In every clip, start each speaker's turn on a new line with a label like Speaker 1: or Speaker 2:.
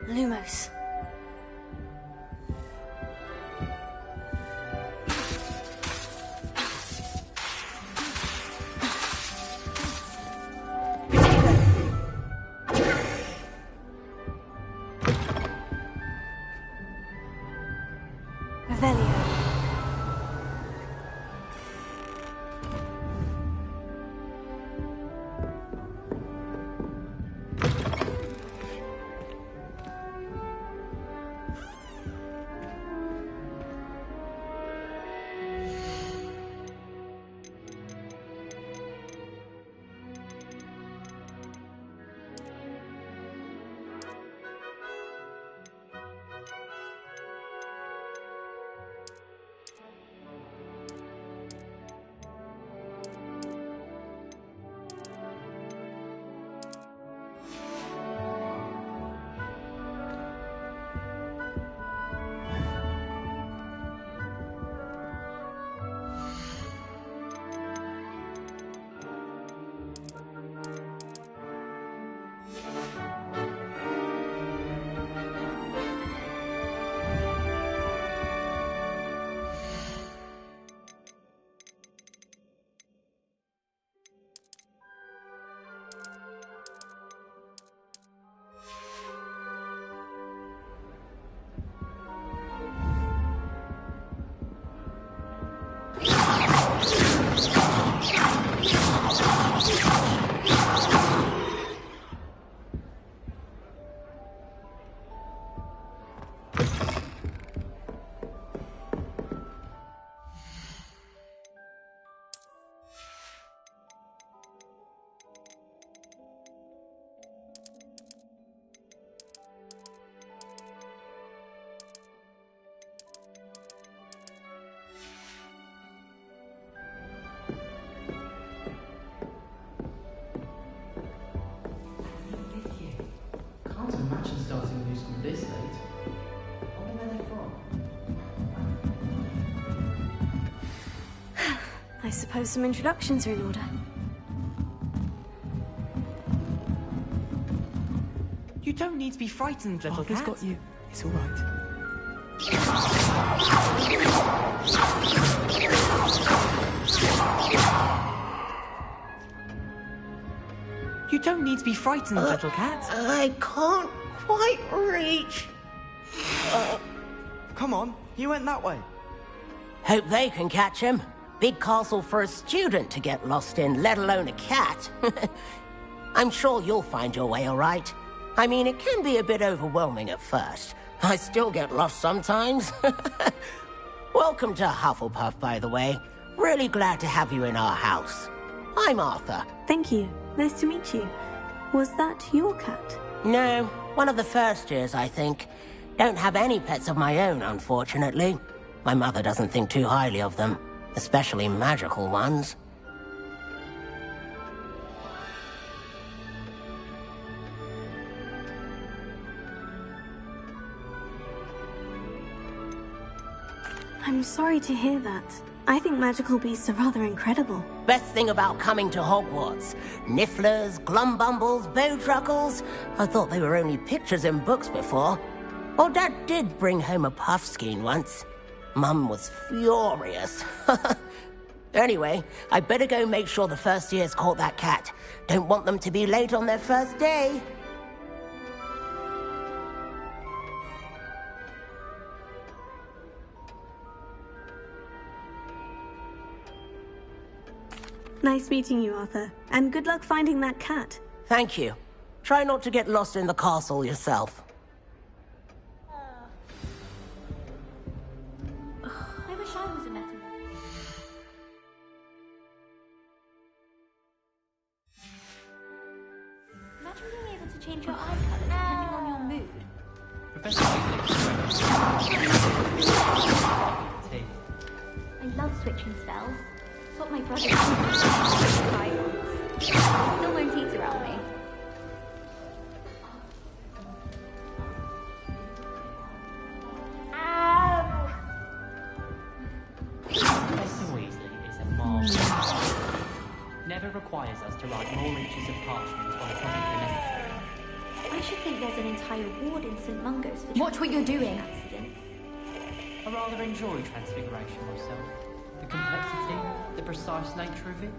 Speaker 1: Lumos. I suppose some introductions are in order.
Speaker 2: You don't need to be frightened, little cat.
Speaker 3: Arthur's got you. It's all right.
Speaker 2: You don't need to be frightened, little cat.
Speaker 4: I can't quite reach.
Speaker 3: Come on, you went that way.
Speaker 4: Hope they can catch him. Big castle for a student to get lost in, let alone a cat. I'm sure you'll find your way all right. I mean, it can be a bit overwhelming at first. I still get lost sometimes. Welcome to Hufflepuff, by the way. Really glad to have you in our house. I'm Arthur.
Speaker 1: Thank you. Nice to meet you. Was that your cat?
Speaker 4: No, one of the first years, I think. Don't have any pets of my own, unfortunately. My mother doesn't think too highly of them, especially magical ones.
Speaker 1: I'm sorry to hear that. I think magical beasts are rather incredible.
Speaker 4: Best thing about coming to Hogwarts. Nifflers, glumbumbles, bowtruckles. I thought they were only pictures in books before. Well, Dad did bring home a puffskein once. Mum was furious. Anyway, I better go make sure the first years caught that cat. Don't want them to be late on their first day.
Speaker 1: Nice meeting you, Arthur. And good luck finding that cat.
Speaker 4: Thank you. Try not to get lost in the castle yourself.
Speaker 5: I wish I was a metal. Imagine being able to change your eye colour depending on your mood. I love switching spells. It's what my brother did. He still won't eat around me.
Speaker 2: requires us to write more inches of parchment on topically necessary.
Speaker 5: I should think there's an entire ward in St. Mungo's for
Speaker 6: Watch what you're doing.
Speaker 5: accidents.
Speaker 2: I rather enjoy transfiguration myself. The complexity, the precise nature of it.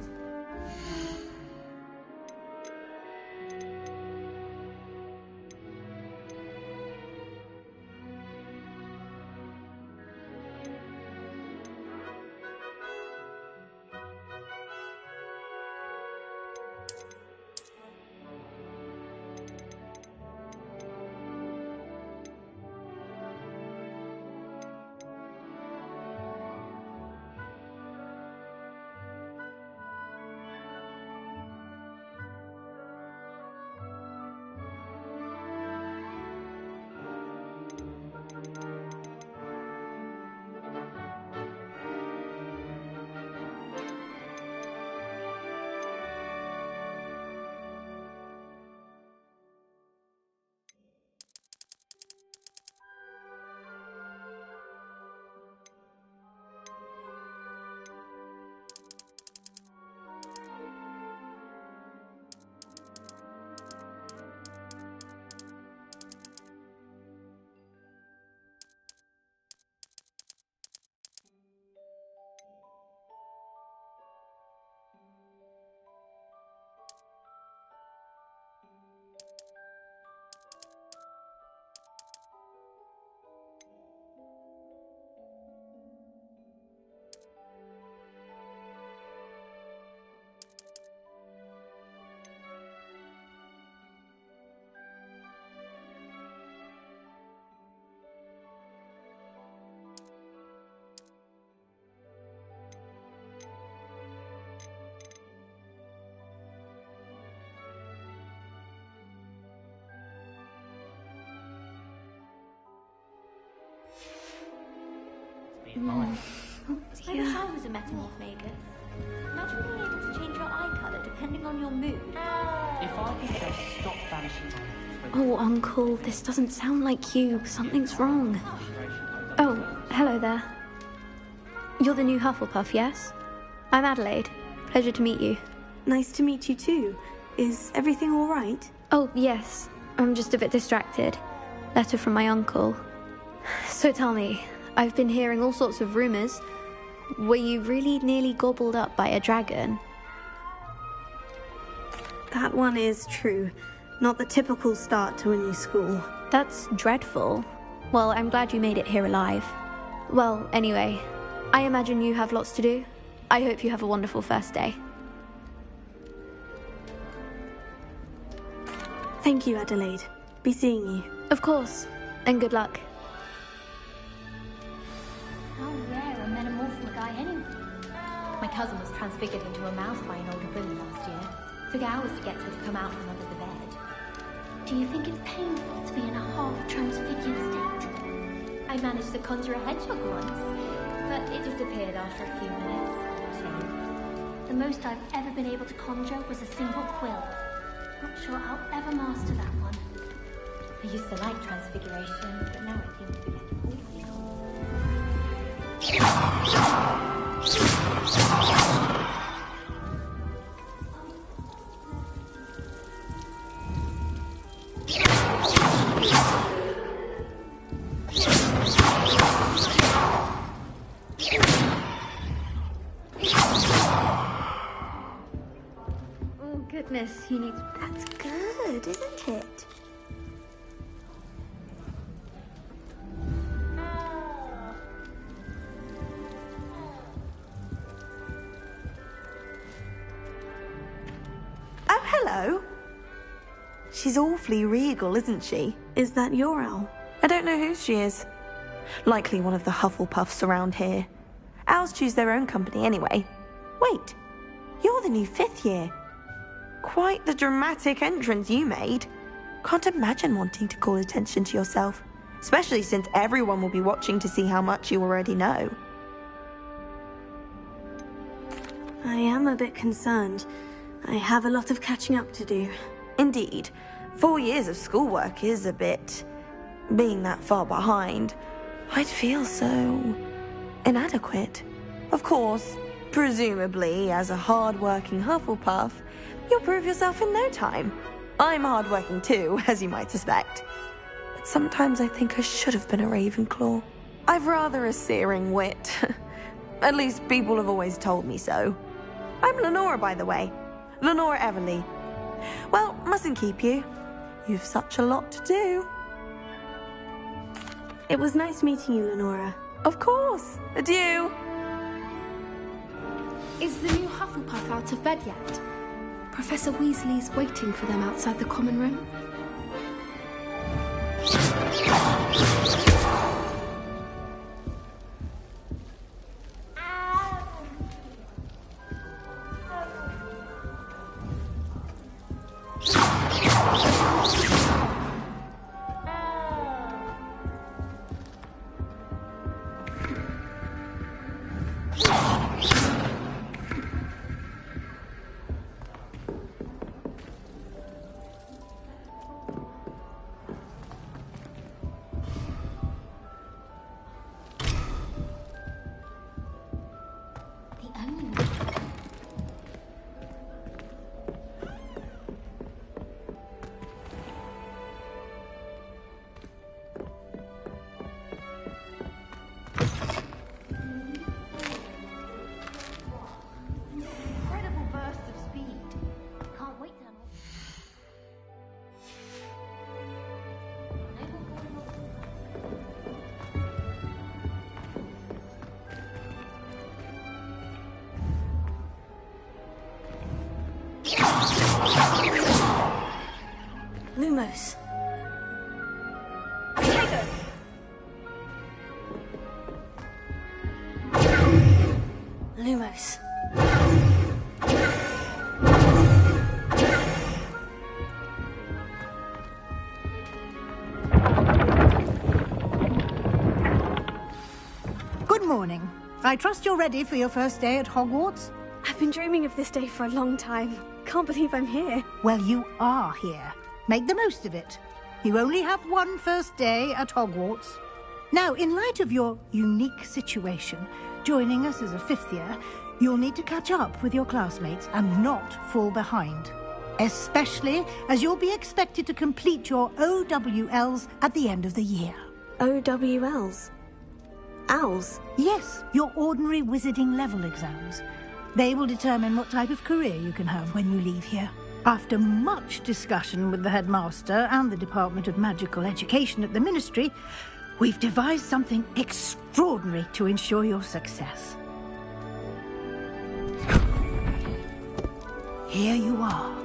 Speaker 2: Mine.
Speaker 5: I wish I was a metamorph magus. Imagine being able to change your eye colour depending on your mood.
Speaker 2: If I could just stop vanishing my
Speaker 1: Oh, Uncle, this doesn't sound like you. Something's wrong. Oh, hello there. You're the new Hufflepuff, yes? I'm Adelaide. Pleasure to meet you.
Speaker 7: Nice to meet you too. Is everything all right?
Speaker 1: Oh, yes. I'm just a bit distracted. Letter from my uncle. So tell me, I've been hearing all sorts of rumours. Were you really nearly gobbled up by a dragon?
Speaker 7: That one is true. Not the typical start to a new school.
Speaker 1: That's dreadful. Well, I'm glad you made it here alive. Well, anyway, I imagine you have lots to do. I hope you have a wonderful first day.
Speaker 7: Thank you, Adelaide. Be seeing you.
Speaker 1: Of course, and good luck.
Speaker 5: How rare a metamorphic guy anyway.
Speaker 6: My cousin was transfigured into a mouse by an older bully last year. Took hours to get her to come out from under the bed.
Speaker 5: Do you think it's painful to be in a half-transfigured state?
Speaker 6: I managed to conjure a hedgehog once, but it disappeared after a few minutes.
Speaker 5: The most I've ever been able to conjure was a single quill. Not sure I'll ever master that one.
Speaker 6: I used to like transfiguration, but now it seems to be getting awfully
Speaker 1: Oh, goodness, he needs...
Speaker 7: That's good, isn't it? Oh, hello. She's awfully regal, isn't she? Is that your owl? I don't know who she is. Likely one of the Hufflepuffs around here. Owls choose their own company anyway. Wait, you're the new 5th year. Quite the dramatic entrance you made. Can't imagine wanting to call attention to yourself, especially since everyone will be watching to see how much you already know. I am a bit concerned. I have a lot of catching up to do. Indeed. 4 years of schoolwork is a bit... Being that far behind, I'd feel so... inadequate. Of course, Presumably, as a hard-working Hufflepuff, you'll prove yourself in no time. I'm hard-working too, as you might suspect. But sometimes I think I should have been a Ravenclaw. I've rather a searing wit. At least people have always told me so. I'm Lenora, by the way. Lenora Everly. Well, mustn't keep you. You've such a lot to do.
Speaker 8: It was nice meeting you, Lenora.
Speaker 7: Of course. Adieu.
Speaker 9: Is the new Hufflepuff out of bed yet? Professor Weasley's waiting for them outside the common room.
Speaker 8: Lumos. Lumos.
Speaker 10: Good morning. I trust you're ready for your first day at Hogwarts?
Speaker 8: I've been dreaming of this day for a long time. Can't believe I'm here.
Speaker 10: Well, you are here. Make the most of it. You only have one first day at Hogwarts. Now, in light of your unique situation, joining us as a fifth year, you'll need to catch up with your classmates and not fall behind. Especially as you'll be expected to complete your OWLs at the end of the year.
Speaker 8: OWLs? Owls?
Speaker 10: Yes, your ordinary wizarding level exams. They will determine what type of career you can have when you leave here. After much discussion with the headmaster and the Department of Magical Education at the Ministry, we've devised something extraordinary to ensure your success. Here you are.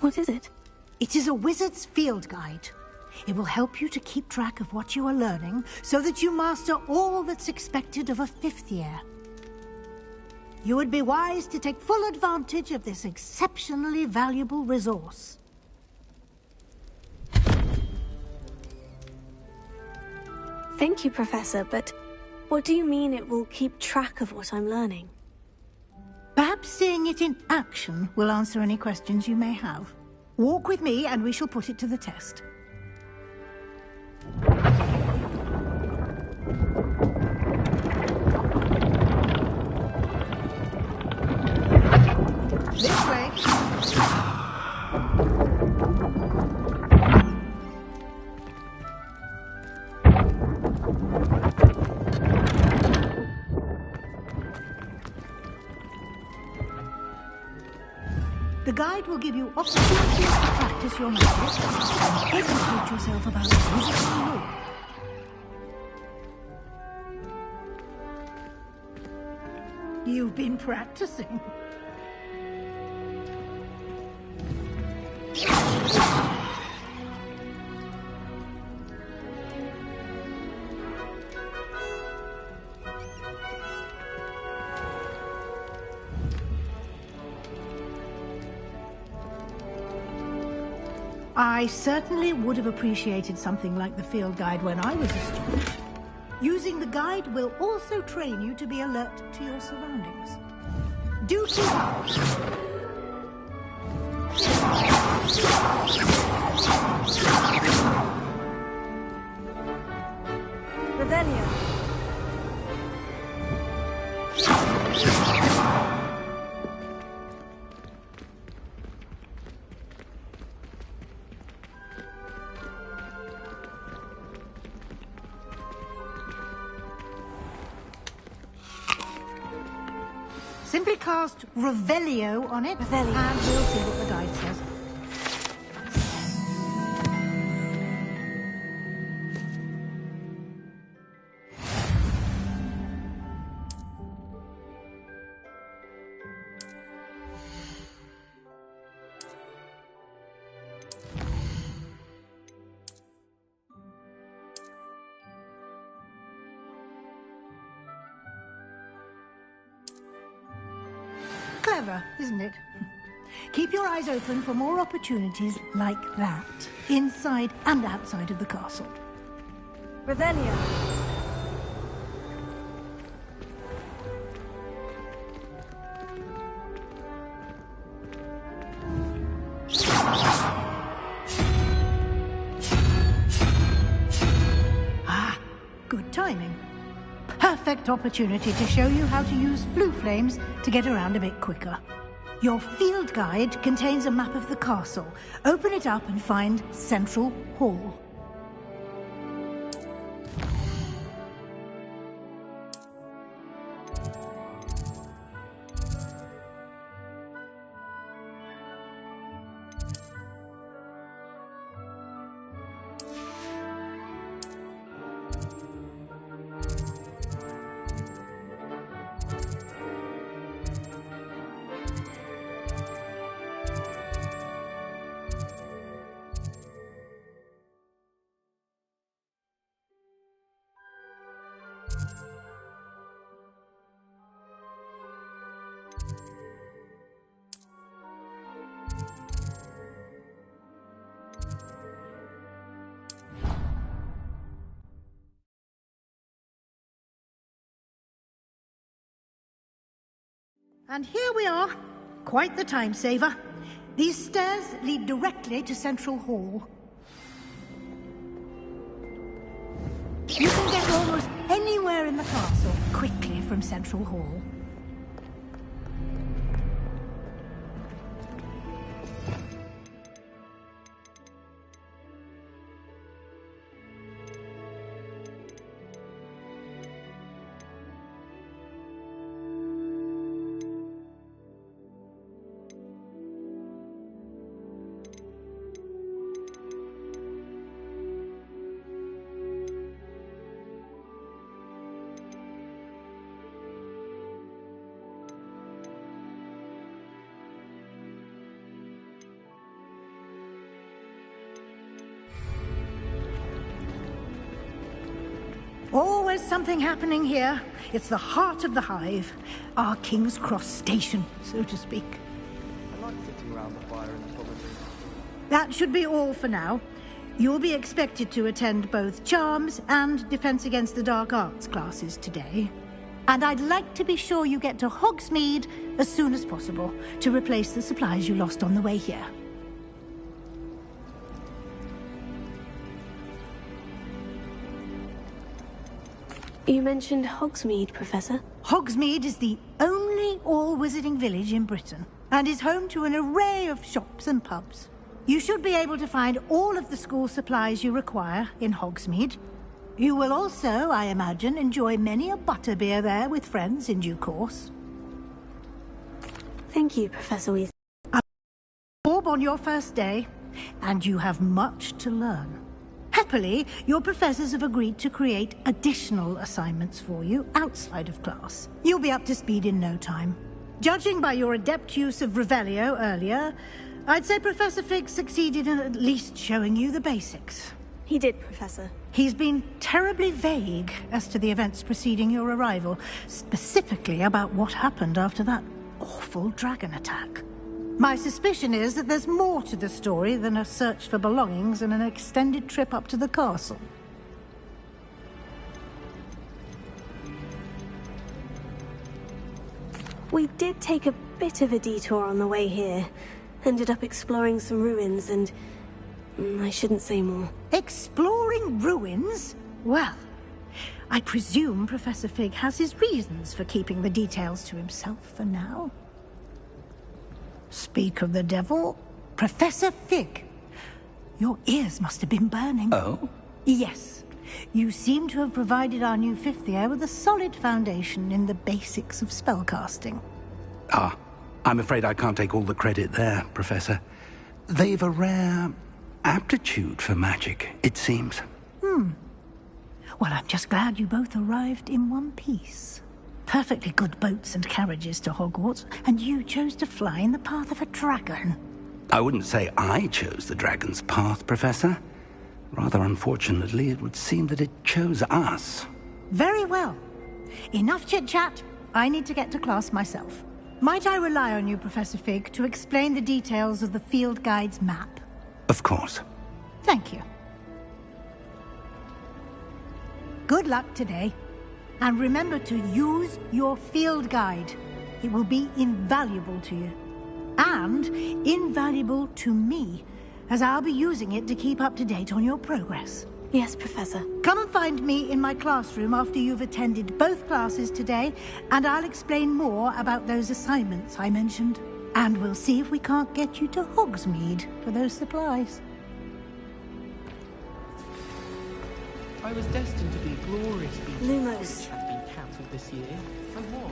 Speaker 8: What is it?
Speaker 10: It is a wizard's field guide. It will help you to keep track of what you are learning so that you master all that's expected of a fifth year. You would be wise to take full advantage of this exceptionally valuable resource.
Speaker 8: Thank you, Professor, but what do you mean it will keep track of what I'm learning?
Speaker 10: Perhaps seeing it in action will answer any questions you may have. Walk with me and we shall put it to the test. This way. The guide will give you opportunities to practice your magic and educate yourself about wizardry lore. You've been practicing. I certainly would have appreciated something like the field guide when I was a student. Using the guide will also train you to be alert to your surroundings. Duty up!
Speaker 8: Revelio.
Speaker 10: Simply cast Revelio on it,
Speaker 8: Revelio.
Speaker 10: and we'll see what the guide says. Clever, isn't it? Keep your eyes open for more opportunities like that, inside and outside of the castle.
Speaker 8: Revelio.
Speaker 10: Ah, good timing. Perfect opportunity to show you how to use flue flames to get around a bit quicker. Your field guide contains a map of the castle. Open it up and find Central Hall. And here we are. Quite the time saver. These stairs lead directly to Central Hall. You can get almost anywhere in the castle quickly from Central Hall. Always something happening here. It's the heart of the hive. Our King's Cross station, so to speak.
Speaker 3: I like sitting around the fire in the common room.
Speaker 10: That should be all for now. You'll be expected to attend both Charms and Defense Against the Dark Arts classes today. And I'd like to be sure you get to Hogsmeade as soon as possible to replace the supplies you lost on the way here.
Speaker 8: You mentioned Hogsmeade, Professor.
Speaker 10: Hogsmeade is the only all-wizarding village in Britain and is home to an array of shops and pubs. You should be able to find all of the school supplies you require in Hogsmeade. You will also, I imagine, enjoy many a butterbeer there with friends in due course.
Speaker 8: Thank you, Professor Weasley.
Speaker 10: Orb on your first day, and you have much to learn. Happily, your professors have agreed to create additional assignments for you outside of class. You'll be up to speed in no time. Judging by your adept use of Revelio earlier, I'd say Professor Fig succeeded in at least showing you the basics.
Speaker 8: He did, Professor.
Speaker 10: He's been terribly vague as to the events preceding your arrival, specifically about what happened after that awful dragon attack. My suspicion is that there's more to the story than a search for belongings and an extended trip up to the castle.
Speaker 8: We did take a bit of a detour on the way here. Ended up exploring some ruins and... I shouldn't say more.
Speaker 10: Exploring ruins? Well, I presume Professor Fig has his reasons for keeping the details to himself for now. Speak of the devil, Professor Fig. Your ears must have been burning.
Speaker 11: Oh?
Speaker 10: Yes. You seem to have provided our new fifth year with a solid foundation in the basics of spellcasting.
Speaker 11: Ah, I'm afraid I can't take all the credit there, Professor. They've a rare aptitude for magic, it seems.
Speaker 10: Well, I'm just glad you both arrived in one piece. Perfectly good boats and carriages to Hogwarts, and you chose to fly in the path of a dragon.
Speaker 11: I wouldn't say I chose the dragon's path, Professor. Rather unfortunately, it would seem that it chose us.
Speaker 10: Very well. Enough chit-chat. I need to get to class myself. Might I rely on you, Professor Fig, to explain the details of the field guide's map?
Speaker 11: Of course.
Speaker 10: Thank you. Good luck today. And remember to use your field guide. It will be invaluable to you. And invaluable to me, as I'll be using it to keep up to date on your progress.
Speaker 8: Yes, Professor.
Speaker 10: Come and find me in my classroom after you've attended both classes today, and I'll explain more about those assignments I mentioned. And we'll see if we can't get you to Hogsmeade for those supplies.
Speaker 2: I was destined to be a glorious beast.
Speaker 8: Lumos.
Speaker 2: Had been cancelled this year. I was.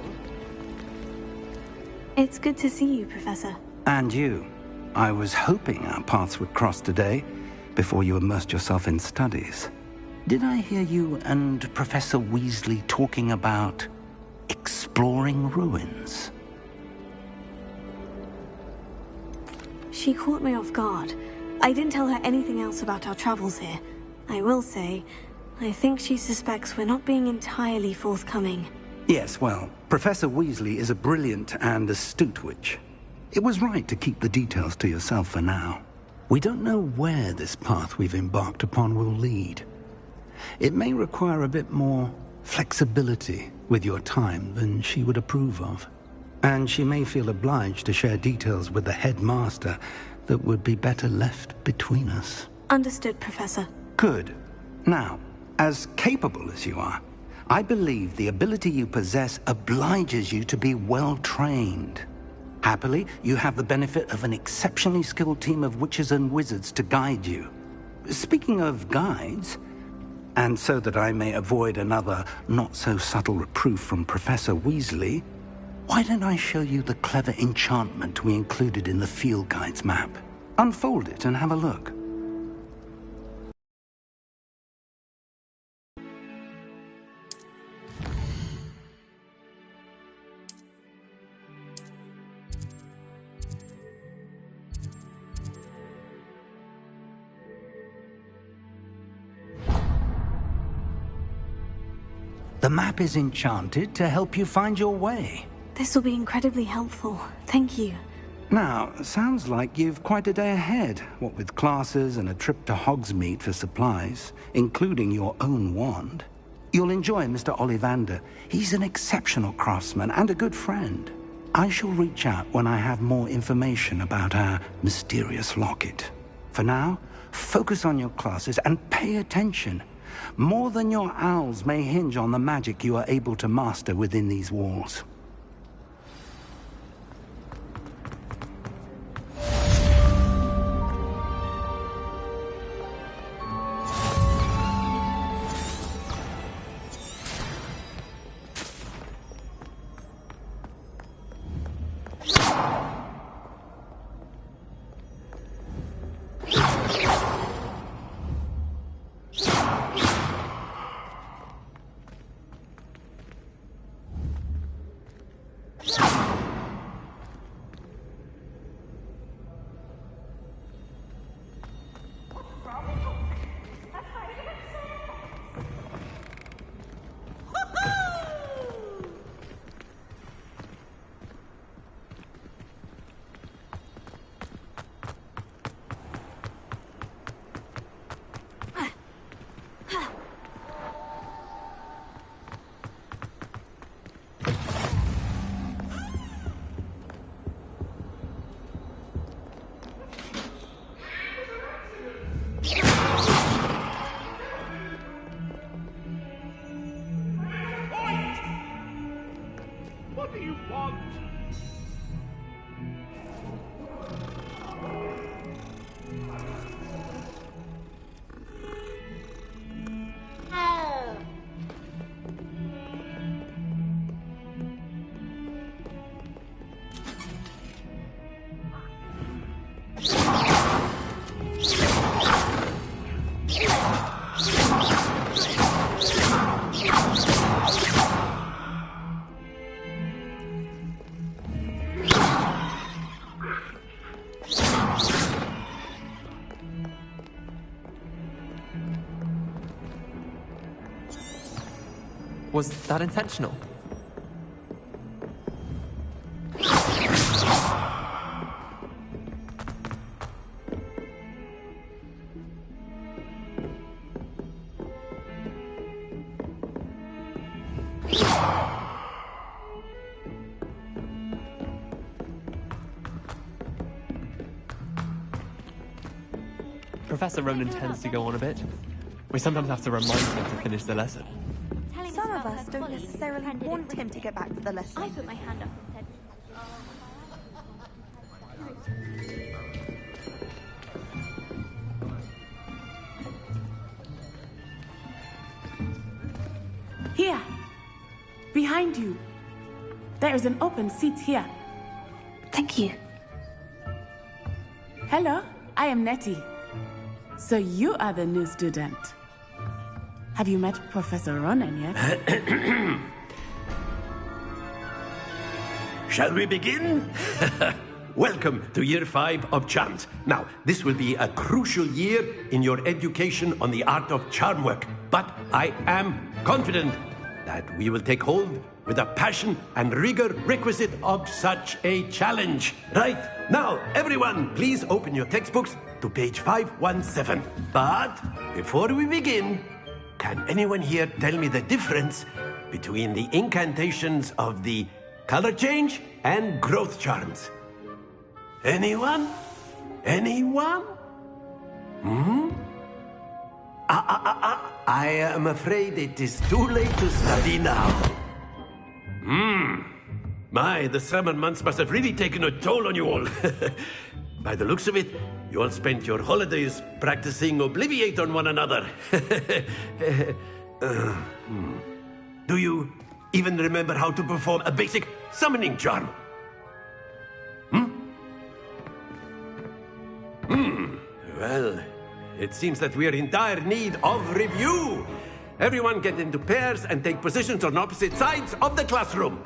Speaker 8: It's good to see you, Professor.
Speaker 11: And you. I was hoping our paths would cross today, before you immersed yourself in studies. Did I hear you and Professor Weasley talking about exploring ruins?
Speaker 8: She caught me off guard. I didn't tell her anything else about our travels here. I will say, I think she suspects we're not being entirely forthcoming.
Speaker 11: Yes, well, Professor Weasley is a brilliant and astute witch. It was right to keep the details to yourself for now. We don't know where this path we've embarked upon will lead. It may require a bit more flexibility with your time than she would approve of. And she may feel obliged to share details with the headmaster that would be better left between us.
Speaker 8: Understood, Professor.
Speaker 11: Good. Now, as capable as you are, I believe the ability you possess obliges you to be well trained. Happily, you have the benefit of an exceptionally skilled team of witches and wizards to guide you. Speaking of guides, and so that I may avoid another not-so-subtle reproof from Professor Weasley, why don't I show you the clever enchantment we included in the field guide's map? Unfold it and have a look. The map is enchanted to help you find your way.
Speaker 8: This will be incredibly helpful. Thank you.
Speaker 11: Now, sounds like you've quite a day ahead, what with classes and a trip to Hogsmeade for supplies, including your own wand. You'll enjoy Mr. Ollivander. He's an exceptional craftsman and a good friend. I shall reach out when I have more information about our mysterious locket. For now, focus on your classes and pay attention. More than your owls may hinge on the magic you are able to master within these walls.
Speaker 12: you want?
Speaker 13: Was that intentional? Professor Ronan tends to go on a bit. We sometimes have to remind him to finish the lesson.
Speaker 7: Some of us don't necessarily want him to get back to the lesson.
Speaker 1: I put my hand up and said...
Speaker 14: Here! Behind you. There is an open seat here.
Speaker 8: Thank you.
Speaker 14: Hello, I am Nettie. So you are the new student. Have you met Professor Ronan yet?
Speaker 15: Shall we begin? Welcome to Year 5 of Charms. Now, this will be a crucial year in your education on the art of charm work. But I am confident that we will take hold with the passion and rigor requisite of such a challenge. Right, now, everyone, please open your textbooks to page 517. But before we begin, can anyone here tell me the difference between the incantations of the color change and growth charms? Anyone? Anyone? I am afraid it is too late to study now. My, the summer months must have really taken a toll on you all. By the looks of it, you all spent your holidays practicing Obliviate on one another. Do you even remember how to perform a basic summoning charm? Well, it seems that we are in dire need of review. Everyone get into pairs and take positions on opposite sides of the classroom.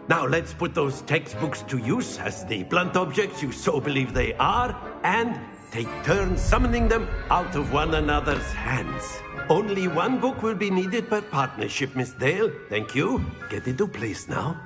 Speaker 15: Now let's put those textbooks to use as the blunt objects you so believe they are, and take turns summoning them out of one another's hands. Only one book will be needed per partnership, Miss Dale. Thank you. Get into place now.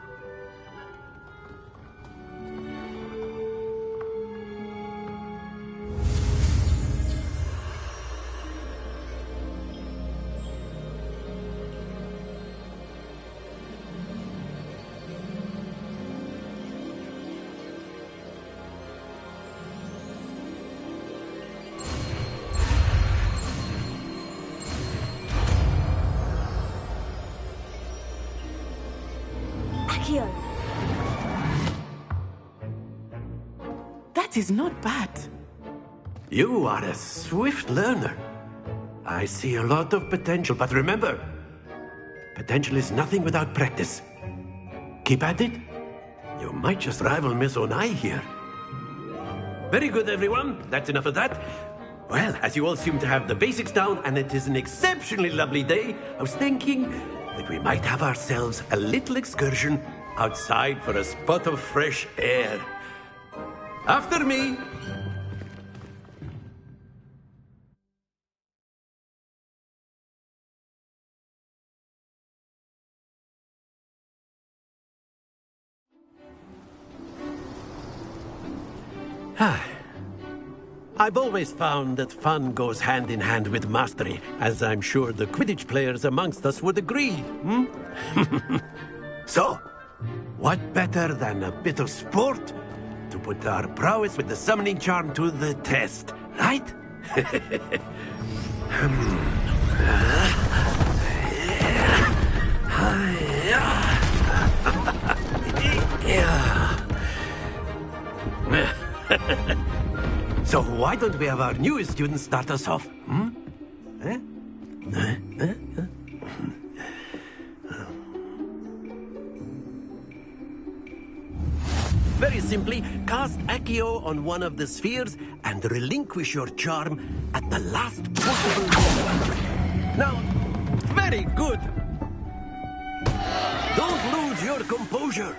Speaker 14: That is not bad.
Speaker 15: You are a swift learner. I see a lot of potential, but remember, potential is nothing without practice. Keep at it. You might just rival Miss Onai here. Very good, everyone. That's enough of that. Well, as you all seem to have the basics down, and it is an exceptionally lovely day, I was thinking that we might have ourselves a little excursion outside for a spot of fresh air. After me. I've always found that fun goes hand in hand with mastery, as I'm sure the Quidditch players amongst us would agree. So, what better than a bit of sport to put our prowess with the summoning charm to the test, right? why don't we have our newest student start us off? Eh? Very simply, cast Accio on one of the spheres and relinquish your charm at the last possible moment. Now, very good. Don't lose your composure.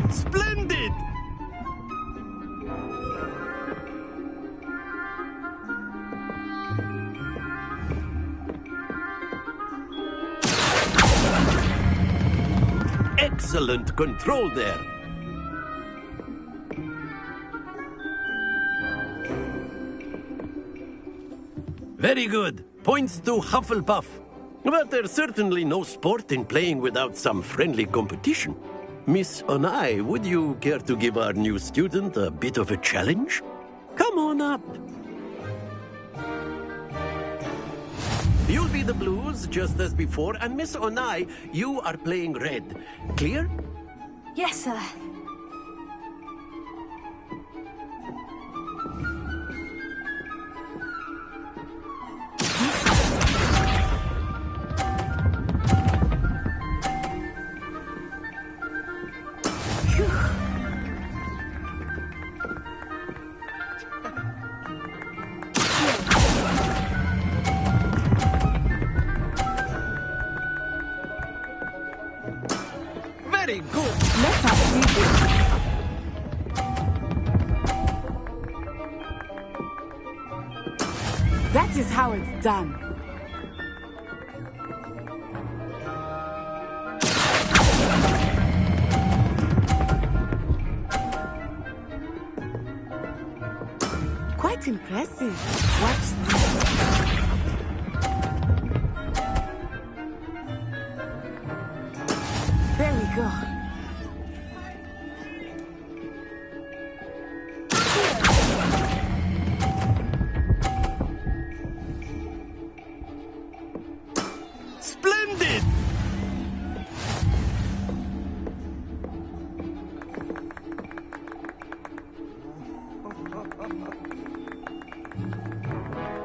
Speaker 15: Splendid! Excellent control there. Very good. Points to Hufflepuff. But there's certainly no sport in playing without some friendly competition. Miss Onai, would you care to give our new student a bit of a challenge? Come on up. You'll be the blues, just as before, and Miss Onai, you are playing red. Clear?
Speaker 8: Yes, sir.
Speaker 15: Very good.
Speaker 14: Let us see this. That is how it's done. Quite impressive. Watch this. There we go.
Speaker 15: Splendid!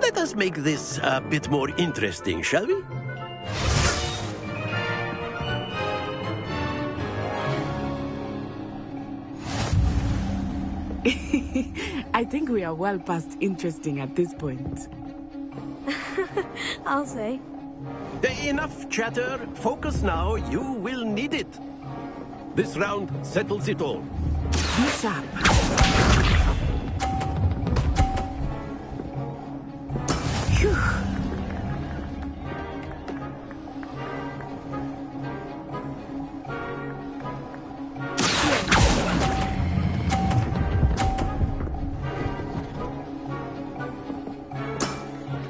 Speaker 15: Let us make this a bit more interesting, shall we?
Speaker 14: I think we are well past interesting at this point.
Speaker 8: I'll say.
Speaker 15: Enough chatter. Focus now. You will need it. This round settles it all.
Speaker 14: Be sharp. Phew.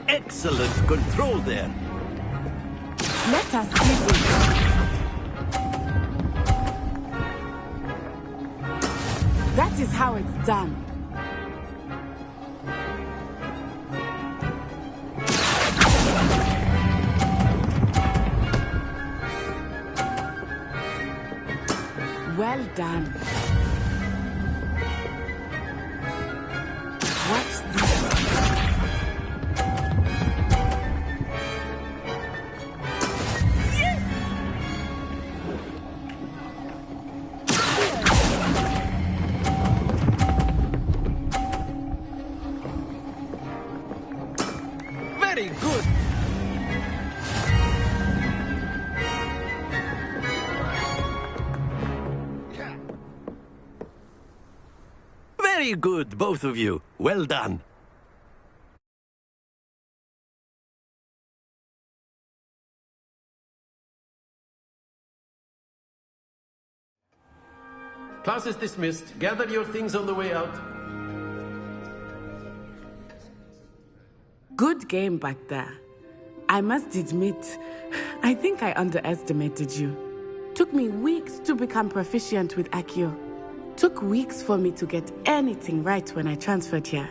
Speaker 15: Excellent control there.
Speaker 14: Let us see this. That is how it's done. Well done. Watch this.
Speaker 15: Very good. Very good, both of you. Well done. Class is dismissed. Gather your things on the way out.
Speaker 14: Good game back there. I must admit, I think I underestimated you. Took me weeks to become proficient with Accio. Took weeks for me to get anything right when I transferred here.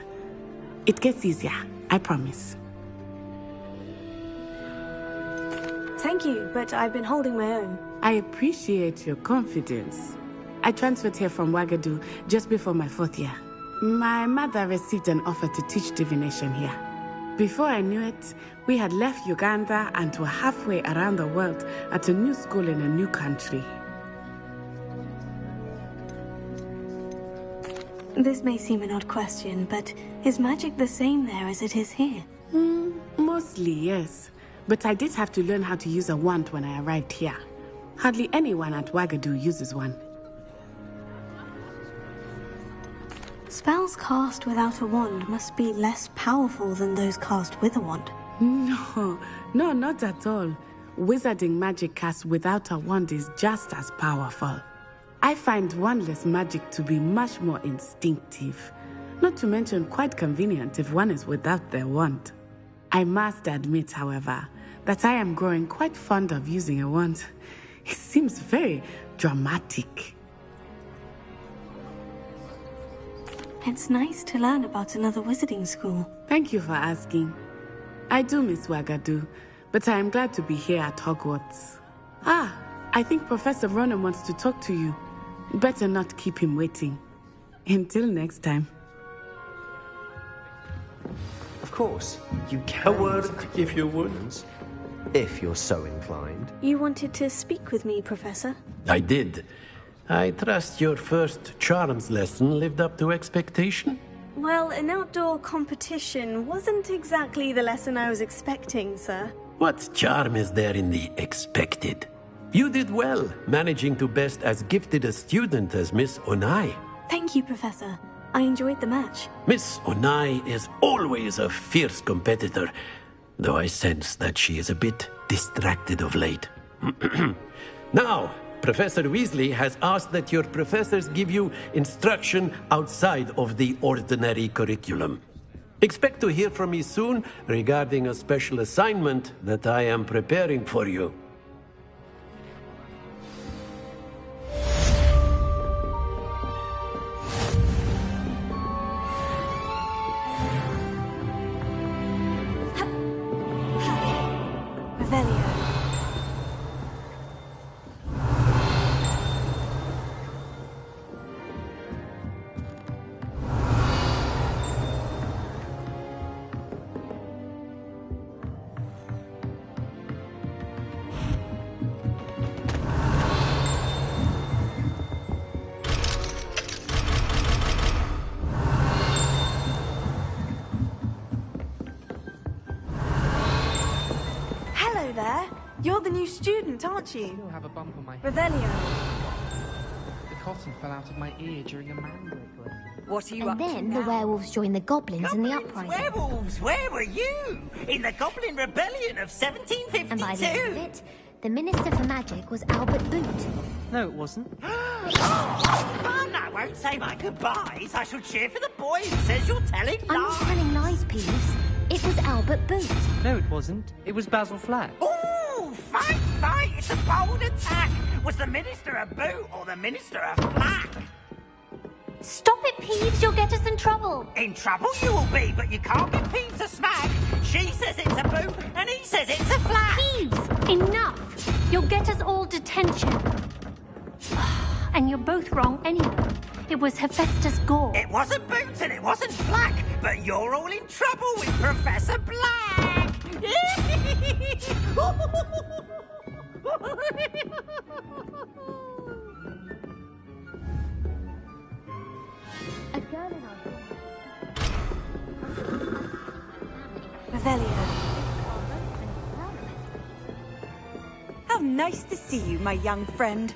Speaker 14: It gets easier, I promise.
Speaker 8: Thank you, but I've been holding my own.
Speaker 14: I appreciate your confidence. I transferred here from Wagadu just before my 4th year. My mother received an offer to teach divination here. Before I knew it, we had left Uganda and were halfway around the world at a new school in a new country.
Speaker 8: This may seem an odd question, but is magic the same there as it is here?
Speaker 14: Mostly, yes. But I did have to learn how to use a wand when I arrived here. Hardly anyone at Wagadu uses one.
Speaker 8: Spells cast without a wand must be less powerful than those cast with a wand.
Speaker 14: No, not at all. Wizarding magic cast without a wand is just as powerful. I find wandless magic to be much more instinctive. Not to mention quite convenient if one is without their wand. I must admit, however, that I am growing quite fond of using a wand. It seems very dramatic.
Speaker 8: It's nice to learn about another wizarding school.
Speaker 14: Thank you for asking. I do miss Wagadu, but I am glad to be here at Hogwarts. I think Professor Ronan wants to talk to you. Better not keep him waiting. Until next time.
Speaker 3: Of course, you can.
Speaker 15: A word, if you would.
Speaker 3: If you're so inclined.
Speaker 8: You wanted to speak with me, Professor?
Speaker 15: I did. I trust your first charms lesson lived up to expectation?
Speaker 8: Well, an outdoor competition wasn't exactly the lesson I was expecting, sir.
Speaker 15: What charm is there in the expected? You did well, managing to best as gifted a student as Miss Onai.
Speaker 8: Thank you, Professor. I enjoyed the match.
Speaker 15: Miss Onai is always a fierce competitor, though I sense that she is a bit distracted of late. Now, Professor Weasley has asked that your professors give you instruction outside of the ordinary curriculum. Expect to hear from me soon regarding a special assignment that I am preparing for you.
Speaker 7: You're the new student, aren't you?
Speaker 2: I still have a bump on my head.
Speaker 7: Revelio.
Speaker 2: The cotton fell out of my ear during a mango play.
Speaker 12: What are you
Speaker 6: and
Speaker 12: up to
Speaker 6: then
Speaker 12: now?
Speaker 6: the werewolves joined the goblins in the uprising.
Speaker 12: Werewolves? Where were you? In the Goblin Rebellion of 1752?
Speaker 6: And by the end of it, the Minister for Magic was Albert Boot.
Speaker 2: No, it wasn't.
Speaker 12: Fun! I won't say my goodbyes. I shall cheer for the boy who says you're telling lies.
Speaker 6: I'm not telling lies, Peeves. It was Albert Boot.
Speaker 2: No, it wasn't. It was Basil Flack.
Speaker 12: Ooh, fight! It's a bold attack. Was the Minister a boot or the Minister a flack?
Speaker 5: Stop it, Peeves. You'll get us in trouble.
Speaker 12: In trouble you will be, but you can't get Peeves a smack. She says it's a boot, and he says it's a flack.
Speaker 5: Peeves, enough. You'll get us all detention. And you're both wrong anyway. It was Hephaestus Gore.
Speaker 12: It wasn't Boots and it wasn't Flack, but you're all in trouble with Professor Black.
Speaker 6: A girl in our
Speaker 7: Revelio.
Speaker 12: How nice to see you, my young friend.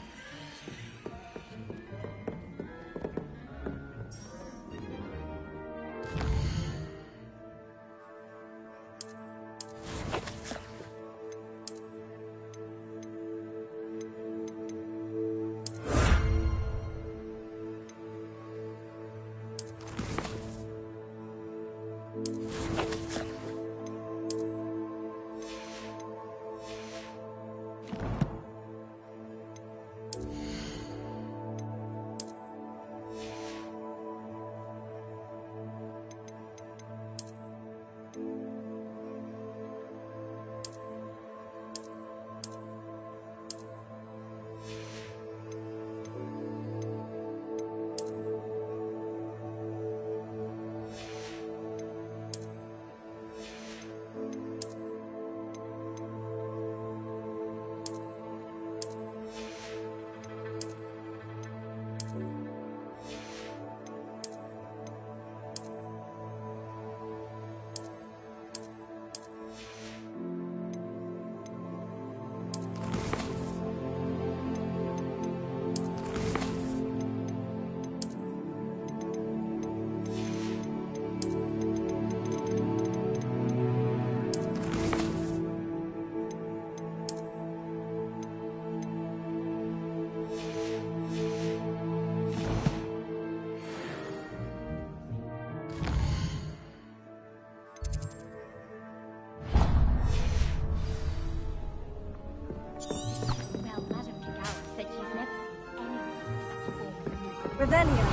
Speaker 8: Revelio.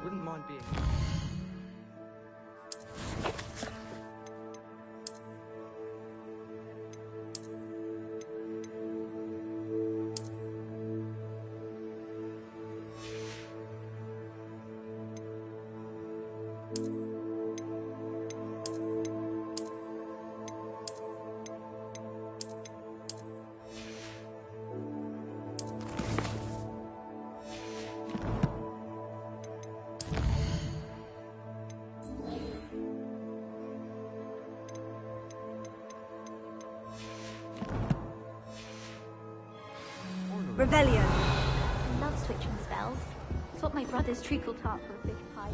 Speaker 16: Wouldn't mind being.
Speaker 8: Revelio.
Speaker 1: I love switching spells. Swap my brother's treacle tart for a fish pie.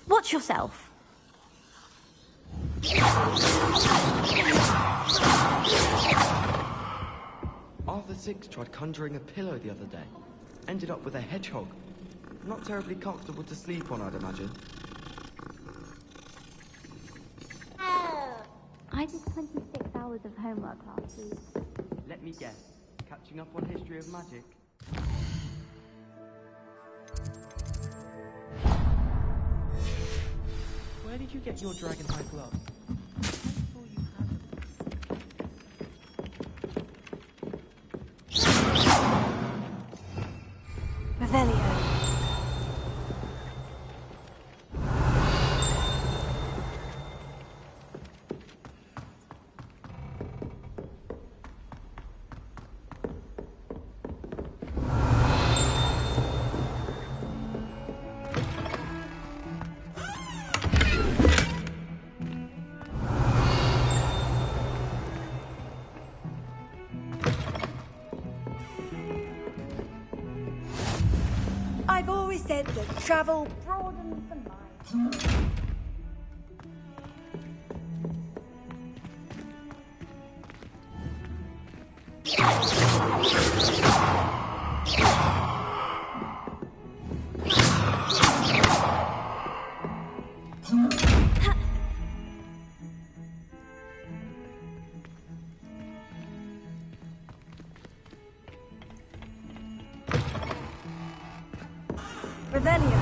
Speaker 1: Watch yourself.
Speaker 16: Arthur Six tried conjuring a pillow the other day. Ended up with a hedgehog. Not terribly comfortable to sleep on, I'd imagine.
Speaker 1: I did 26 hours of homework last week.
Speaker 16: Let me guess. Catching up on history of magic.
Speaker 2: Where did you get your dragon hide glove?
Speaker 8: Revelio. I've always said that travel broadens the mind. Revelio.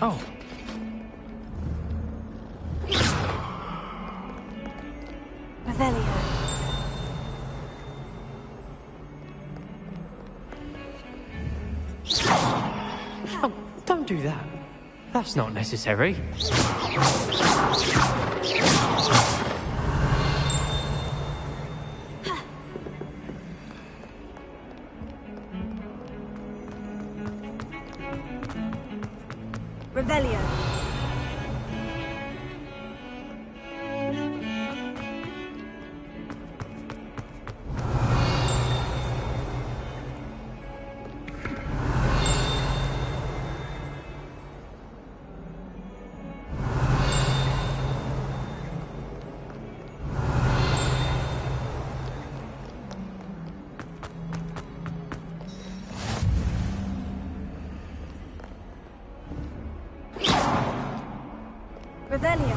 Speaker 2: Oh.
Speaker 8: Revelio.
Speaker 2: Oh, don't do that. That's not necessary.
Speaker 8: Revelio. Revelio.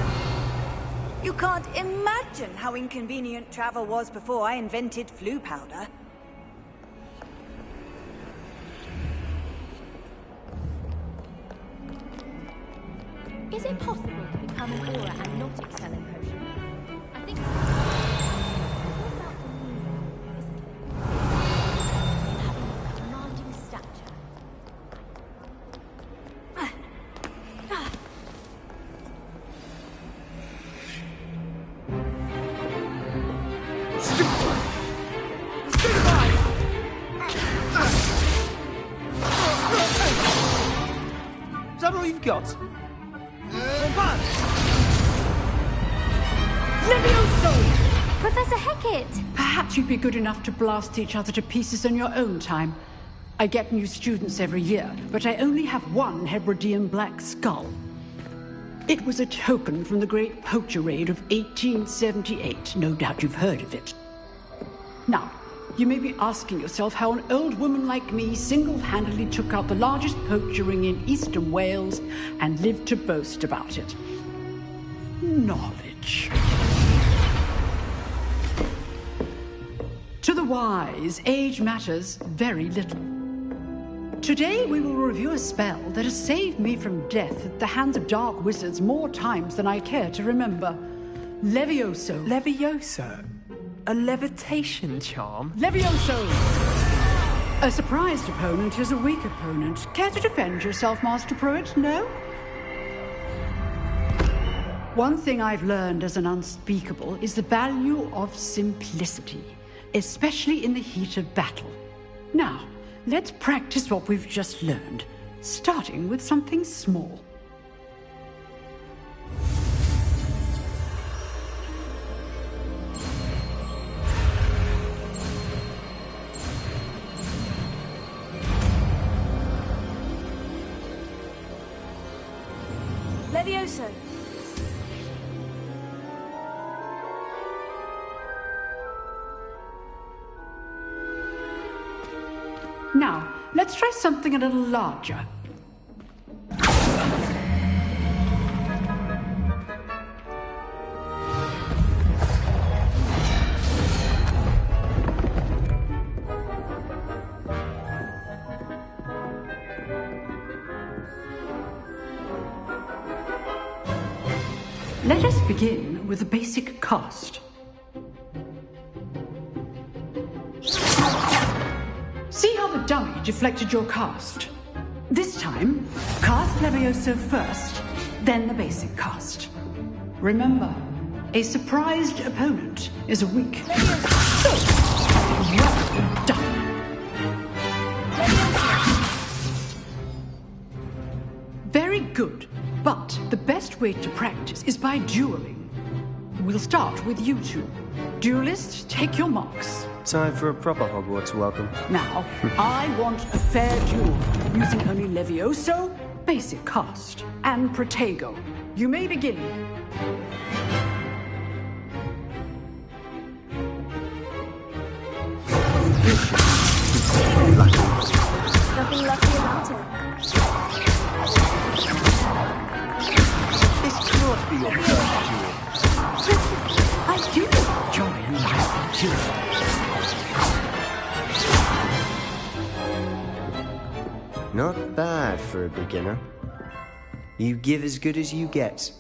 Speaker 8: You can't imagine how inconvenient travel was before I invented flu powder.
Speaker 6: Is it possible to become an aura and not excel in potions? I think so. What about the meaning, having a commanding stature?
Speaker 17: you've got?
Speaker 18: Levioso!
Speaker 5: Professor Hecat!
Speaker 18: Perhaps you'd be good enough to blast each other to pieces in your own time. I get new students every year, but I only have one Hebridean black skull. It was a token from the Great Poacher Raid of 1878. No doubt you've heard of it. Now, you may be asking yourself how an old woman like me single-handedly took out the largest poacher ring in eastern Wales and lived to boast about it. Knowledge. To the wise, age matters very little. Today we will review a spell that has saved me from death at the hands of dark wizards more times than I care to remember. Levioso.
Speaker 17: Levioso? A levitation charm?
Speaker 18: Levioso! A surprised opponent is a weak opponent. Care to defend yourself, Master Pruitt? No? One thing I've learned as an unspeakable is the value of simplicity, especially in the heat of battle. Now, let's practice what we've just learned, starting with something small.
Speaker 8: Levioso.
Speaker 18: Now, let's try something a little larger. Let us begin with the basic cast. See how the dummy deflected your cast? This time, cast Levioso first, then the basic cast. Remember, a surprised opponent is a weak. So, well done. Very good, but the best way to practice is by dueling. We'll start with you two. Duelists, take your marks.
Speaker 3: Time for a proper Hogwarts welcome.
Speaker 18: Now, I want a fair duel, using only Levioso, basic cast, and Protego. You may begin.
Speaker 8: Nothing lucky about it.
Speaker 3: This cannot be your first duel.
Speaker 18: I do enjoy a nice duel.
Speaker 3: Not bad for a beginner. You give as good as you get.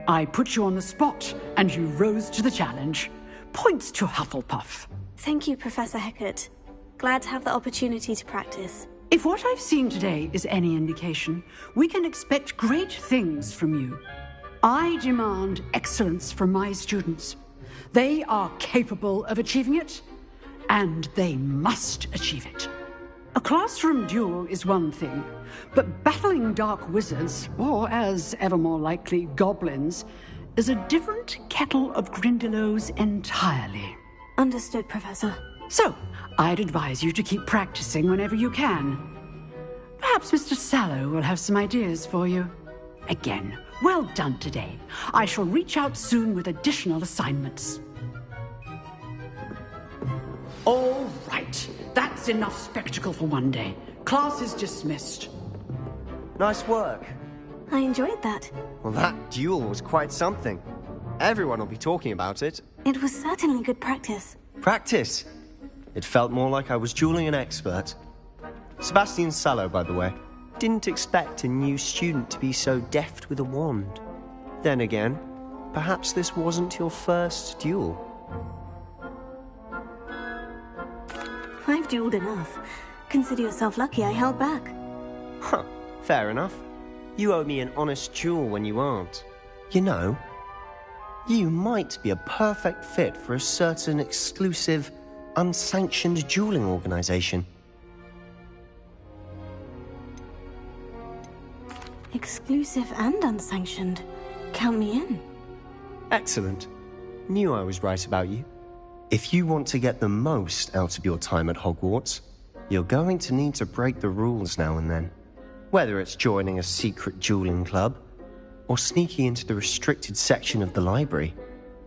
Speaker 18: I put you on the spot, and you rose to the challenge. Points to Hufflepuff.
Speaker 8: Thank you, Professor Hecat. Glad to have the opportunity to practice.
Speaker 18: If what I've seen today is any indication, we can expect great things from you. I demand excellence from my students. They are capable of achieving it, and they must achieve it. A classroom duel is one thing, but battling dark wizards, or as ever more likely, goblins, is a different kettle of Grindylows entirely.
Speaker 8: Understood, Professor.
Speaker 18: So, I'd advise you to keep practicing whenever you can. Perhaps Mr. Sallow will have some ideas for you. Again, well done today. I shall reach out soon with additional assignments. All right. That's enough spectacle for one day. Class is dismissed.
Speaker 3: Nice work.
Speaker 8: I enjoyed that.
Speaker 3: Well, that duel was quite something. Everyone will be talking about it.
Speaker 8: It was certainly good practice.
Speaker 3: Practice? It felt more like I was dueling an expert. Sebastian Sallow, by the way. Didn't expect a new student to be so deft with a wand. Then again, perhaps this wasn't your first duel.
Speaker 8: I've dueled enough. Consider yourself lucky I held back.
Speaker 3: Huh, fair enough. You owe me an honest duel when you aren't. You know, You might be a perfect fit for a certain exclusive, unsanctioned dueling organization.
Speaker 8: Exclusive and unsanctioned. Count me in.
Speaker 3: Excellent. Knew I was right about you. If you want to get the most out of your time at Hogwarts, you're going to need to break the rules now and then. Whether it's joining a secret dueling club, or sneaking into the restricted section of the library,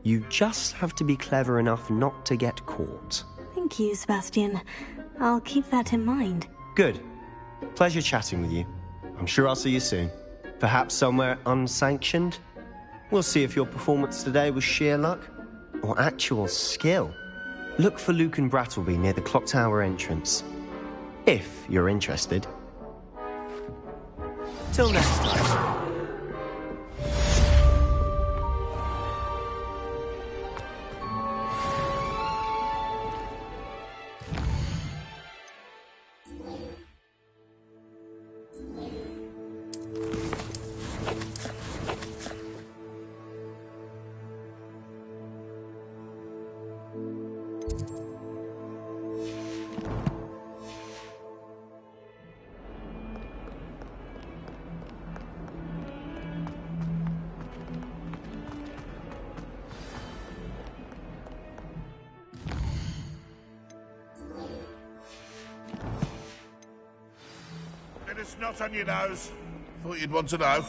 Speaker 3: you just have to be clever enough not to get caught.
Speaker 8: Thank you, Sebastian. I'll keep that in mind.
Speaker 3: Good. Pleasure chatting with you. I'm sure I'll see you soon. Perhaps somewhere unsanctioned? We'll see if your performance today was sheer luck or actual skill. Look for Luke and Brattleby near the clock tower entrance. If you're interested. Till next time.
Speaker 19: It's not on your nose. Thought you'd want to know.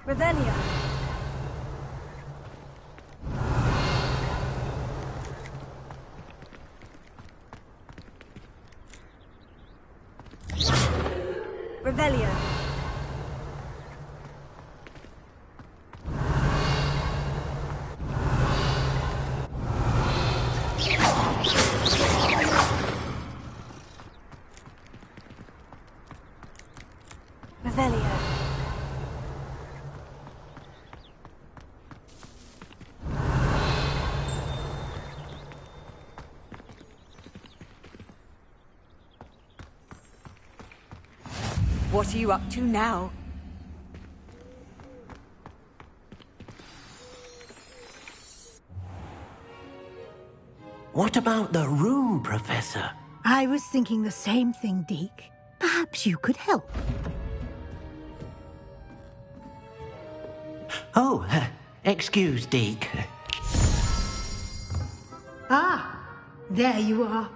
Speaker 8: Revelio. Revelio. Revelio.
Speaker 20: What are you up to now?
Speaker 15: What about the room, Professor?
Speaker 10: I was thinking the same thing, Deke. Perhaps you could help.
Speaker 15: Oh, excuse, Deke.
Speaker 10: Ah, there you are.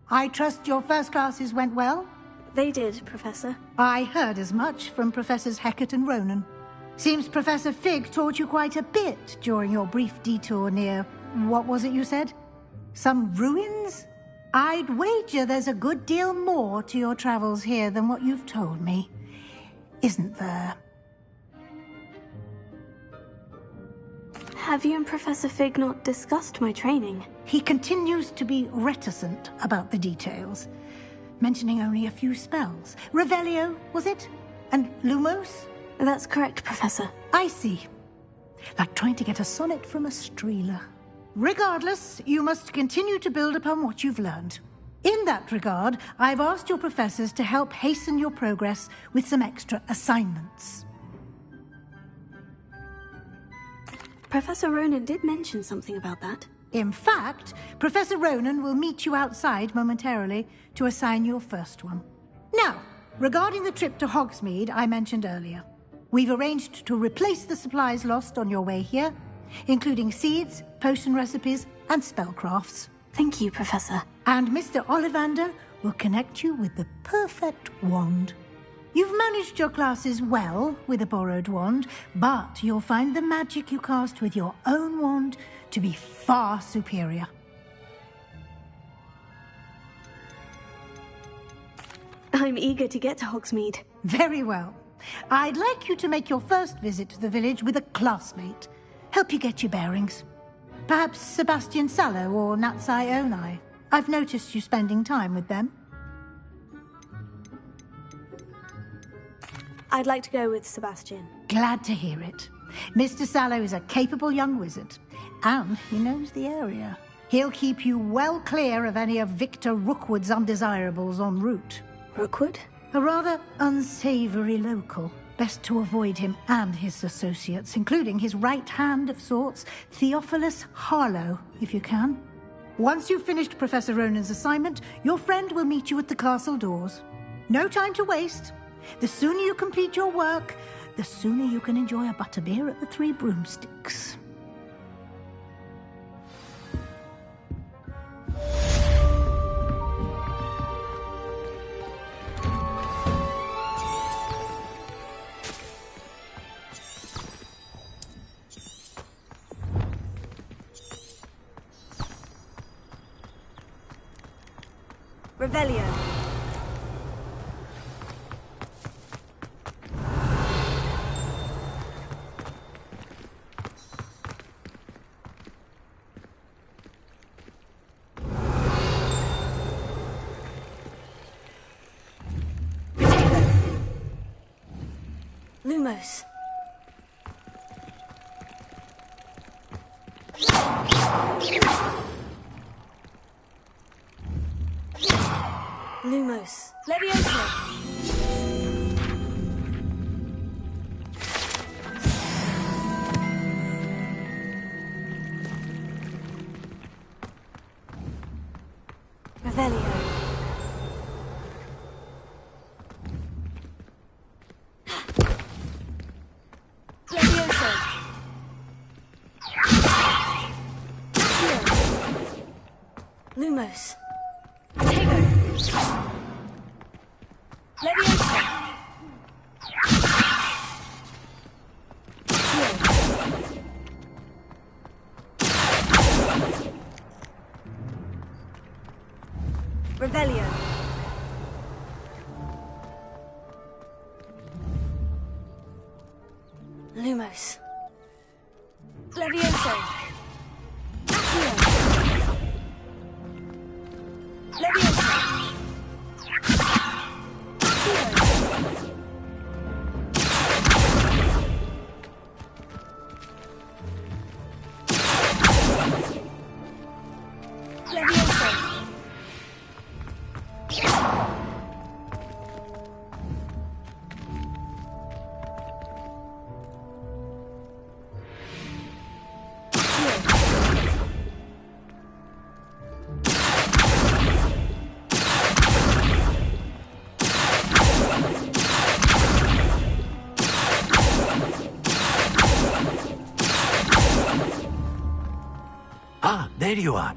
Speaker 10: I trust your first classes went well?
Speaker 8: They did, Professor.
Speaker 10: I heard as much from Professors Hecat and Ronan. Seems Professor Fig taught you quite a bit during your brief detour near... what was it you said? Some ruins? I'd wager there's a good deal more to your travels here than what you've told me. Isn't there?
Speaker 8: Have you and Professor Fig not discussed my training?
Speaker 10: He continues to be reticent about the details, mentioning only a few spells. Revelio, was it? And Lumos?
Speaker 8: That's correct, Professor.
Speaker 10: I see. like trying to get a sonnet from a streeler. Regardless, you must continue to build upon what you've learned. In that regard, I've asked your professors to help hasten your progress with some extra assignments.
Speaker 8: Professor Ronan did mention something about that.
Speaker 10: In fact, Professor Ronan will meet you outside momentarily to assign your first one. Now, regarding the trip to Hogsmeade I mentioned earlier, we've arranged to replace the supplies lost on your way here, including seeds, potion recipes, and spellcrafts.
Speaker 8: Thank you, Professor.
Speaker 10: And Mr. Ollivander will connect you with the perfect wand. You've managed your classes well with a borrowed wand, but you'll find the magic you cast with your own wand to be far superior.
Speaker 8: I'm eager to get to Hogsmeade.
Speaker 10: Very well. I'd like you to make your first visit to the village with a classmate. Help you get your bearings. Perhaps Sebastian Sallow or Natsai Onai. I've noticed you spending time with them.
Speaker 8: I'd like to go with Sebastian.
Speaker 10: Glad to hear it. Mr. Sallow is a capable young wizard, and he knows the area. He'll keep you well clear of any of Victor Rookwood's undesirables en route.
Speaker 8: Rookwood?
Speaker 10: A rather unsavory local. Best to avoid him and his associates, including his right hand of sorts, Theophilus Harlow, if you can. Once you've finished Professor Ronan's assignment, your friend will meet you at the castle doors. No time to waste. The sooner you complete your work, the sooner you can enjoy a butterbeer at the Three Broomsticks.
Speaker 8: Revelio. Lumos. Lumos. Levioso. Revelio. Levioso. Lumos. Tego. Levioso. Revelio. Lumos. Levioso. Levioso.
Speaker 15: Ah, there you are.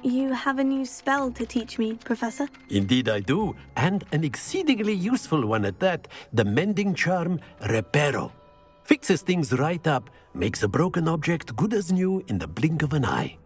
Speaker 8: You have a new spell to teach me, Professor?
Speaker 15: Indeed I do, and an exceedingly useful one at that. The mending charm, Reparo. Fixes things right up, makes a broken object good as new in the blink of an eye.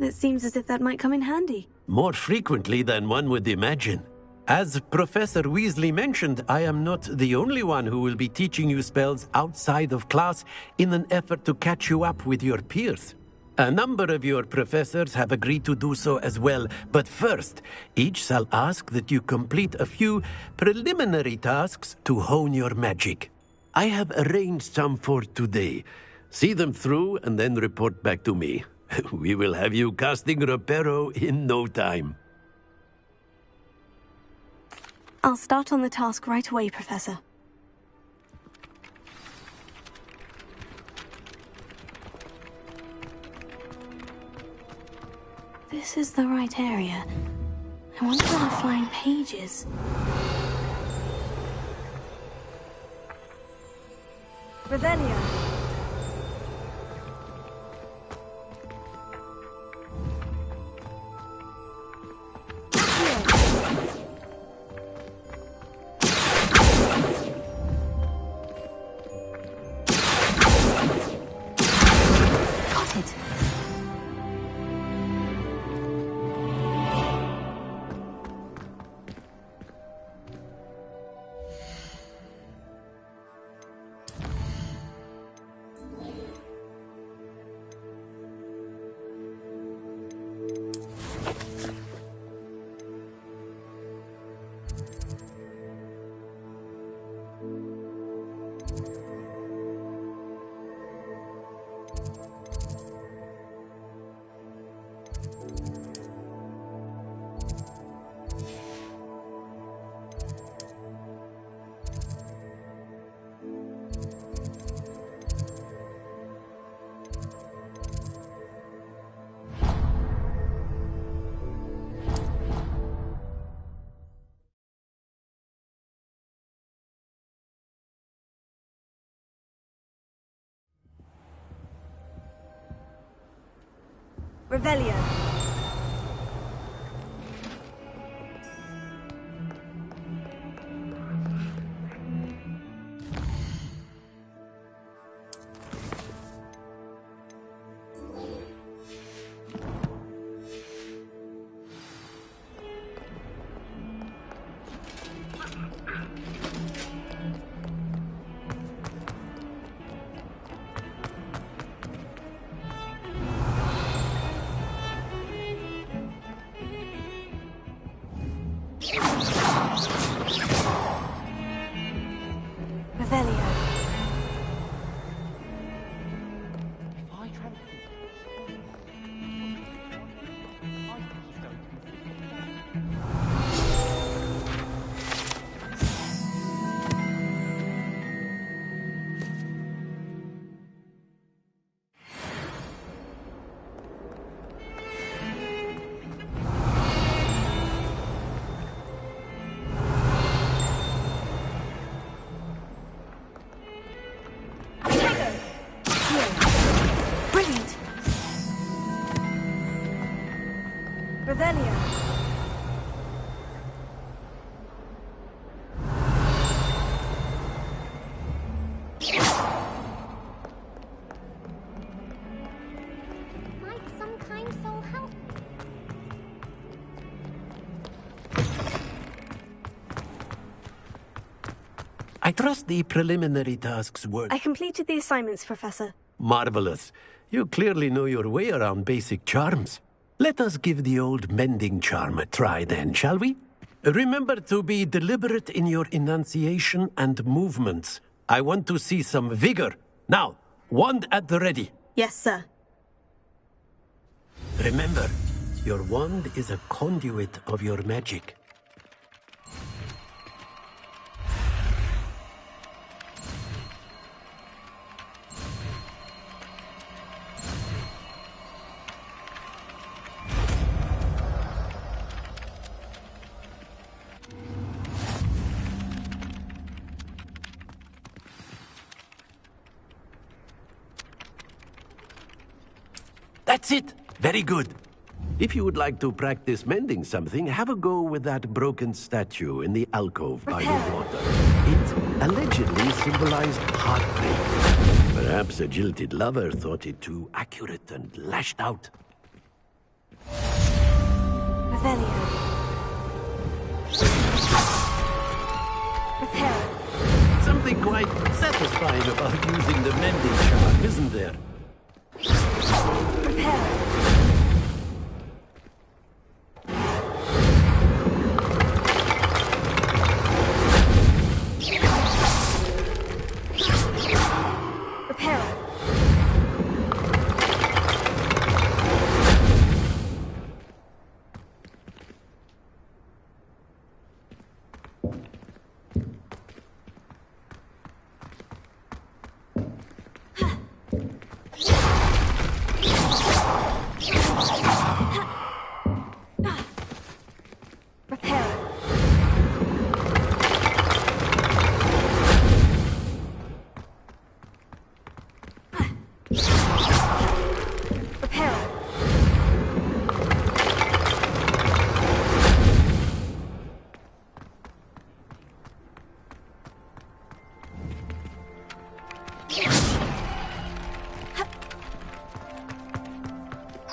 Speaker 8: It seems as if that might come in handy.
Speaker 15: More frequently than one would imagine. As Professor Weasley mentioned, I am not the only one who will be teaching you spells outside of class in an effort to catch you up with your peers. A number of your professors have agreed to do so as well, but first, each shall ask that you complete a few preliminary tasks to hone your magic. I have arranged some for today. See them through and then report back to me. We will have you casting Reparo in no time.
Speaker 8: I'll start on the task right away, Professor. This is the right area. I wonder where the flying page is. Revelio. Got it. Revelio.
Speaker 15: I trust the preliminary tasks were...
Speaker 8: I completed the assignments, Professor.
Speaker 15: Marvelous. You clearly know your way around basic charms. Let us give the old mending charm a try then, shall we? Remember to be deliberate in your enunciation and movements. I want to see some vigor. Now, wand at the ready.
Speaker 8: Yes, sir.
Speaker 15: Remember, your wand is a conduit of your magic. That's it! Very good. If you would like to practice mending something, have a go with that broken statue in the alcove by the water. It allegedly symbolized heartbreak. Perhaps a jilted lover thought it too accurate and lashed out.
Speaker 8: Revelio. Repair.
Speaker 15: Something quite satisfying about using the mending charm, isn't there?
Speaker 8: Prepare.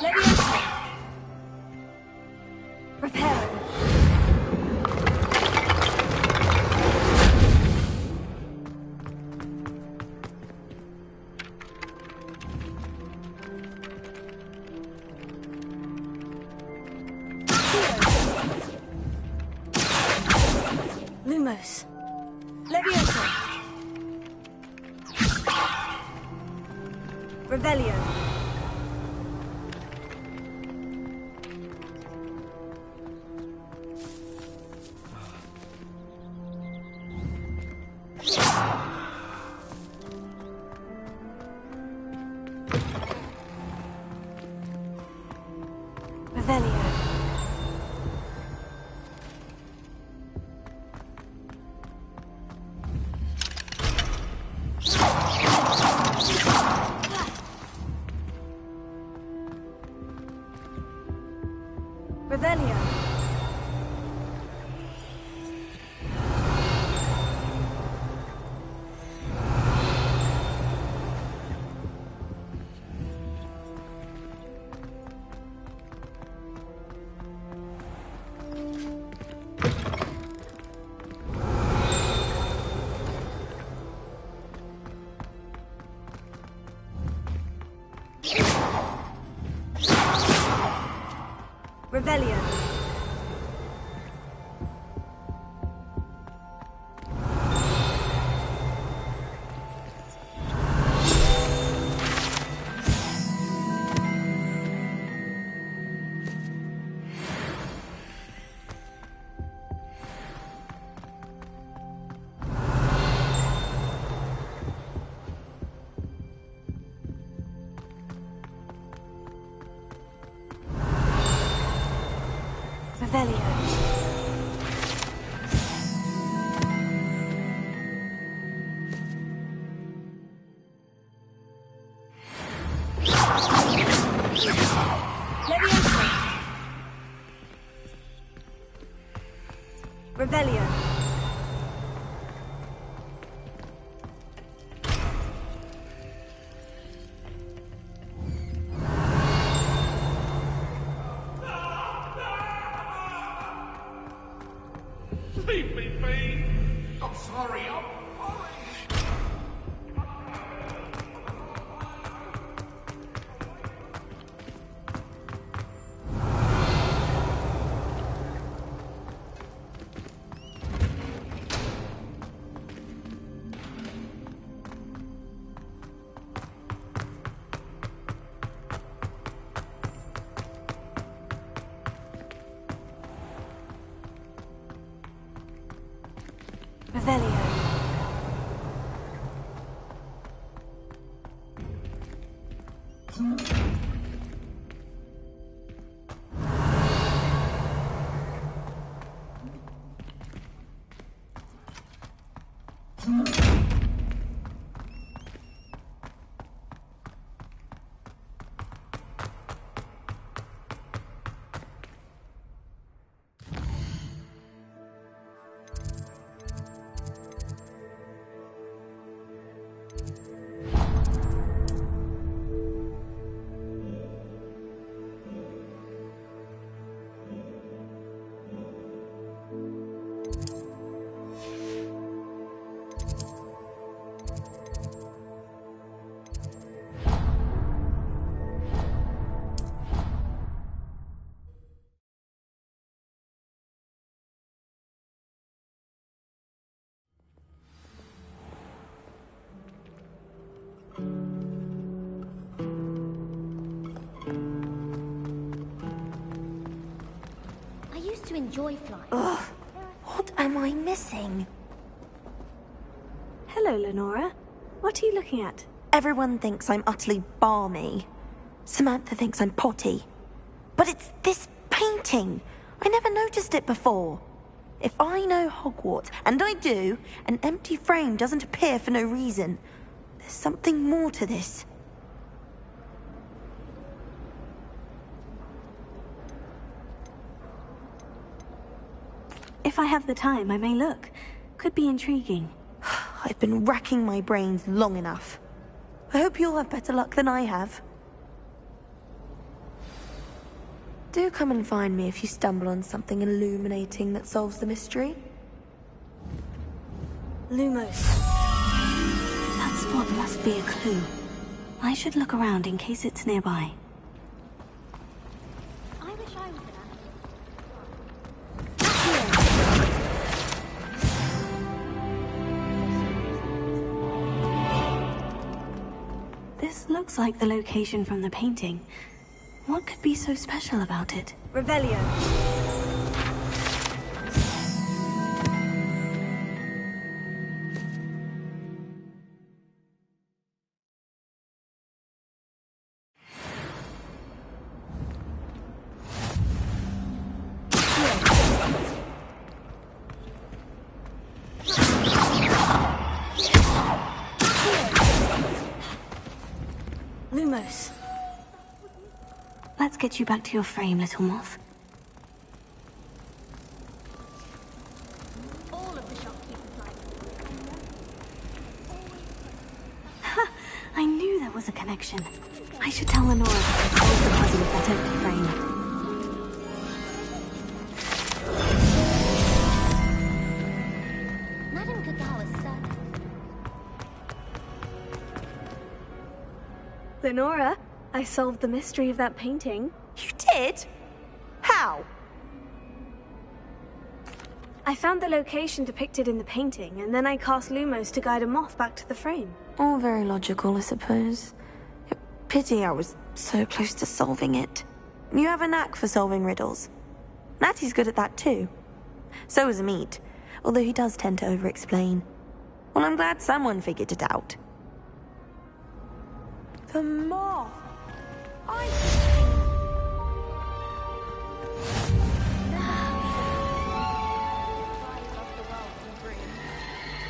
Speaker 8: Leviosa! Repairing. Lumos. Leviosa. Revelio. Revelio. Revelio. Revelio. Revelio. Leviosa. Revelio.
Speaker 19: Leave me be! I'm sorry, I'm sorry!
Speaker 8: Revelio.
Speaker 6: I used to enjoy flying.
Speaker 7: Ugh, what am I missing?
Speaker 8: Hello, Lenora. What are you looking at?
Speaker 7: Everyone thinks I'm utterly balmy. Samantha thinks I'm potty. But it's this painting. I never noticed it before. If I know Hogwarts, and I do, an empty frame doesn't appear for no reason. There's something more to this.
Speaker 8: If I have the time, I may look. Could be intriguing.
Speaker 7: I've been racking my brains long enough. I hope you'll have better luck than I have. Do come and find me if you stumble on something illuminating that solves the mystery.
Speaker 8: Lumos. That spot must be a clue. I should look around in case it's nearby.
Speaker 6: I wish I was an
Speaker 8: This looks like the location from the painting. What could be so special about it?
Speaker 7: Revelio.
Speaker 8: Lumos. Let's get you back to your frame, little moth.
Speaker 6: all of the shopkeepers like
Speaker 8: Ha! I knew there was a connection. I should tell Lenora that I solved the puzzle of that empty frame.
Speaker 6: Madame Kagawa's son.
Speaker 8: Lenora, I solved the mystery of that painting.
Speaker 7: You did? How?
Speaker 8: I found the location depicted in the painting, and then I cast Lumos to guide a moth back to the frame.
Speaker 7: All very logical, I suppose. Pity I was so close to solving it. You have a knack for solving riddles. Natty's good at that too. So is Amit, although he does tend to over-explain. Well, I'm glad someone figured it out. The moth!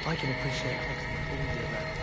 Speaker 16: I can appreciate hunting all year round.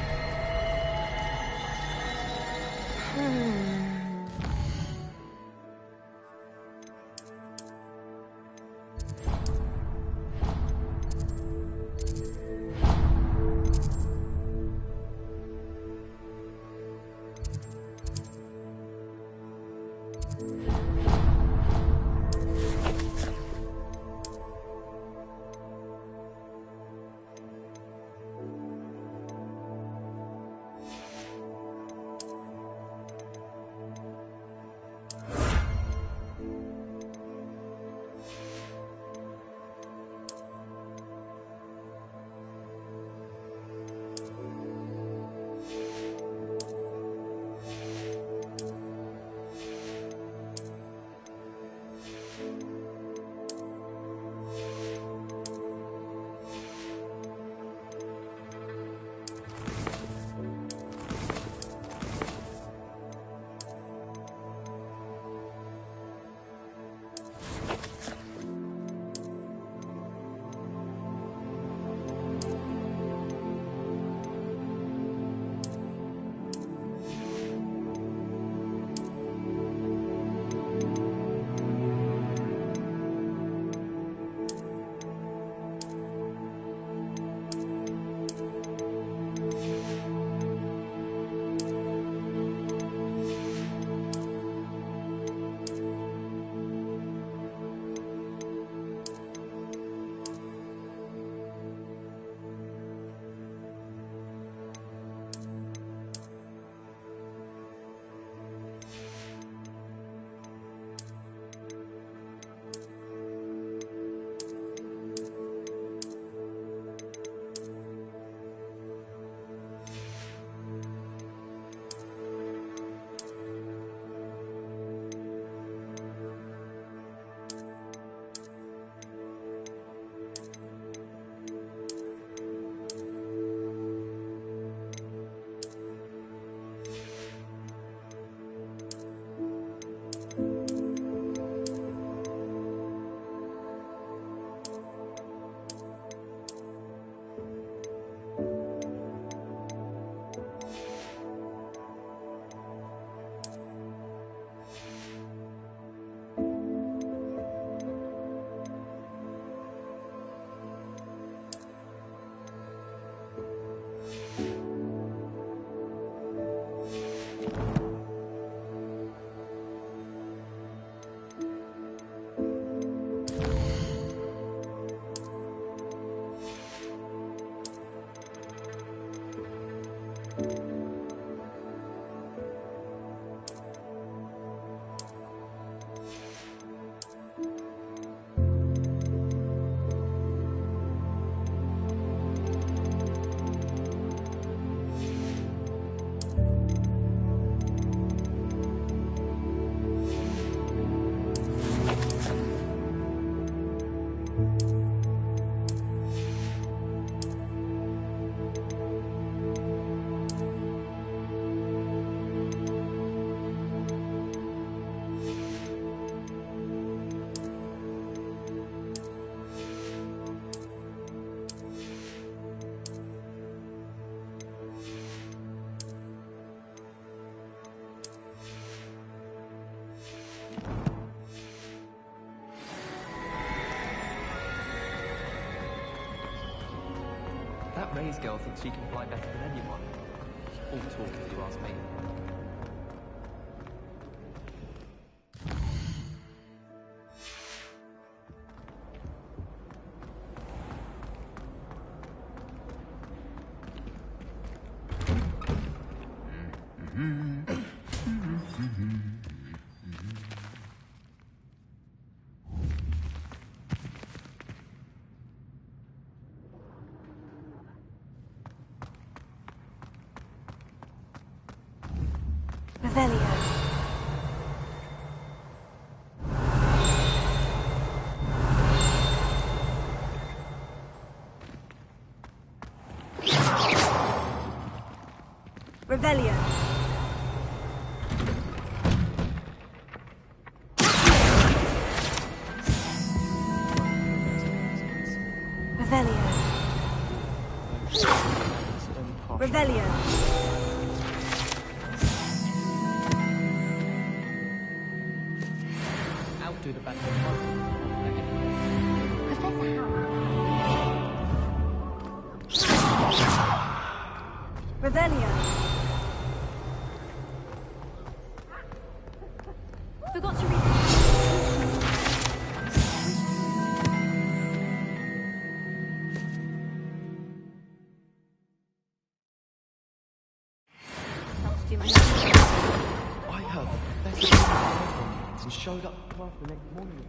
Speaker 13: Ray's girl thinks she can fly better than anyone. All talk, if you ask me.
Speaker 8: Revelio. Revelio. Revelio. Revelio.
Speaker 2: Outdo the battle.
Speaker 8: Revelio.
Speaker 6: Forgot to read.
Speaker 16: I heard the professor and showed up to class the next morning.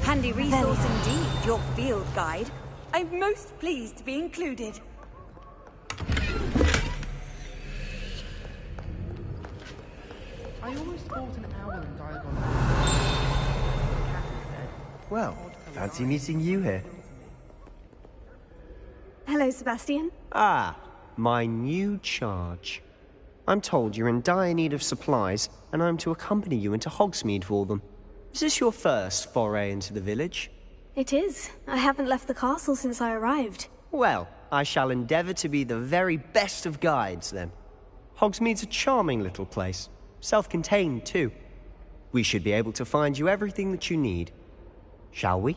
Speaker 20: Handy resource indeed, your field guide. I'm most pleased to be included.
Speaker 16: I almost fought an owl and died on.
Speaker 3: Well, fancy meeting you here.
Speaker 8: Hello, Sebastian.
Speaker 3: Ah, my new charge. I'm told you're in dire need of supplies, and I'm to accompany you into Hogsmeade for them. Is this your first foray into the village?
Speaker 8: It is. I haven't left the castle since I arrived.
Speaker 3: Well, I shall endeavour to be the very best of guides, then. Hogsmeade's a charming little place. Self-contained, too. We should be able to find you everything that you need. Shall we?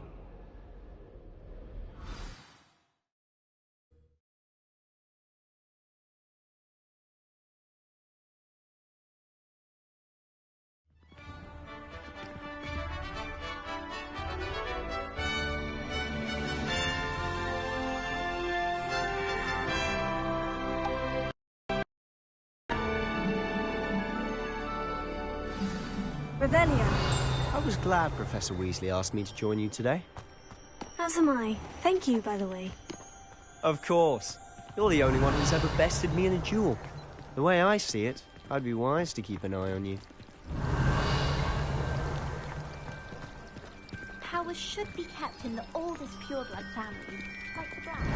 Speaker 8: Revelio.
Speaker 3: I was glad Professor Weasley asked me to join you today.
Speaker 8: As am I. Thank you, by the way.
Speaker 3: Of course. You're the only one who's ever bested me in a duel. The way I see it, I'd be wise to keep an eye on you.
Speaker 6: Powers should be kept in the oldest pureblood family, like the Brown.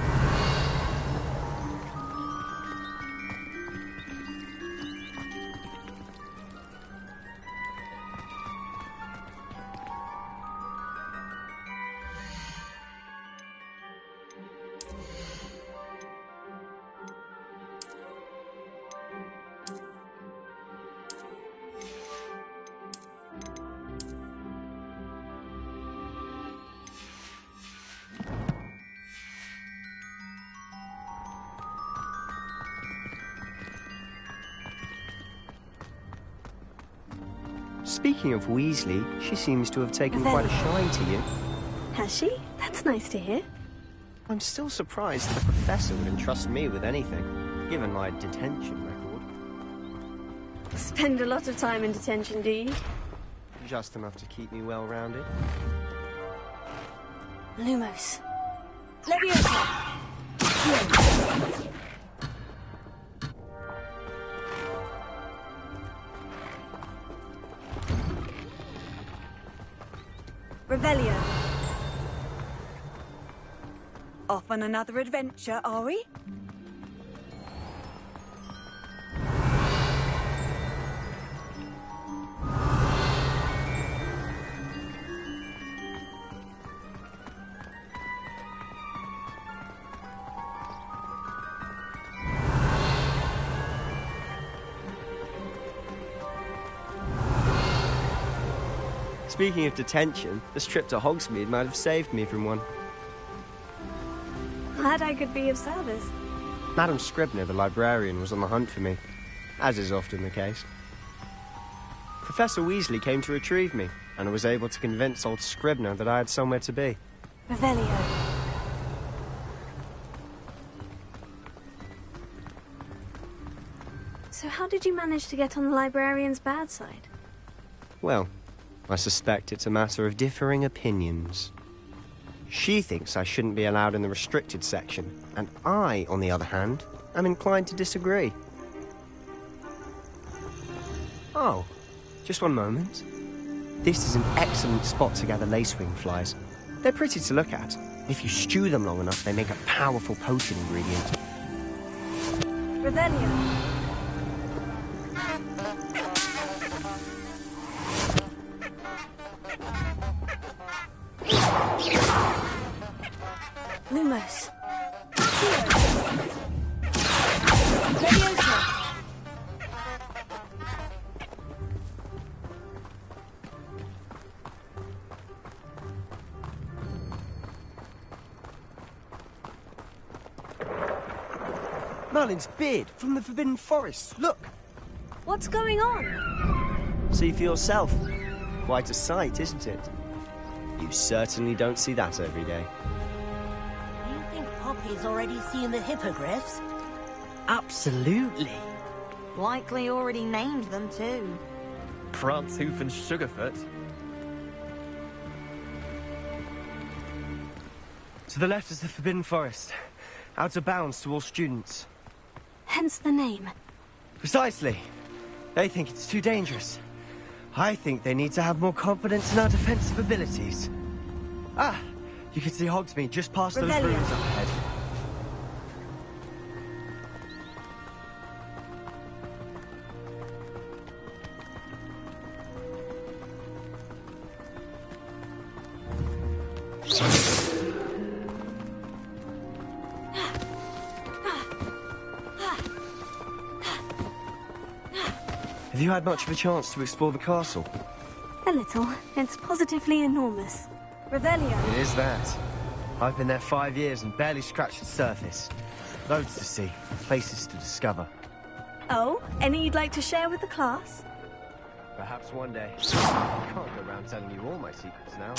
Speaker 3: Speaking of Weasley, she seems to have taken quite a shine to you.
Speaker 8: Has she? That's nice to hear.
Speaker 3: I'm still surprised that the Professor would entrust me with anything, given my detention record.
Speaker 8: Spend a lot of time in detention, do you?
Speaker 3: Just enough to keep me well-rounded.
Speaker 8: Lumos.
Speaker 20: Leviosa! Revelio. Off on another adventure, are we?
Speaker 3: Speaking of detention, this trip to Hogsmeade might have saved me from one.
Speaker 8: Glad I could be of service.
Speaker 3: Madam Scribner, the librarian, was on the hunt for me, as is often the case. Professor Weasley came to retrieve me, and I was able to convince old Scribner that I had somewhere to be.
Speaker 8: Revelio. So how did you manage to get on the librarian's bad side?
Speaker 3: Well, I suspect it's a matter of differing opinions. She thinks I shouldn't be allowed in the restricted section, and I, on the other hand, am inclined to disagree. Oh, just one moment. This is an excellent spot to gather lacewing flies. They're pretty to look at. If you stew them long enough, they make a powerful potion ingredient.
Speaker 8: Revelio. Lumos. Leviosa.
Speaker 3: Merlin's beard from the Forbidden Forest. Look!
Speaker 8: What's going on?
Speaker 3: See for yourself. Quite a sight, isn't it? You certainly don't see that every day.
Speaker 4: You think Poppy's already seen the hippogriffs?
Speaker 17: Absolutely.
Speaker 7: Likely already named them too.
Speaker 13: Prantshoof and Sugarfoot.
Speaker 3: To the left is the Forbidden Forest. Out of bounds to all students.
Speaker 8: Hence the name.
Speaker 3: Precisely. They think it's too dangerous. I think they need to have more confidence in our defensive abilities. Ah! You can see Hogsmeade just past those
Speaker 8: Revelio.
Speaker 3: ruins up ahead. Have you had much of a chance to explore the castle?
Speaker 8: A little. It's positively enormous. Revelio.
Speaker 3: It is that. I've been there 5 years and barely scratched the surface. Loads to see, places to discover.
Speaker 8: Oh, any you'd like to share with the class?
Speaker 3: Perhaps one day. I can't go around telling you all my secrets now.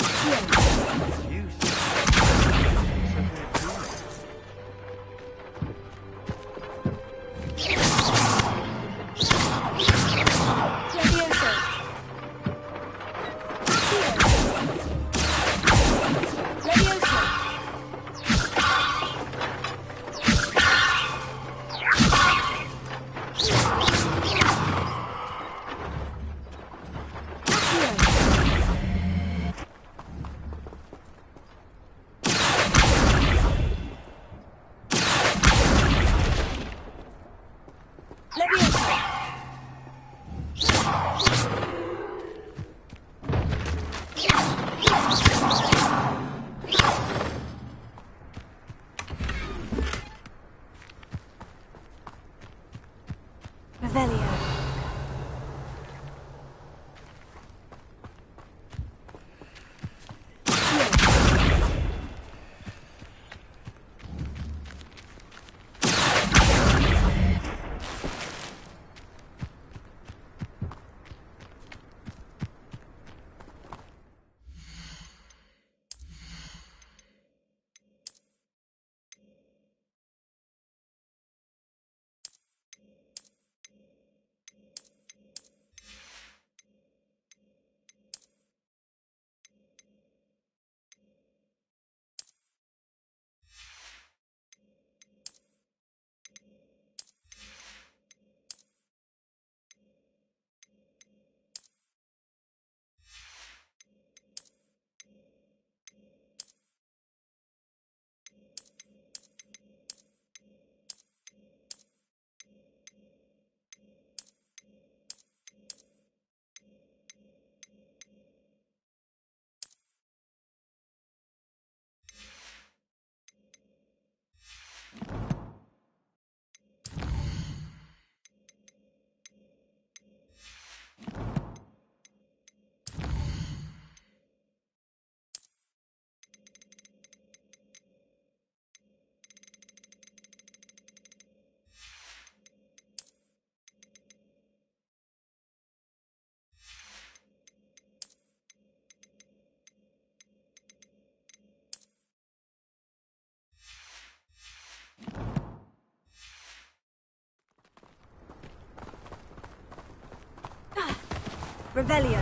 Speaker 20: Revelio.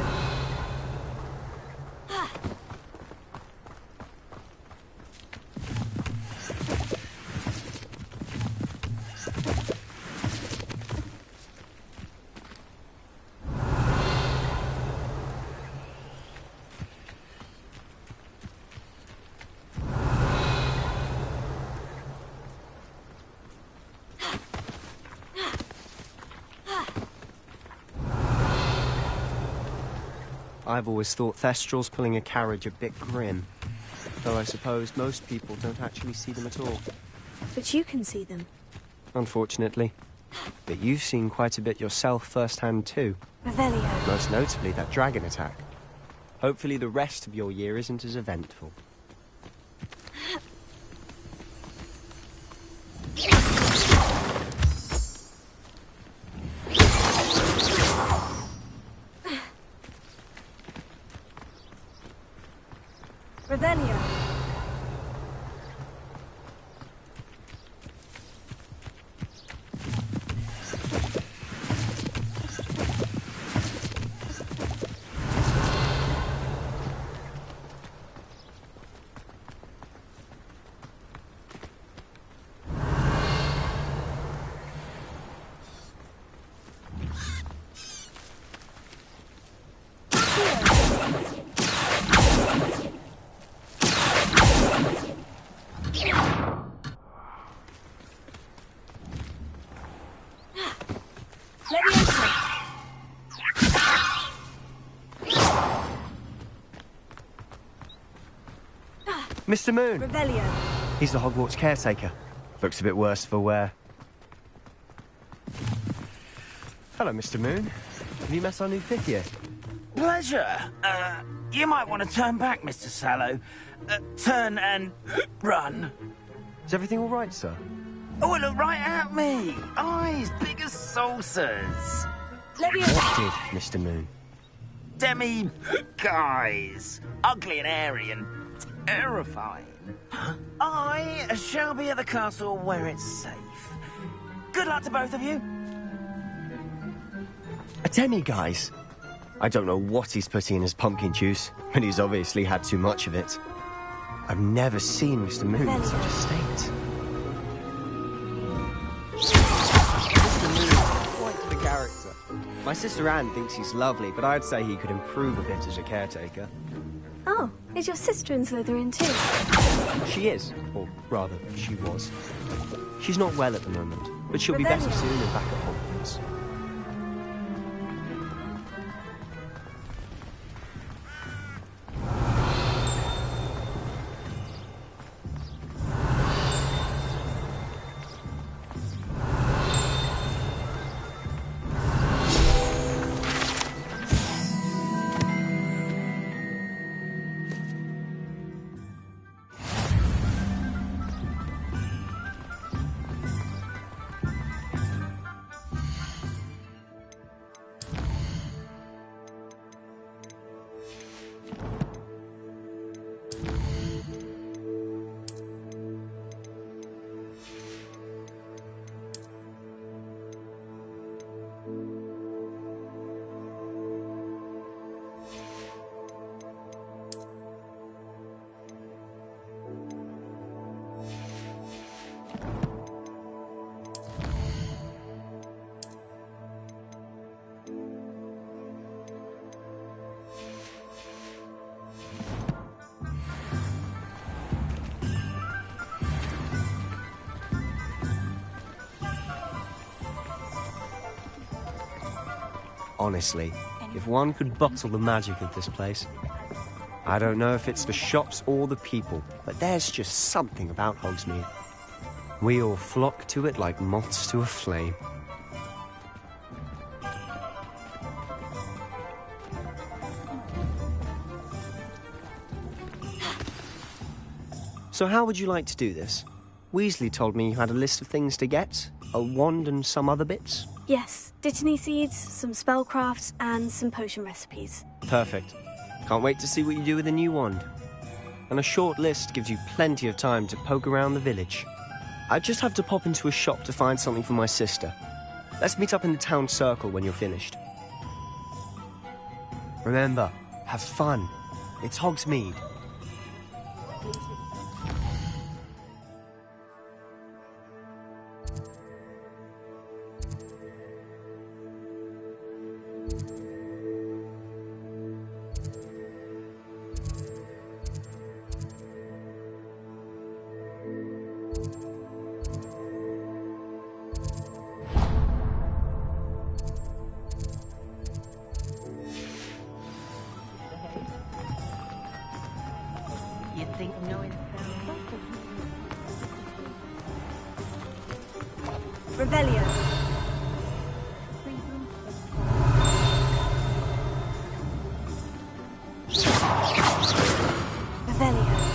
Speaker 3: I've always thought Thestrals pulling a carriage a bit grim, though I suppose most people don't actually see them at all.
Speaker 8: But you can see them.
Speaker 3: Unfortunately. But you've seen quite a bit yourself firsthand too.
Speaker 8: Revelio.
Speaker 3: Most notably that dragon attack. Hopefully the rest of your year isn't as eventful.
Speaker 20: Revelio.
Speaker 3: Mr. Moon!
Speaker 20: Revelio.
Speaker 3: He's the Hogwarts caretaker. Looks a bit worse for wear. Hello, Mr. Moon. Have you met our new fifth year?
Speaker 12: Pleasure. You might want to turn back, Mr. Sallow. Turn and run.
Speaker 3: Is everything all right, sir?
Speaker 12: Oh, look right at me. Eyes big as saucers.
Speaker 3: What did, Mr. Moon?
Speaker 12: Demi guys. Ugly and airy and terrifying. I shall be at the castle where it's safe. Good luck to both of you.
Speaker 3: A demi-guise? I don't know what he's putting in his pumpkin juice, but he's obviously had too much of it. I've never seen Mr. Moon in such a state. Mr. Moon is quite the character. My sister Anne thinks he's lovely, but I'd say he could improve a bit as a caretaker.
Speaker 8: Oh, is your sister in Slytherin too?
Speaker 3: She is, or rather, she was. She's not well at the moment, but she'll be better soon and back at Hogwarts. Honestly, if one could bottle the magic of this place. I don't know if it's the shops or the people, but there's just something about Hogsmeade. We all flock to it like moths to a flame. So how would you like to do this? Weasley told me you had a list of things to get, a wand and some other bits.
Speaker 8: Yes, Dittany seeds, some spellcrafts, and some potion recipes.
Speaker 3: Perfect. Can't wait to see what you do with the new wand. And a short list gives you plenty of time to poke around the village. I just have to pop into a shop to find something for my sister. Let's meet up in the town circle when you're finished. Remember, have fun. It's Hogsmeade.
Speaker 20: You'd think knowing Revelio. Revelio.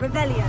Speaker 20: Revelio.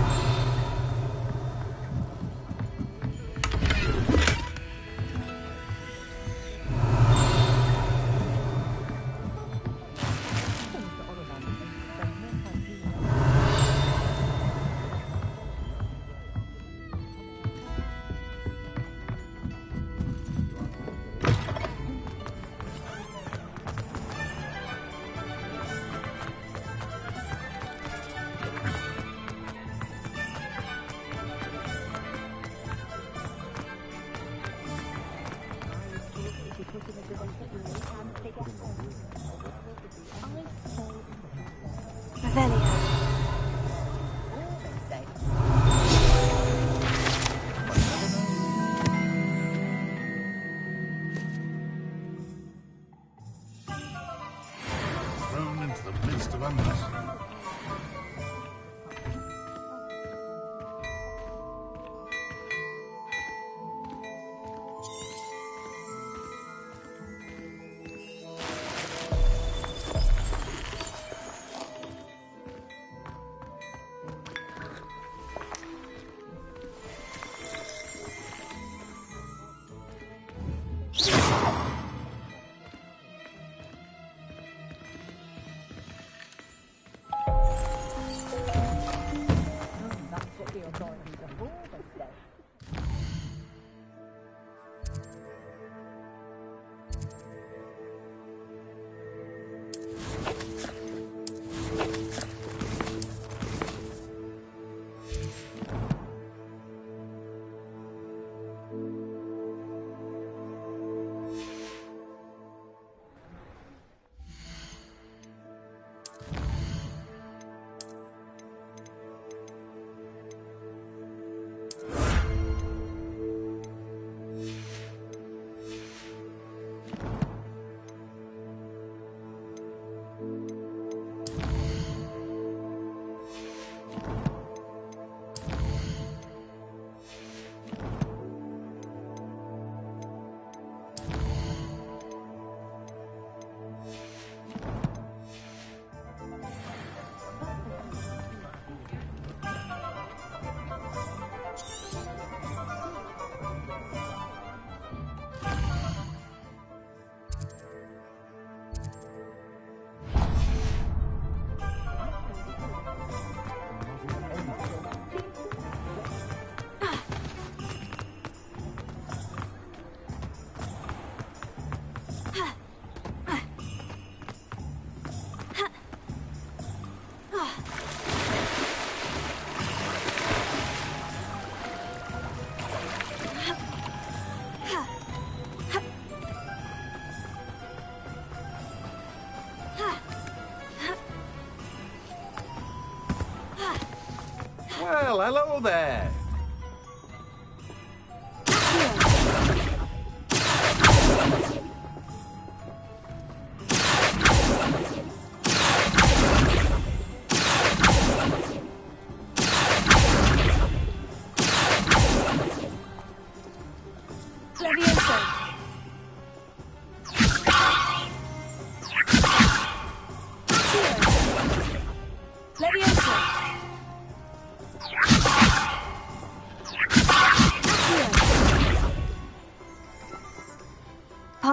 Speaker 20: Revelio.
Speaker 19: Thrown into the midst of a mess.
Speaker 21: Well, hello there.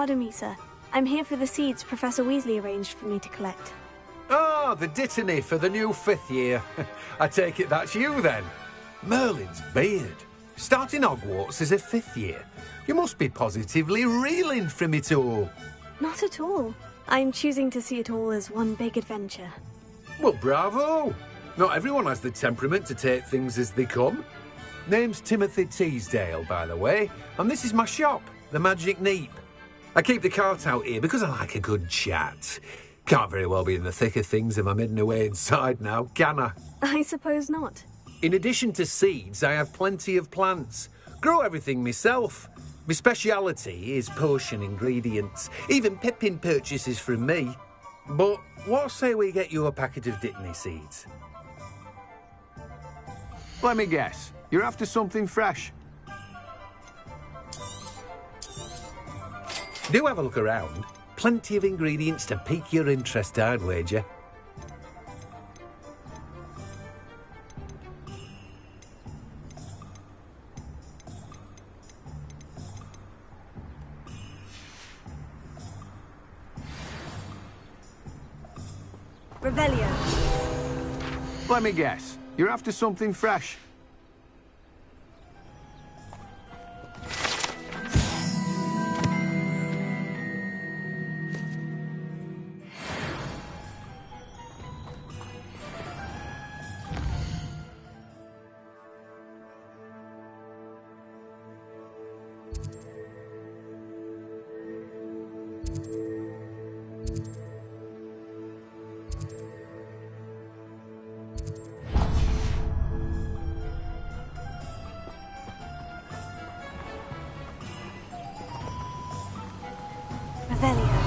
Speaker 8: Pardon me, sir. I'm here for the seeds Professor Weasley arranged for me to collect.
Speaker 21: Ah, the dittany for the new 5th year. I take it that's you, then. Merlin's beard. Starting Hogwarts as a 5th year. You must be positively reeling from it all.
Speaker 8: Not at all. I'm choosing to see it all as one big adventure.
Speaker 21: Well, bravo. Not everyone has the temperament to take things as they come. Name's Timothy Teasdale, by the way, and this is my shop, the Magic Neep. I keep the cart out here because I like a good chat. Can't very well be in the thick of things if I'm hidden away inside now, can I?
Speaker 8: I suppose not.
Speaker 21: In addition to seeds, I have plenty of plants. Grow everything myself. My speciality is potion ingredients. Even Pippin purchases from me. But what say we get you a packet of Dittany seeds? Let me guess. You're after something fresh. Do have a look around. Plenty of ingredients to pique your interest, I'd wager.
Speaker 8: Revelio.
Speaker 21: Let me guess. You're after something fresh.
Speaker 8: Revelio.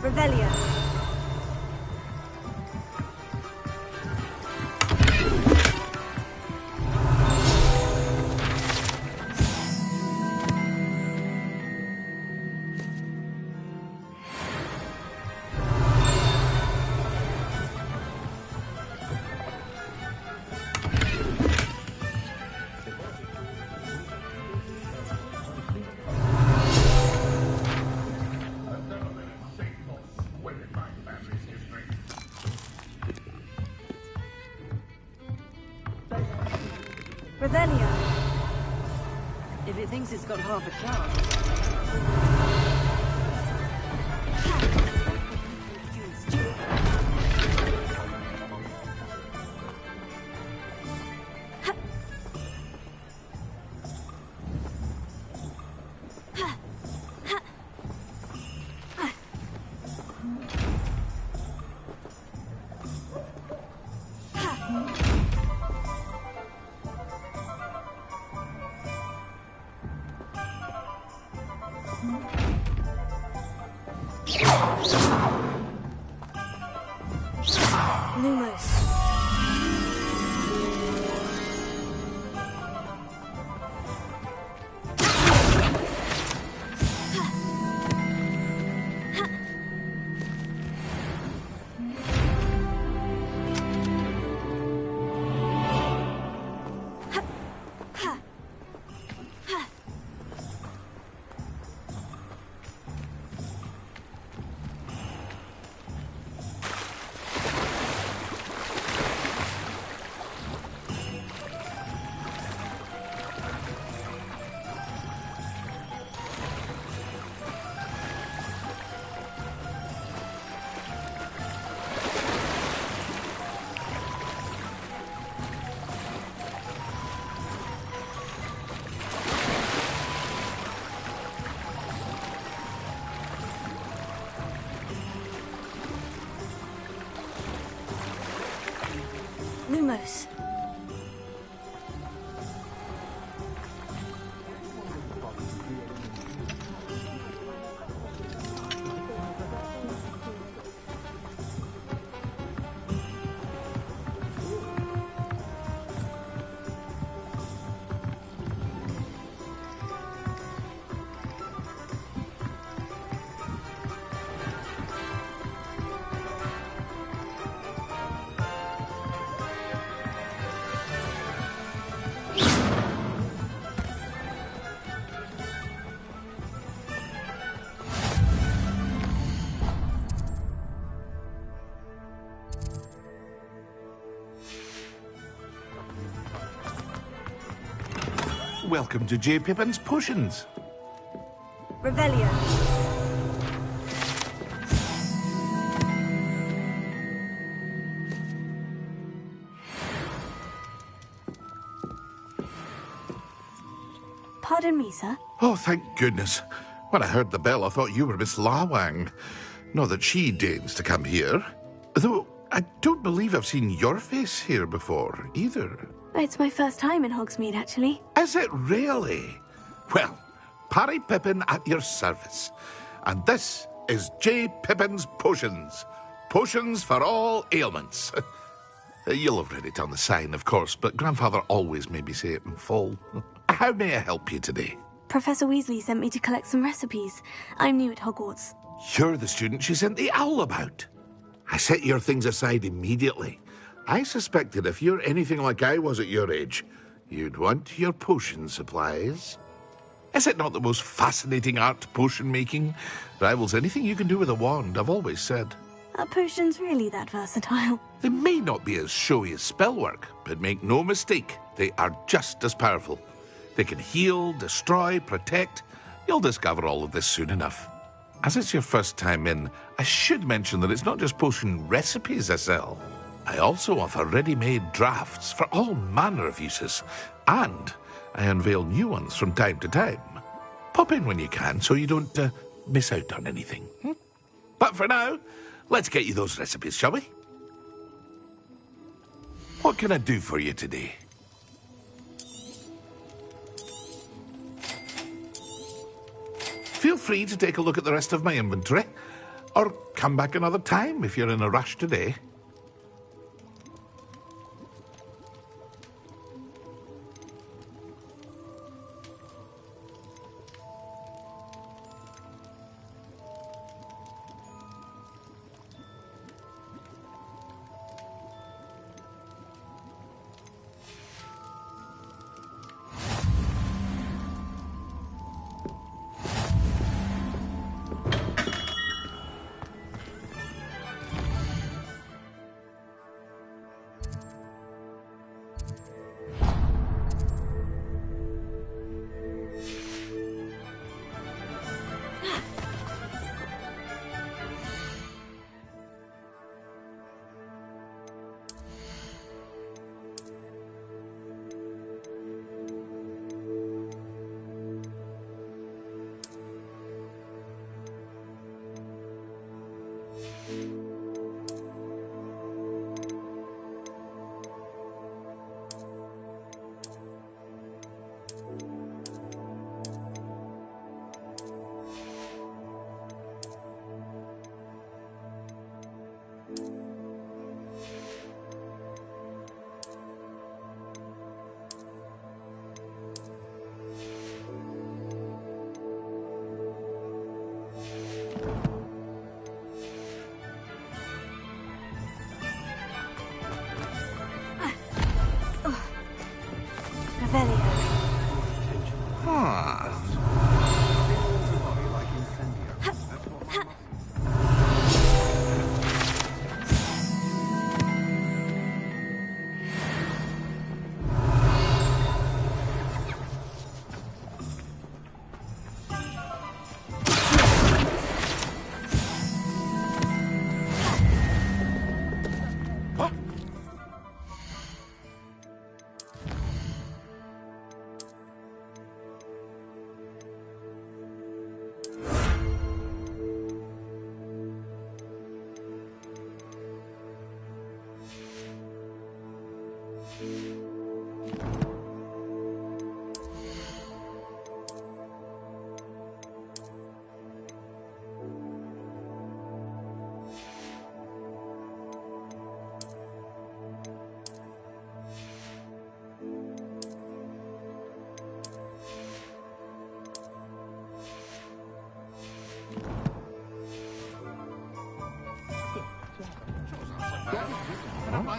Speaker 8: Revelio. Revelio.
Speaker 20: If it thinks it's got half a chance.
Speaker 8: Lumos. Lumos.
Speaker 9: welcome to J. Pippin's Potions.
Speaker 20: Revelio.
Speaker 8: Pardon me, sir.
Speaker 9: Oh, thank goodness. When I heard the bell, I thought you were Miss Lawang. Not that she deigns to come here. Though, I don't believe I've seen your face here before, either.
Speaker 8: It's my first time in Hogsmeade, actually.
Speaker 9: Is it really? Well, Parry Pippin at your service. And this is J. Pippin's Potions. Potions for all ailments. You'll have read it on the sign, of course, but Grandfather always made me say it in full. How may I help you today?
Speaker 8: Professor Weasley sent me to collect some recipes. I'm new at Hogwarts.
Speaker 9: You're the student she sent the owl about. I set your things aside immediately. I suspected if you're anything like I was at your age, you'd want your potion supplies. Is it not the most fascinating art, potion making? Rivals anything you can do with a wand, I've always said.
Speaker 8: Are potions really that versatile?
Speaker 9: They may not be as showy as spellwork, but make no mistake, they are just as powerful. They can heal, destroy, protect. You'll discover all of this soon enough. As it's your first time in, I should mention that it's not just potion recipes I sell. I also offer ready-made drafts for all manner of uses, and I unveil new ones from time to time. Pop in when you can so you don't miss out on anything. But for now, let's get you those recipes, shall we? What can I do for you today? Feel free to take a look at the rest of my inventory, or come back another time if you're in a rush today.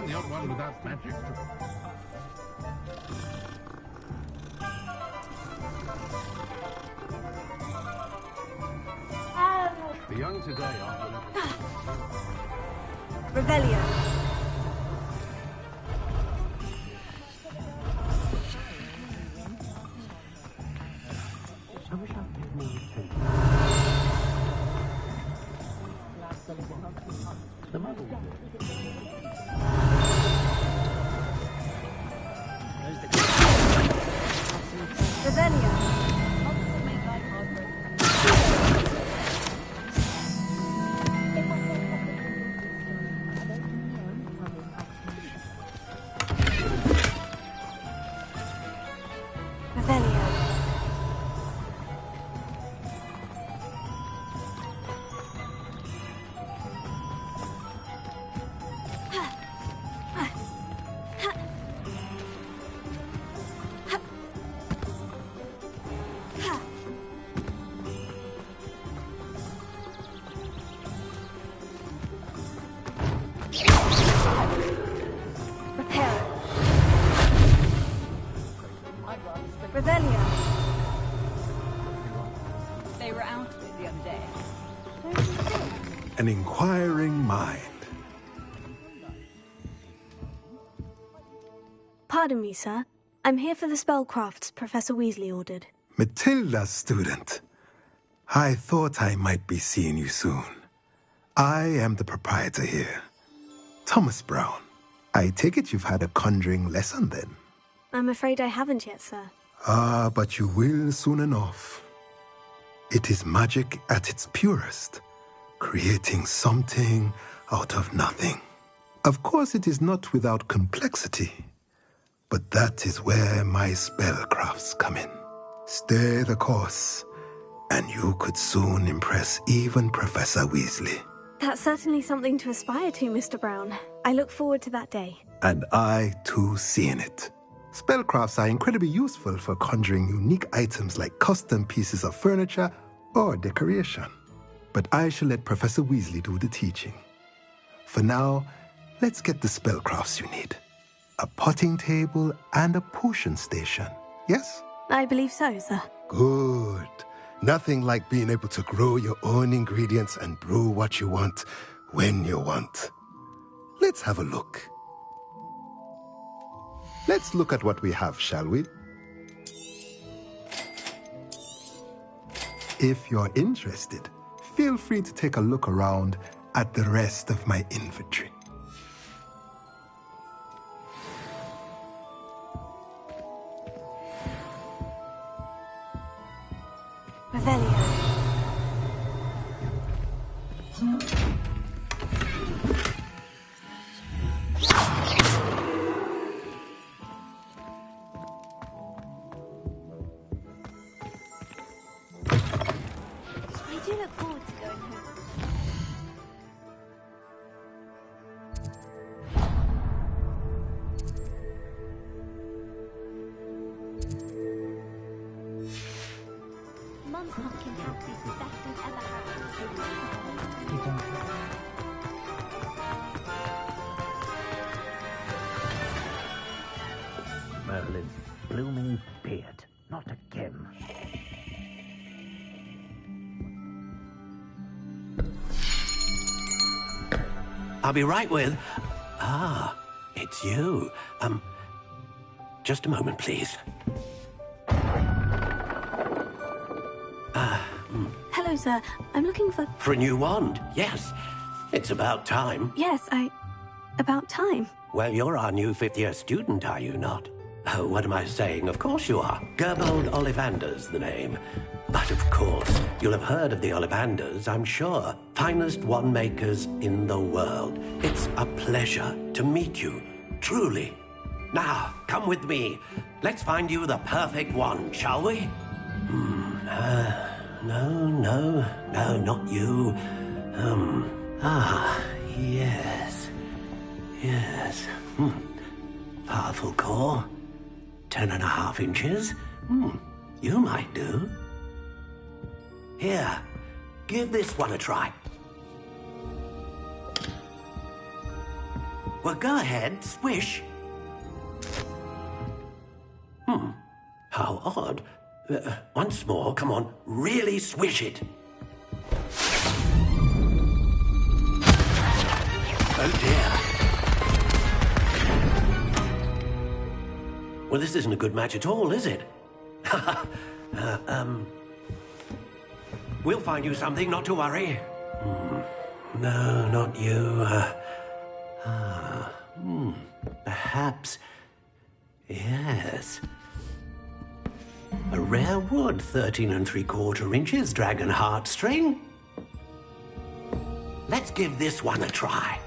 Speaker 19: The odd one without magic. The young today are...
Speaker 20: Revelio. They were out of it the other day.
Speaker 11: An inquiring mind.
Speaker 8: Pardon me, sir. I'm here for the spellcrafts Professor Weasley ordered.
Speaker 11: Matilda's student. I thought I might be seeing you soon. I am the proprietor here. Thomas Brown. I take it you've had a conjuring lesson then?
Speaker 8: I'm afraid I haven't yet, sir.
Speaker 11: Ah, but you will soon enough. It is magic at its purest, creating something out of nothing. Of course, it is not without complexity, but that is where my spellcrafts come in. Stay the course, and you could soon impress even Professor Weasley.
Speaker 8: That's certainly something to aspire to, Mr. Brown. I look forward to that day.
Speaker 11: And I, too, seeing it. Spellcrafts are incredibly useful for conjuring unique items like custom pieces of furniture or decoration. But I shall let Professor Weasley do the teaching. For now, let's get the spellcrafts you need. A potting table and a potion station, yes?
Speaker 8: I believe so, sir.
Speaker 11: Good. Nothing like being able to grow your own ingredients and brew what you want when you want. Let's have a look. Let's look at what we have, shall we? If you're interested, feel free to take a look around at the rest of my inventory.
Speaker 8: Revelio.
Speaker 1: I do look forward to going home. Mum's pumpkin patty is the best I've ever had.
Speaker 22: Merlin's blooming beard. Not again.
Speaker 15: I'll be right with... Ah, it's you. Just a moment, please.
Speaker 8: Hello, sir. I'm looking for...
Speaker 15: For a new wand, yes. It's about time.
Speaker 8: Yes, about time.
Speaker 15: Well, you're our new fifth-year student, are you not? Oh, what am I saying? Of course you are. Gerbold Ollivander's the name. But of course, you'll have heard of the Ollivanders, I'm sure. Finest wand makers in the world. It's a pleasure to meet you, truly. Now, come with me. Let's find you the perfect wand, shall we? No, not you. Yes. Powerful core. 10.5 inches. You might do. Here, give this one a try. Well, go ahead, swish. How odd. Once more, come on, really swish it. Oh dear. Well, this isn't a good match at all, is it? We'll find you something, not to worry. No, not you. Perhaps. Yes. A rare wood, 13 3/4 inches, dragon heartstring. Let's give this one a try.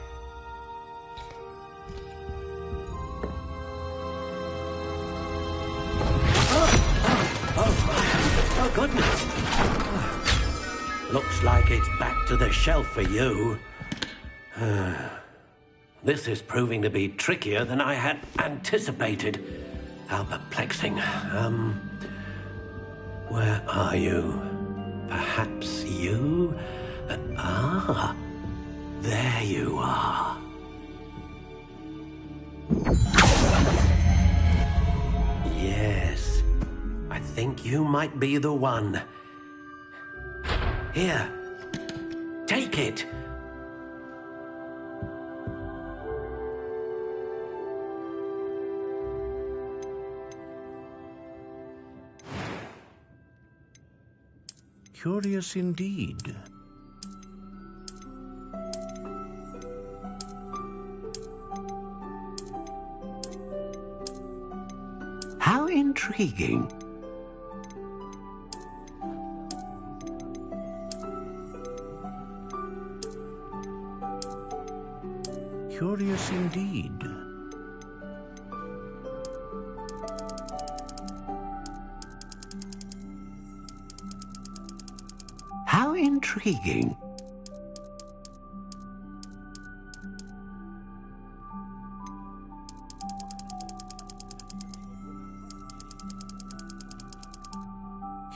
Speaker 15: Oh, goodness. Looks like it's back to the shelf for you. This is proving to be trickier than I had anticipated. How perplexing. Where are you? Perhaps you? There you are. Yes, I think you might be the one. Here, take it.
Speaker 9: Curious indeed.
Speaker 15: How intriguing.
Speaker 9: Curious indeed.
Speaker 15: How intriguing.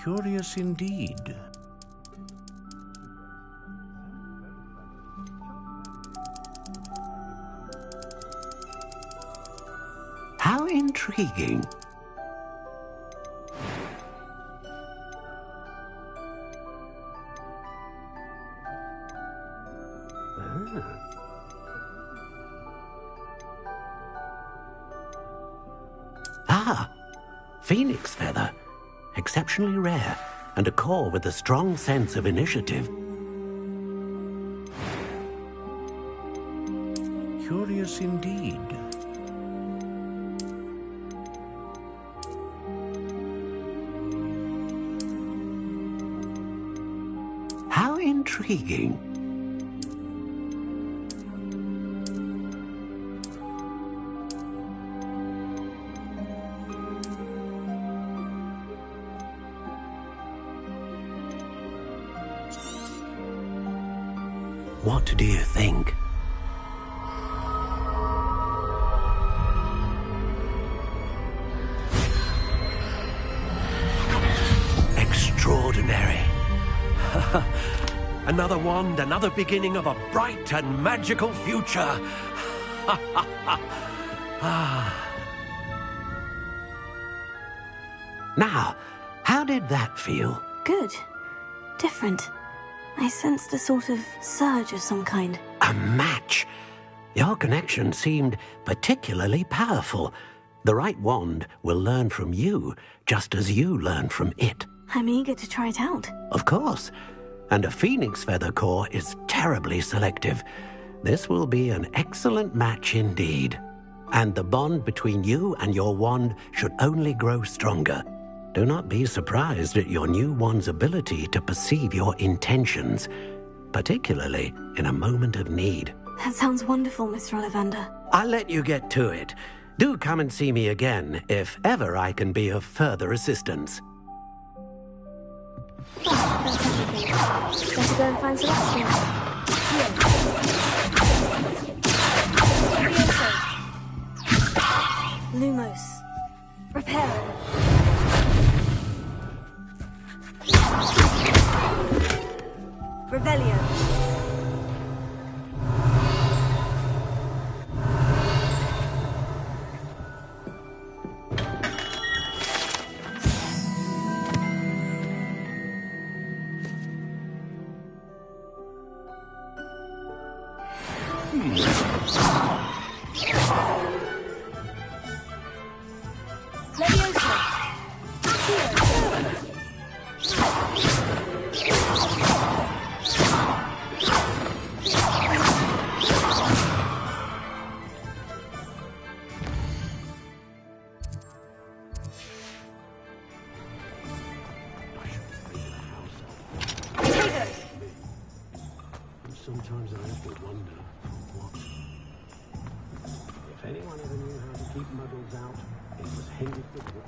Speaker 9: Curious indeed.
Speaker 15: How intriguing. Phoenix feather. Exceptionally rare, and a core with a strong sense of initiative.
Speaker 9: Curious indeed.
Speaker 15: How intriguing. What do you think? Extraordinary. Another wand, another beginning of a bright and magical future. Now, how did that feel?
Speaker 8: Good. Different. I sensed a sort of surge of some kind.
Speaker 15: A match. Your connection seemed particularly powerful. The right wand will learn from you, just as you learn from it.
Speaker 8: I'm eager to try it out.
Speaker 15: Of course. And a phoenix feather core is terribly selective. This will be an excellent match indeed. And the bond between you and your wand should only grow stronger. Do not be surprised at your new wand's ability to perceive your intentions, particularly in a moment of need.
Speaker 8: That sounds wonderful, Mr. Ollivander.
Speaker 15: I'll let you get to it. Do come and see me again if ever I can be of further assistance.
Speaker 1: Well, that's everything. Better go and find Celestial.
Speaker 8: Lumos. Reparo. Revelio.
Speaker 15: Sometimes I have to wonder what. If anyone ever knew how to keep muggles out, it was Henry Goodwood.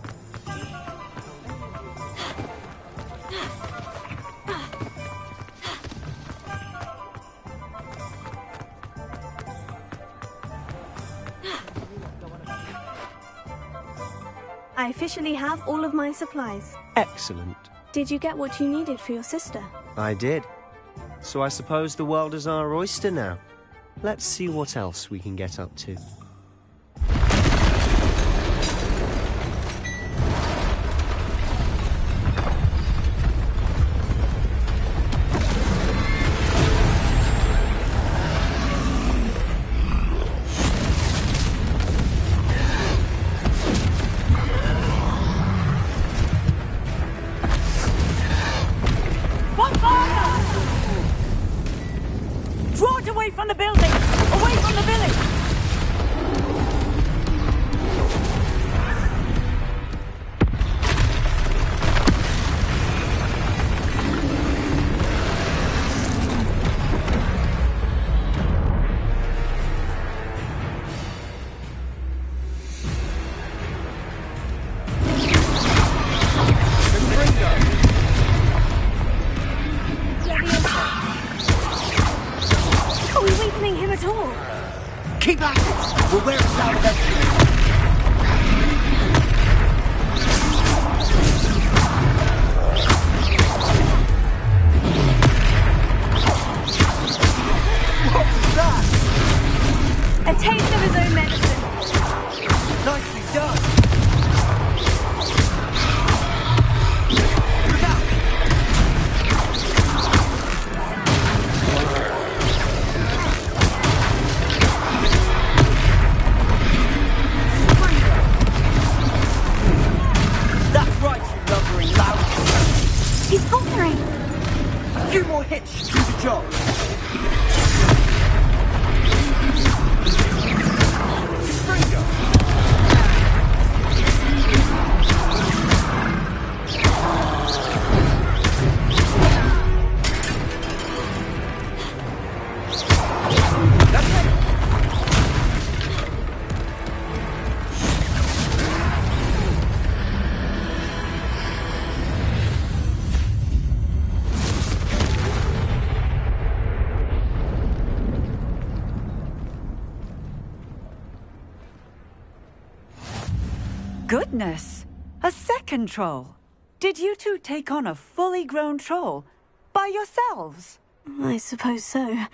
Speaker 8: I officially have all of my supplies.
Speaker 3: Excellent.
Speaker 8: Did you get what you needed for your sister?
Speaker 3: I did. So I suppose the world is our oyster now. Let's see what else we can get up to.
Speaker 20: Draw it away from the building! Away from the village!
Speaker 8: Are we weakening him at all?
Speaker 12: Keep at it! We'll wear us out eventually. What was that?
Speaker 8: A taste of his own medicine.
Speaker 12: Nicely done. That's right, you lumbering lout.
Speaker 8: He's faltering.
Speaker 12: A few more hits should do the job.
Speaker 20: Goodness! A second troll! Did you two take on a fully grown troll? By yourselves?
Speaker 8: I suppose so.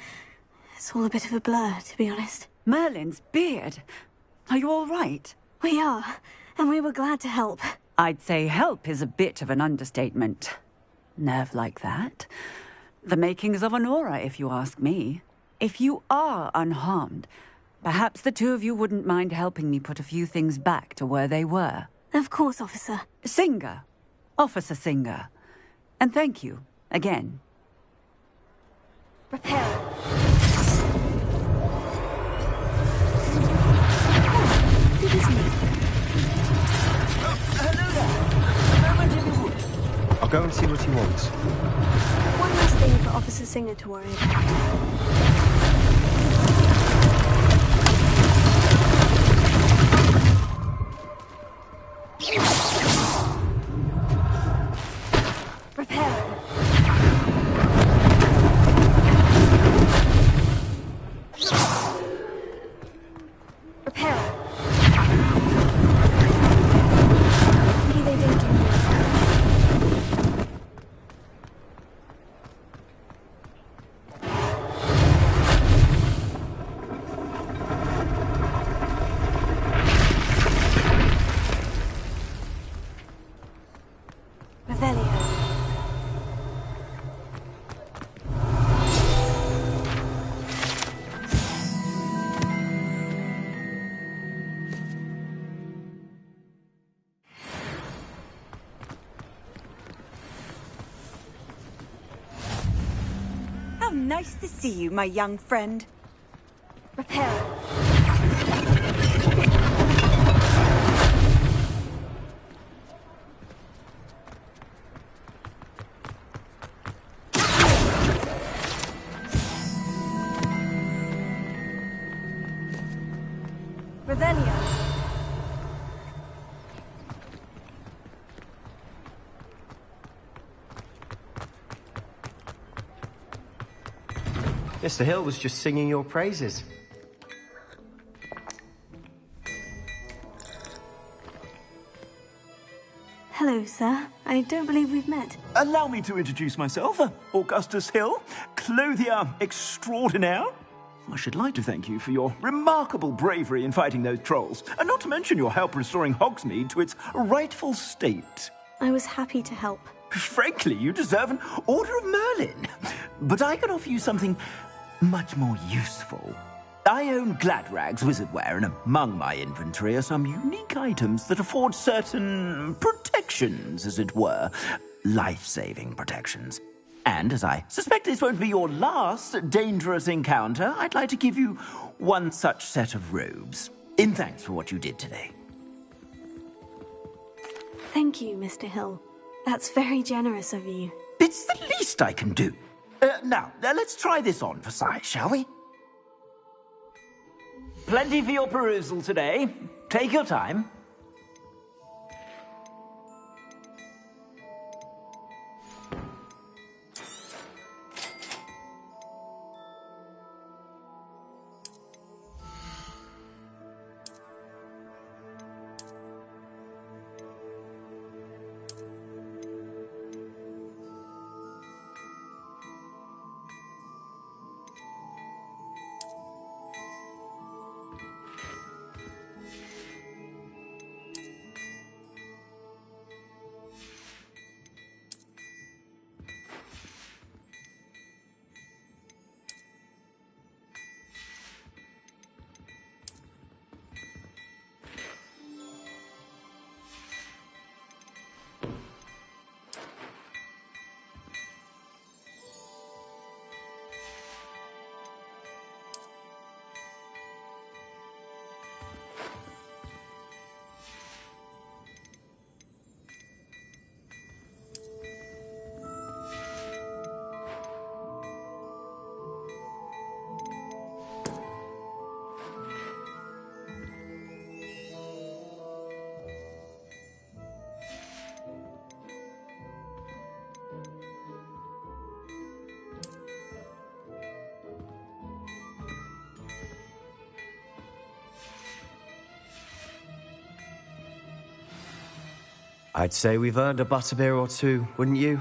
Speaker 8: It's all a bit of a blur, to be honest.
Speaker 20: Merlin's beard. Are you all right?
Speaker 8: We are, and we were glad to help.
Speaker 20: I'd say help is a bit of an understatement. Nerve like that. The makings of an aura, if you ask me. If you are unharmed, perhaps the two of you wouldn't mind helping me put a few things back to where they were.
Speaker 8: Of course, officer.
Speaker 20: Singer. Officer Singer. And thank you, again.
Speaker 8: Repair.
Speaker 3: I'll go and see what he wants.
Speaker 8: One last thing for Officer Singer to worry about. Repairing. Repairing. Maybe they didn't do
Speaker 20: How nice to see you, my young friend.
Speaker 8: Repair. Revelio.
Speaker 3: Mr. Hill was just singing your praises.
Speaker 8: Hello, sir. I don't believe we've met.
Speaker 12: Allow me to introduce myself, Augustus Hill, clothier extraordinaire. I should like to thank you for your remarkable bravery in fighting those trolls, and not to mention your help restoring Hogsmeade to its rightful state.
Speaker 8: I was happy to help.
Speaker 12: Frankly, you deserve an Order of Merlin. But I can offer you something much more useful. I own Gladrag's wizardware, and among my inventory are some unique items that afford certain protections, as it were. Life-saving protections. And as I suspect this won't be your last dangerous encounter, I'd like to give you one such set of robes, in thanks for what you did today.
Speaker 8: Thank you, Mr. Hill. That's very generous of you.
Speaker 12: It's the least I can do. Now, let's try this on for size, shall we? Plenty for your perusal today. Take your time.
Speaker 3: I'd say we've earned a butterbeer or two, wouldn't you?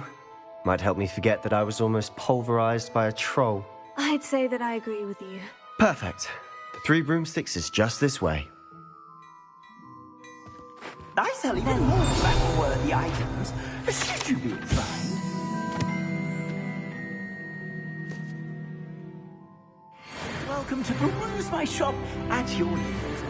Speaker 3: Might help me forget that I was almost pulverized by a troll.
Speaker 8: I'd say that I agree with you.
Speaker 3: Perfect. The 3 broomsticks is just this way.
Speaker 12: I sell even more battle-worthy items, should you be inclined. Welcome to peruse my shop at your leisure.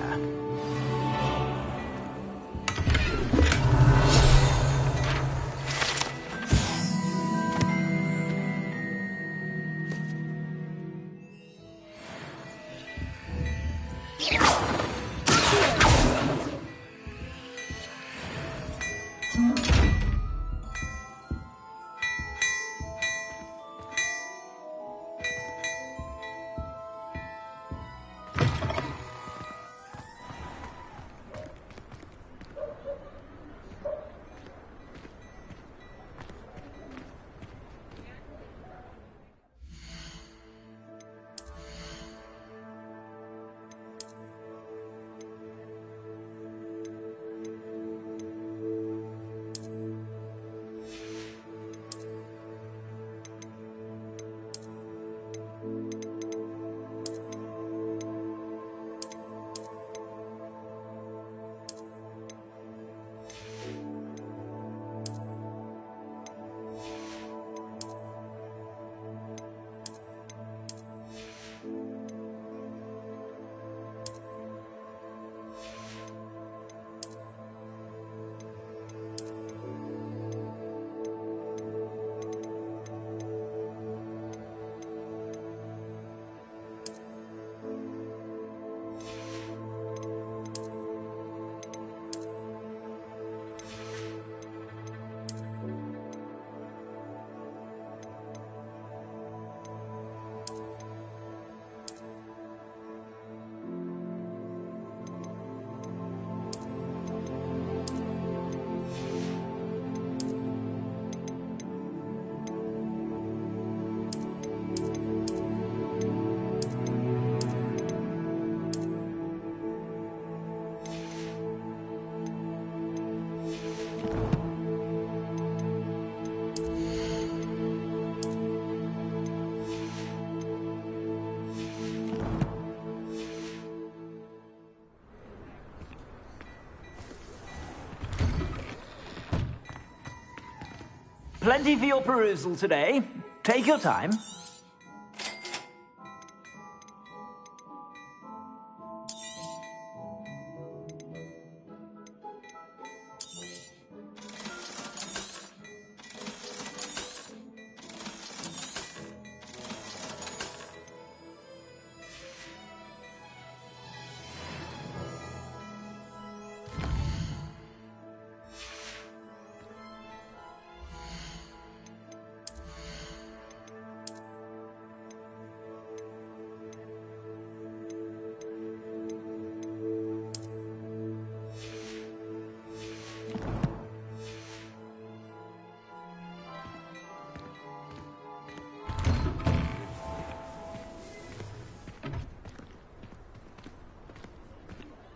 Speaker 12: Plenty for your perusal today. Take your time.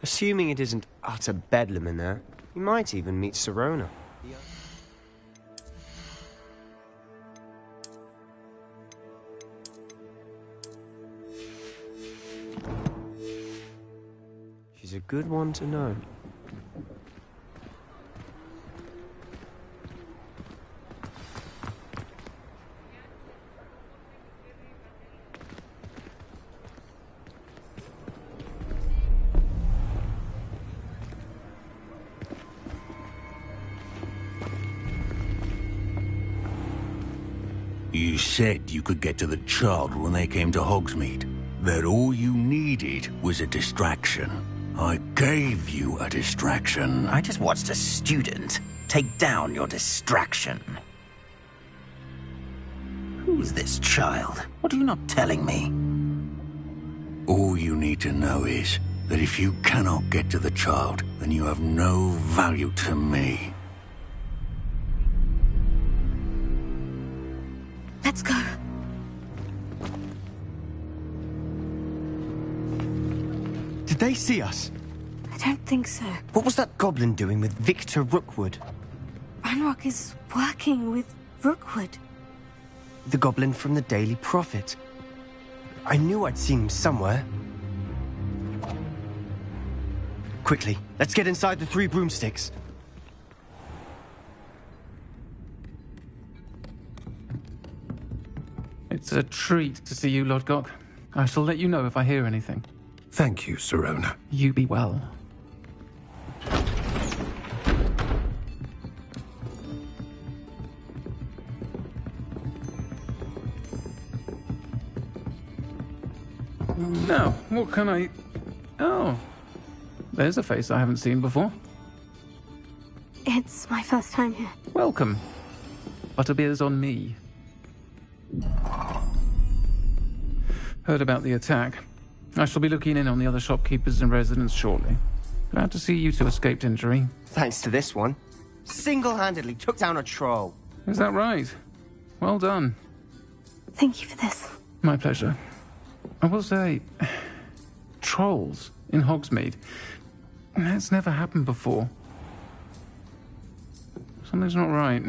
Speaker 3: Assuming it isn't utter bedlam in there, you might even meet Sirona. She's a good one to know.
Speaker 5: You said you could get to the child when they came to Hogsmeade. That all you needed was a distraction. I gave you a distraction.
Speaker 12: I just watched a student take down your distraction. Who's this child? What are you not telling me?
Speaker 5: All you need to know is that if you cannot get to the child, then you have no value to me.
Speaker 8: Let's go.
Speaker 3: Did they see us?
Speaker 8: I don't think so.
Speaker 3: What was that goblin doing with Victor Rookwood?
Speaker 8: Ranrock is working with Rookwood.
Speaker 3: The goblin from the Daily Prophet. I knew I'd seen him somewhere. Quickly, let's get inside the 3 broomsticks.
Speaker 14: It's a treat to see you, Lodgok. I shall let you know if I hear anything.
Speaker 11: Thank you, Sirona.
Speaker 14: You be well. Now, what can I... Oh, there's a face I haven't seen before.
Speaker 8: It's my first time here.
Speaker 14: Welcome. Butterbeer's on me. Heard about the attack. I shall be looking in on the other shopkeepers and residents shortly. Glad to see you two escaped injury.
Speaker 3: Thanks to this one. Single-handedly took down a troll.
Speaker 14: Is that right? Well done.
Speaker 8: Thank you for this.
Speaker 14: My pleasure. I will say, trolls in Hogsmeade. That's never happened before. Something's not right.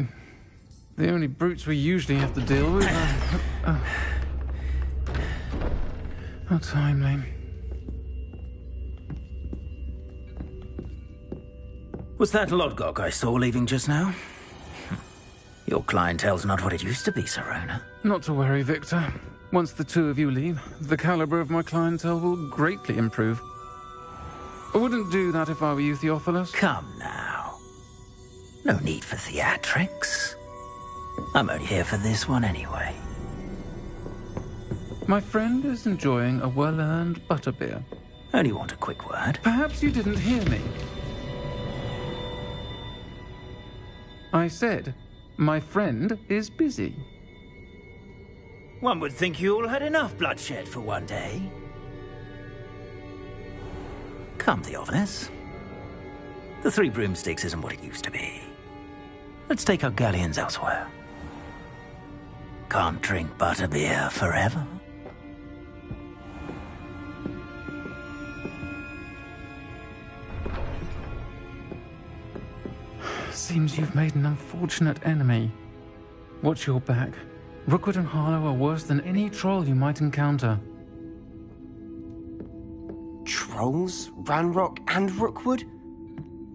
Speaker 14: The only brutes we usually have to deal with are... How timely.
Speaker 12: Was that Lodgok I saw leaving just now? Your clientele's not what it used to be, Sirona.
Speaker 14: Not to worry, Victor. Once the 2 of you leave, the caliber of my clientele will greatly improve. I wouldn't do that if I were you, Theophilus.
Speaker 12: Come now. No need for theatrics. I'm only here for this one anyway.
Speaker 14: My friend is enjoying a well-earned butterbeer.
Speaker 12: Only want a quick word.
Speaker 14: Perhaps you didn't hear me. I said, my friend is busy.
Speaker 12: One would think you all had enough bloodshed for one day. Come, Theophilus. The 3 broomsticks isn't what it used to be. Let's take our galleons elsewhere. Can't drink butterbeer forever.
Speaker 14: Seems you've made an unfortunate enemy. Watch your back. Rookwood and Harlow are worse than any troll you might encounter.
Speaker 3: Trolls? Ranrock and Rookwood?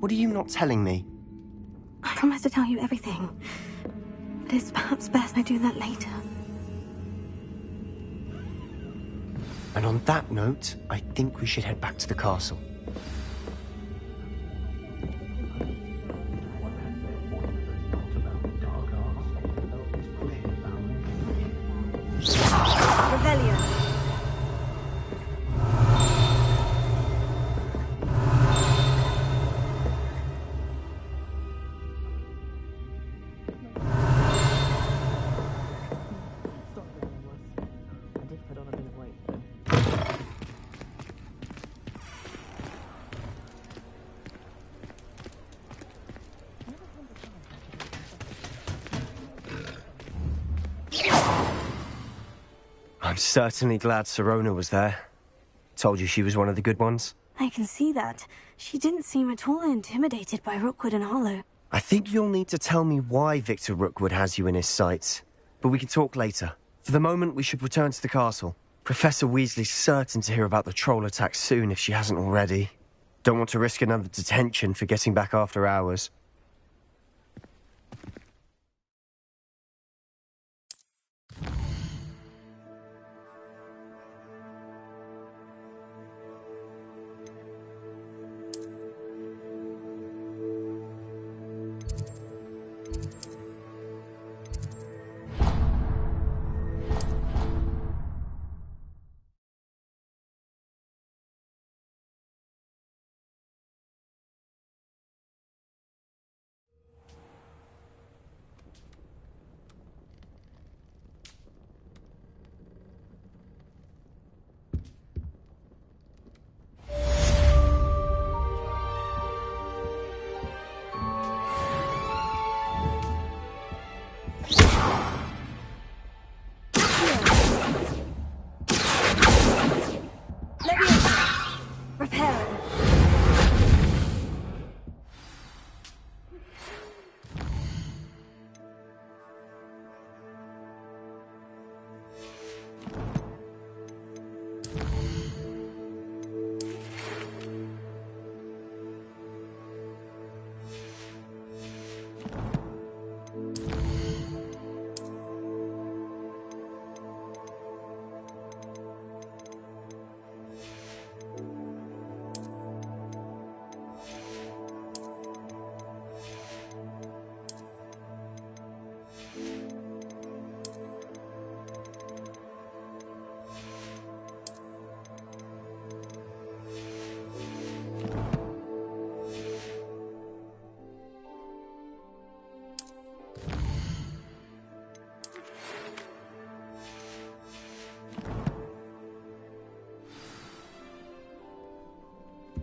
Speaker 3: What are you not telling me?
Speaker 8: I promise to tell you everything. It is perhaps best I do that later.
Speaker 3: And on that note, I think we should head back to the castle.
Speaker 8: Revelio.
Speaker 3: I'm certainly glad Sirona was there. Told you she was one of the good ones.
Speaker 8: I can see that. She didn't seem at all intimidated by Rookwood and Hollow.
Speaker 3: I think you'll need to tell me why Victor Rookwood has you in his sights. But we can talk later. For the moment, we should return to the castle. Professor Weasley's certain to hear about the troll attack soon if she hasn't already. Don't want to risk another detention for getting back after hours.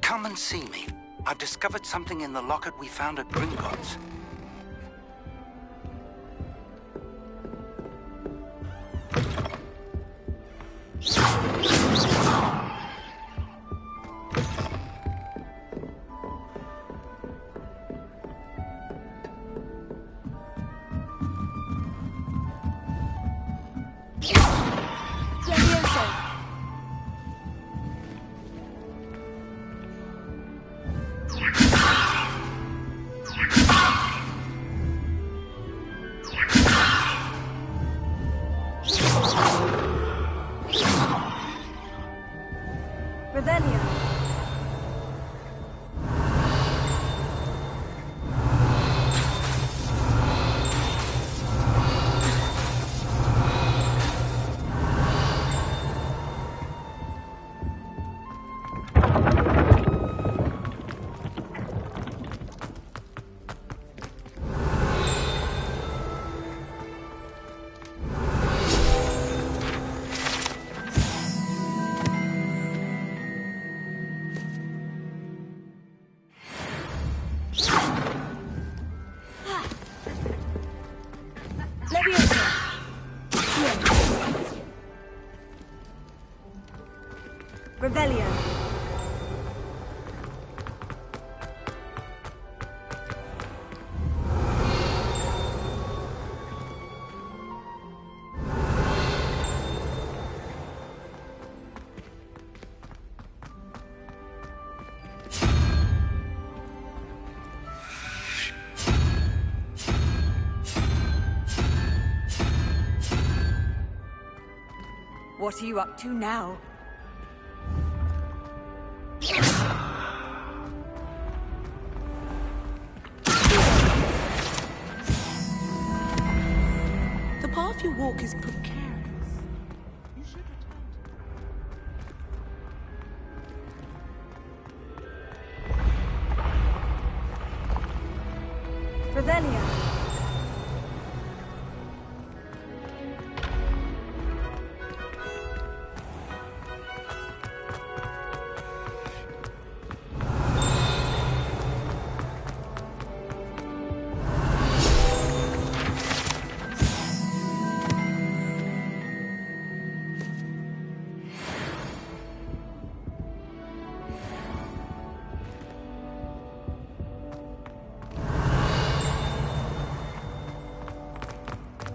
Speaker 10: Come and see me. I've discovered something in the locket we found at Gringotts.
Speaker 8: Revelio.
Speaker 20: What are you up to now?
Speaker 7: The path you walk is precarious.
Speaker 20: Revelia.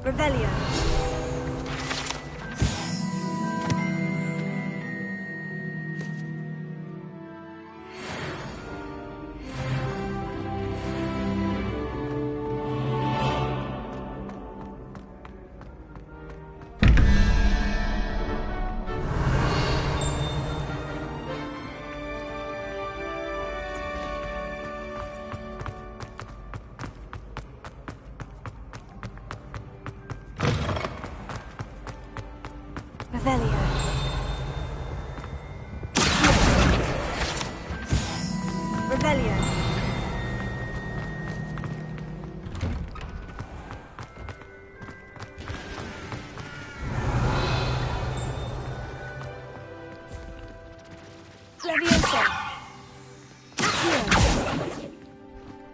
Speaker 20: Revelia. Revelia. Revelia. Leviosa.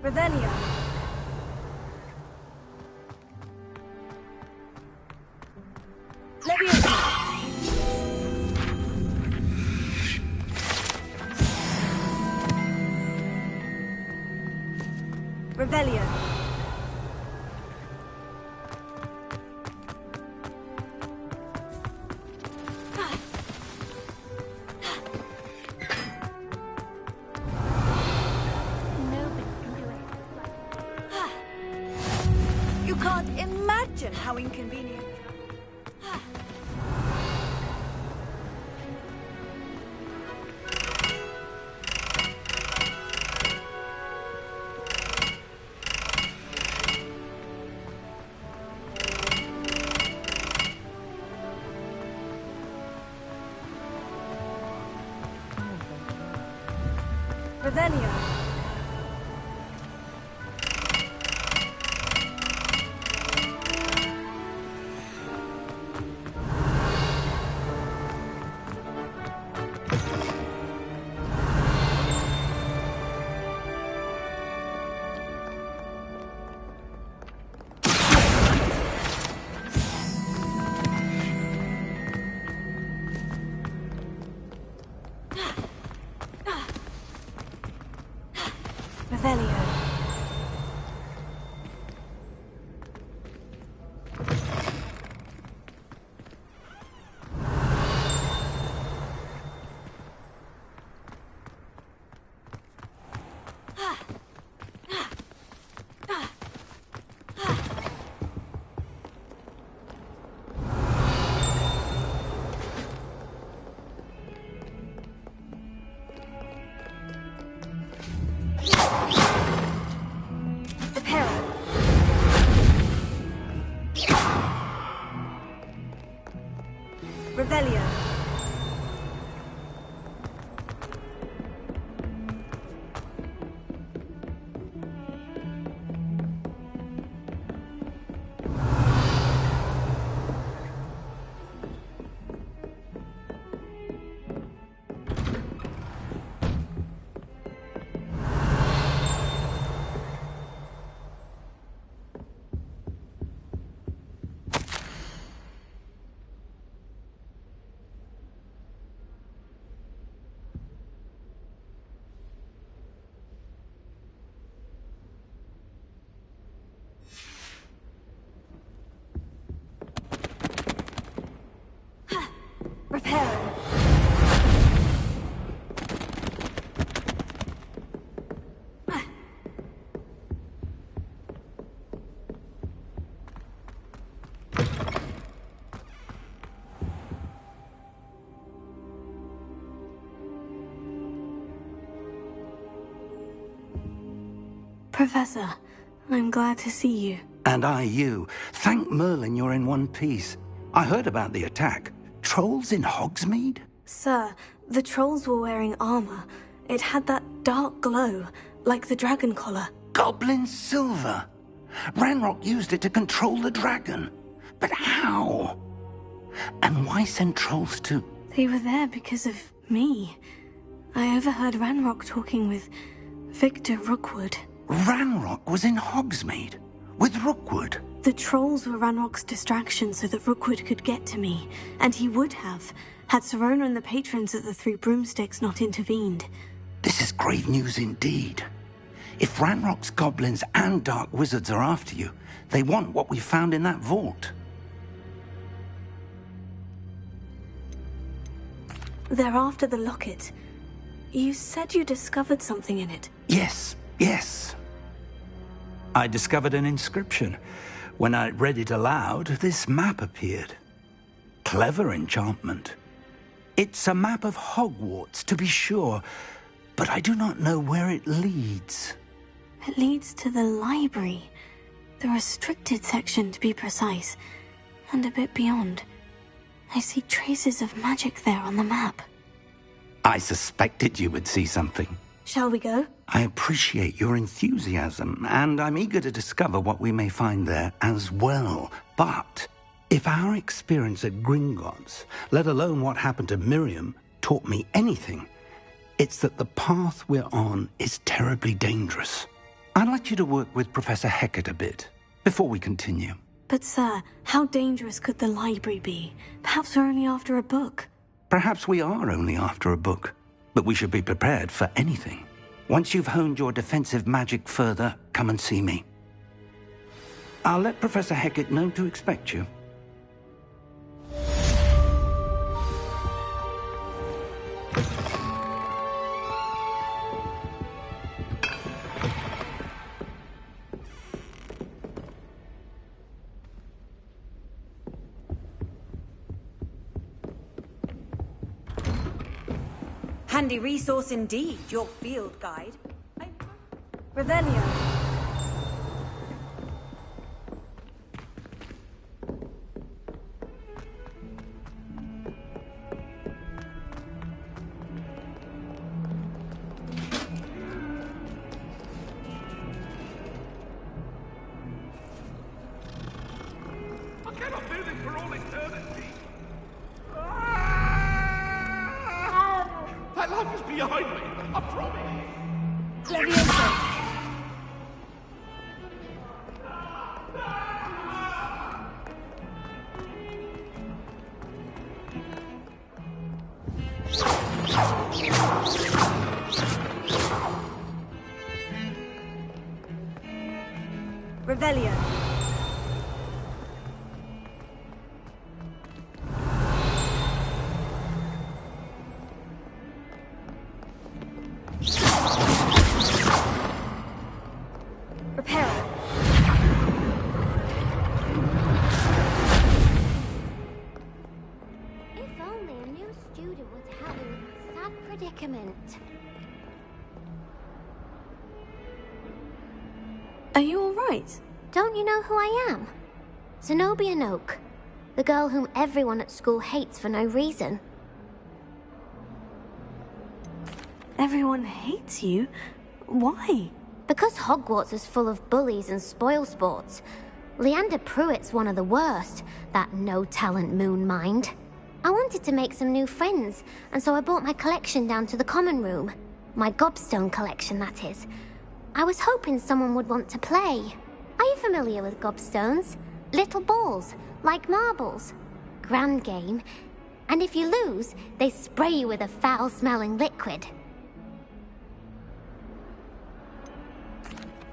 Speaker 20: Revelia. Leviosa. Revelia. You can't imagine how inconvenient. Revelia. Revelia.
Speaker 8: Professor, I'm glad to see you.
Speaker 10: And I you. Thank Merlin you're in one piece. I heard about the attack. Trolls in Hogsmeade?
Speaker 8: Sir, the trolls were wearing armor. It had that dark glow, like the dragon collar.
Speaker 10: Goblin silver. Ranrock used it to control the dragon. But how? And why send trolls to...
Speaker 8: They were there because of me. I overheard Ranrock talking with Victor Rookwood.
Speaker 10: Ranrock was in Hogsmeade? With Rookwood?
Speaker 8: The trolls were Ranrock's distraction so that Rookwood could get to me. And he would have, had Sirona and the patrons at the Three Broomsticks not intervened.
Speaker 10: This is grave news indeed. If Ranrock's goblins and dark wizards are after you, they want what we found in that vault.
Speaker 8: They're after the locket. You said you discovered something in it.
Speaker 10: Yes. I discovered an inscription. When I read it aloud, this map appeared. Clever enchantment. It's a map of Hogwarts, to be sure, but I do not know where it leads.
Speaker 8: It leads to the library. The restricted section, to be precise. And a bit beyond. I see traces of magic there on the map.
Speaker 10: I suspected you would see something.
Speaker 8: Shall we go?
Speaker 10: I appreciate your enthusiasm, and I'm eager to discover what we may find there as well. But if our experience at Gringotts, let alone what happened to Miriam, taught me anything, it's that the path we're on is terribly dangerous. I'd like you to work with Professor Hecat a bit before we continue.
Speaker 8: But sir, how dangerous could the library be? Perhaps we're only after a book.
Speaker 10: Perhaps we are only after a book, but we should be prepared for anything. Once you've honed your defensive magic further, come and see me. I'll let Professor Hecat know to expect you.
Speaker 20: Handy resource indeed, your field guide. Revelio.
Speaker 19: I cannot do this for all eternity. That life is behind me, I promise.
Speaker 20: Levioso. Revelio.
Speaker 8: Are you all right?
Speaker 1: Don't you know who I am? Zenobia Noak, the girl whom everyone at school hates for no reason.
Speaker 8: Everyone hates you? Why?
Speaker 1: Because Hogwarts is full of bullies and spoilsports. Leander Pruitt's one of the worst, that no-talent moon mind. I wanted to make some new friends, and so I brought my collection down to the common room. My gobstone collection, that is. I was hoping someone would want to play. Are you familiar with gobstones? Little balls, like marbles. Grand game. And if you lose, they spray you with a foul-smelling liquid.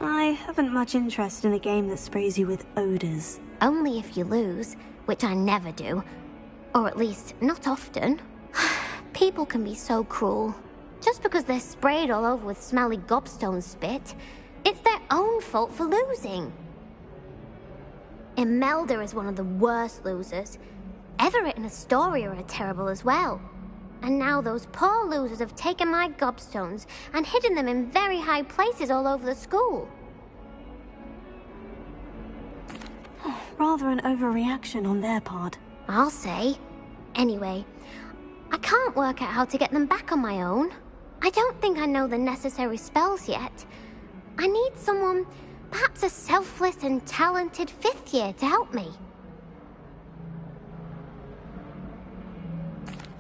Speaker 8: I haven't much interest in a game that sprays you with odors.
Speaker 1: Only if you lose, which I never do. Or at least, not often. People can be so cruel. Just because they're sprayed all over with smelly gobstone spit, it's their own fault for losing. Imelda is one of the worst losers. Everett and Astoria are terrible as well. And now those poor losers have taken my gobstones and hidden them in very high places all over the school.
Speaker 8: Rather an overreaction on their part.
Speaker 2: I'll say. Anyway, I can't work out how to get them back on my own. I don't think I know the necessary spells yet. I need someone, perhaps a selfless and talented 5th year to help me.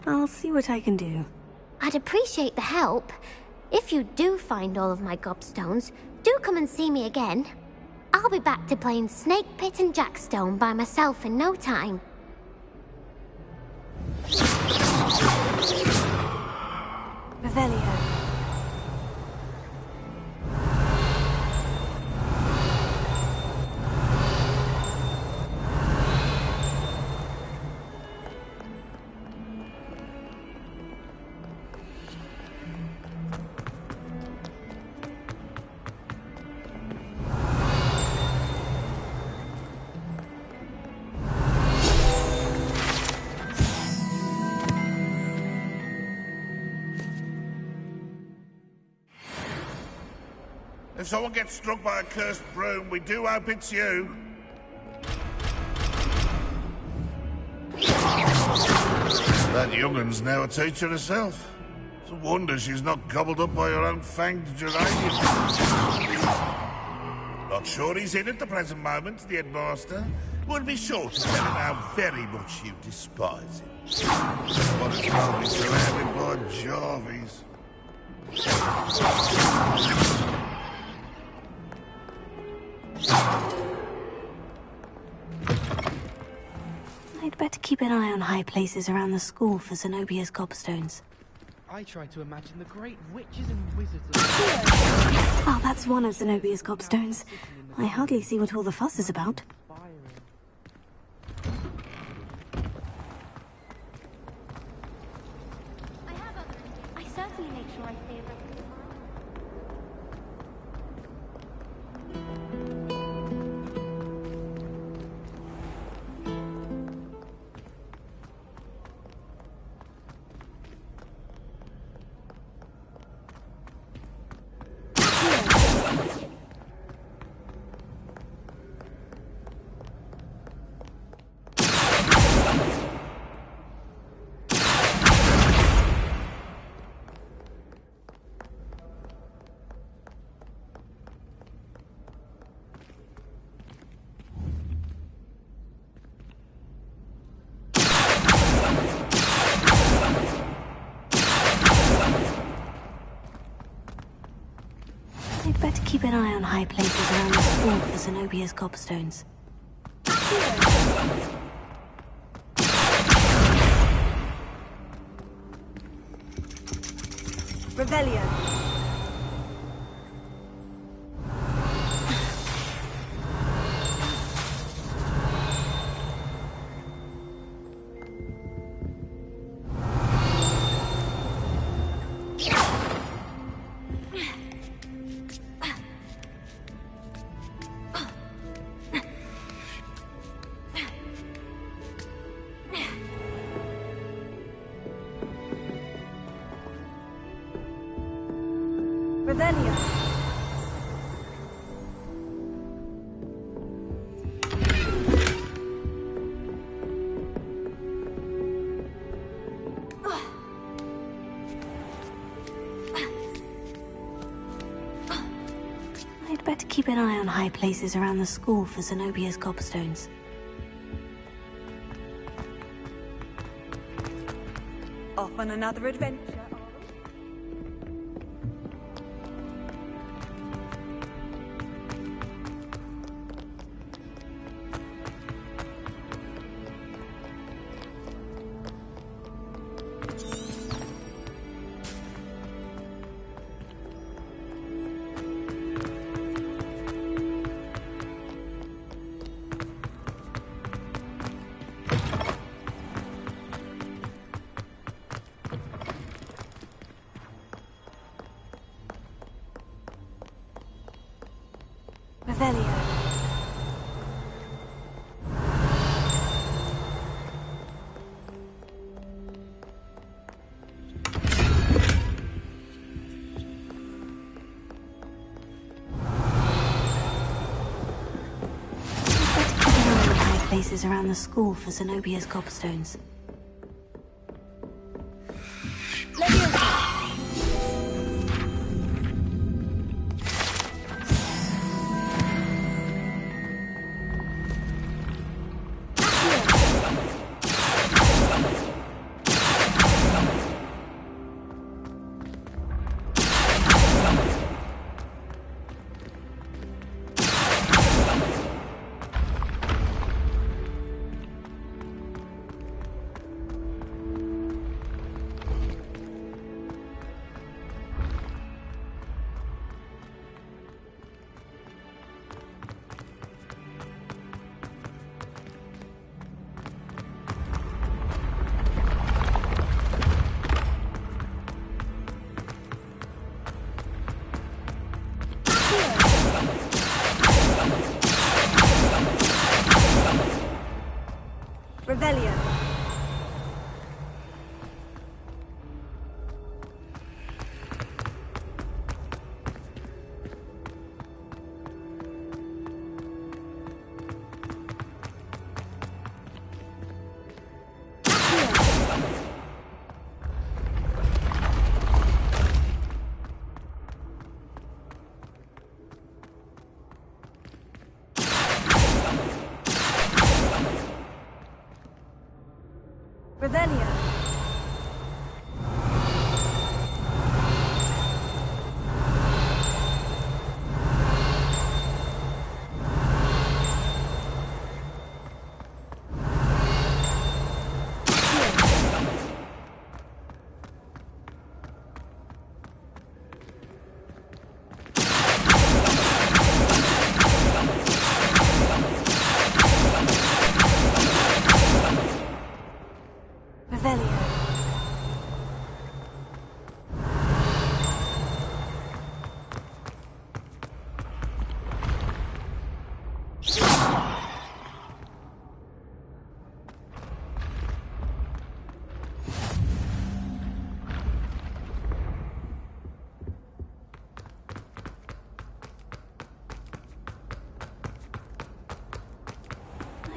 Speaker 8: I'll see what I can do.
Speaker 2: I'd appreciate the help. If you do find all of my gobstones, do come and see me again. I'll be back to playing Snake Pit and Jackstone by myself in no time.
Speaker 8: Revelio.
Speaker 19: If someone gets struck by a cursed broom, we do hope it's you. That young'un's now a teacher herself. It's a wonder she's not gobbled up by her own fanged geranium. Not sure he's in at the present moment, the headmaster. We'll be sure to tell him how very much you despise him. What as well be surrounded by Jarvies.
Speaker 8: I'd better keep an eye on high places around the school for Zenobia's gobstones.
Speaker 16: I try to imagine the great witches and wizards of...
Speaker 8: Oh, that's one of Zenobia's gobstones. I hardly see what all the fuss is about.
Speaker 6: I certainly make sure I stay away.
Speaker 8: I'd better keep an eye on high places around the school for Zenobia's gobstones. Revelio. Revelio. I'd better keep an eye on high places around the school for Zenobia's gobstones.
Speaker 20: Off on another adventure.
Speaker 8: Revelio. places around the school for Zenobia's gobstones.
Speaker 4: Revelio. Revelio.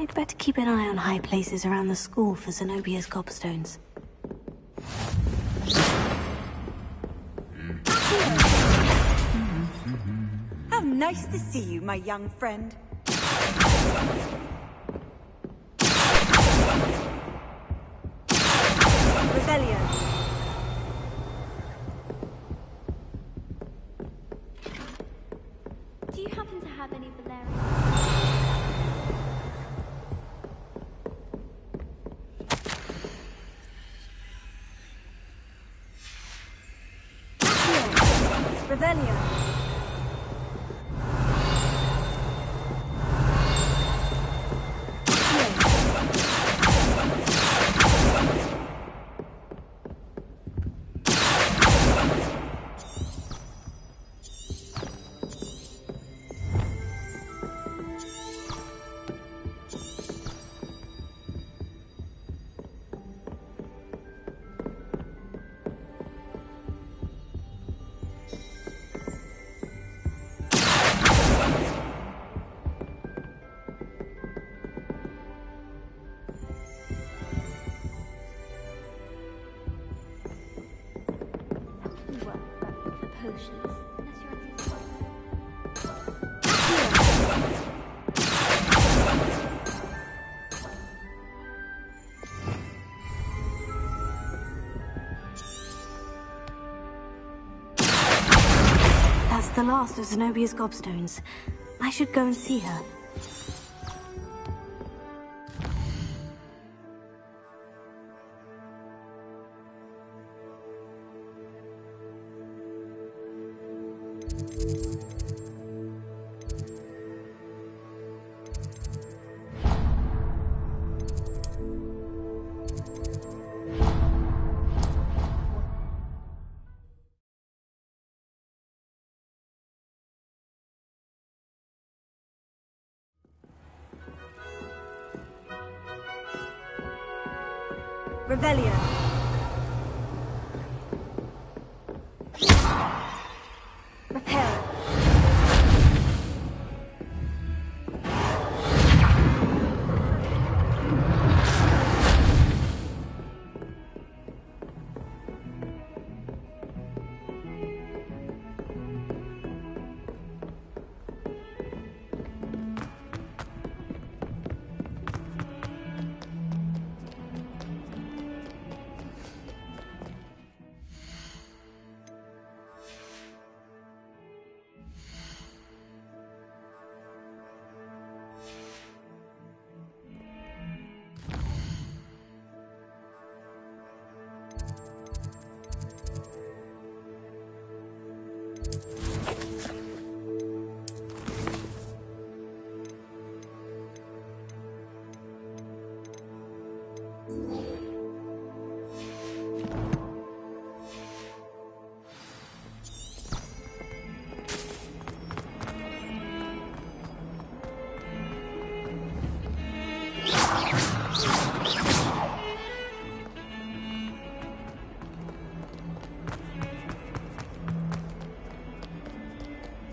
Speaker 8: I'd better keep an eye on high places around the school for Zenobia's gobstones.
Speaker 18: How nice to see you, my young friend. Rebellion.
Speaker 1: Do you happen to have any valerian?
Speaker 18: Revelio.
Speaker 8: That's the last of Zenobia's gobstones. I should go and see her.
Speaker 18: Revelio. Repel.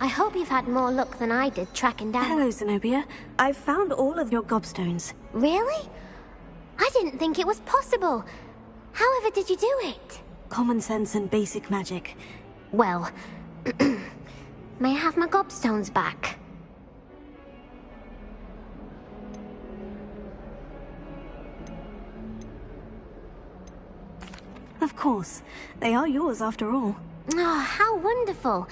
Speaker 2: I hope you've had more luck than I did tracking down...
Speaker 8: Hello, Zenobia. I've found all of your gobstones.
Speaker 2: Really? I didn't think it was possible. However did you do it?
Speaker 8: Common sense and basic magic.
Speaker 2: Well, may I have my gobstones back?
Speaker 8: Of course. They are yours after all.
Speaker 2: Oh, how wonderful.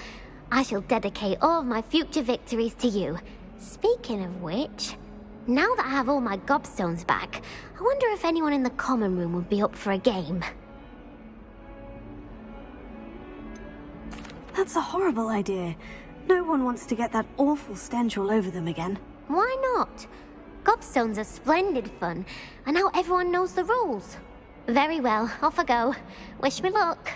Speaker 2: I shall dedicate all of my future victories to you. Speaking of which, now that I have all my gobstones back, I wonder if anyone in the common room would be up for a game.
Speaker 8: That's a horrible idea. No one wants to get that awful stench all over them again.
Speaker 2: Why not? Gobstones are splendid fun, and now everyone knows the rules. Very well, off I go. Wish me luck.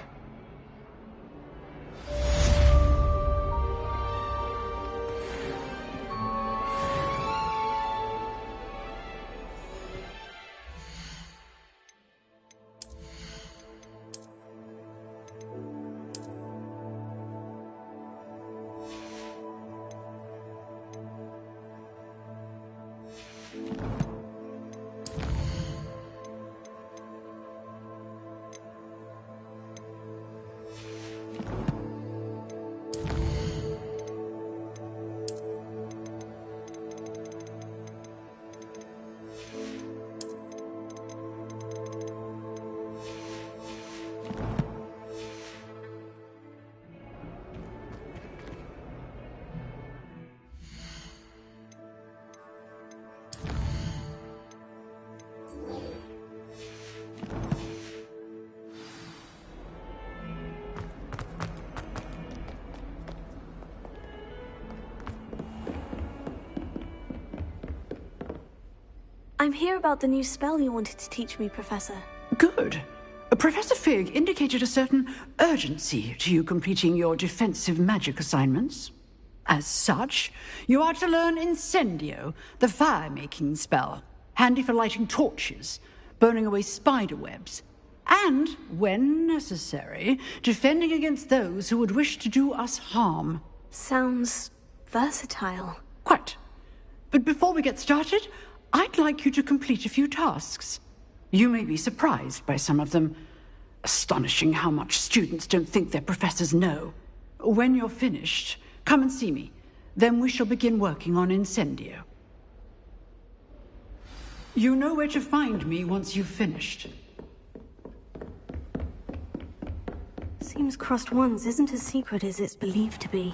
Speaker 8: I'm here about the new spell you wanted to teach me, Professor.
Speaker 13: Good. Professor Fig indicated a certain urgency to you completing your defensive magic assignments. As such, you are to learn Incendio, the fire-making spell, handy for lighting torches, burning away spider webs, and, when necessary, defending against those who would wish to do us harm.
Speaker 8: Sounds versatile.
Speaker 13: Quite. But before we get started, I'd like you to complete a few tasks. You may be surprised by some of them. Astonishing how much students don't think their professors know. When you're finished, come and see me. Then we shall begin working on Incendio. You know where to find me once you've finished.
Speaker 8: Seems Crossed Wands isn't as secret as it's believed to be.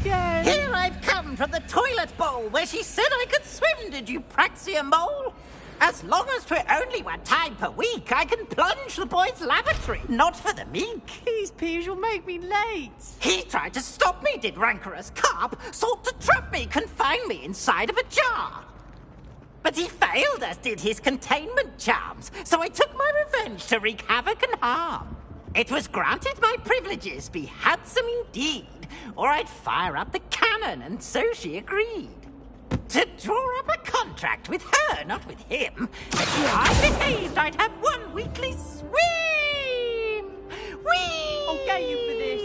Speaker 12: Here I've come from the toilet bowl where she said I could swim, did you praxia mole? As long as 'twere only one time per week, I can plunge the boy's lavatory, not for the meek.
Speaker 17: These peeves will make me late.
Speaker 12: He tried to stop me, did rancorous carp, sought to trap me, confine me inside of a jar. But he failed, as did his containment charms, so I took my revenge to wreak havoc and harm. It was granted my privileges be handsome indeed, or I'd fire up the cannon, and so she agreed. To draw up a contract with her, not with him. If I behaved, I'd have one weekly swim! Whee!
Speaker 17: I'll get you for this.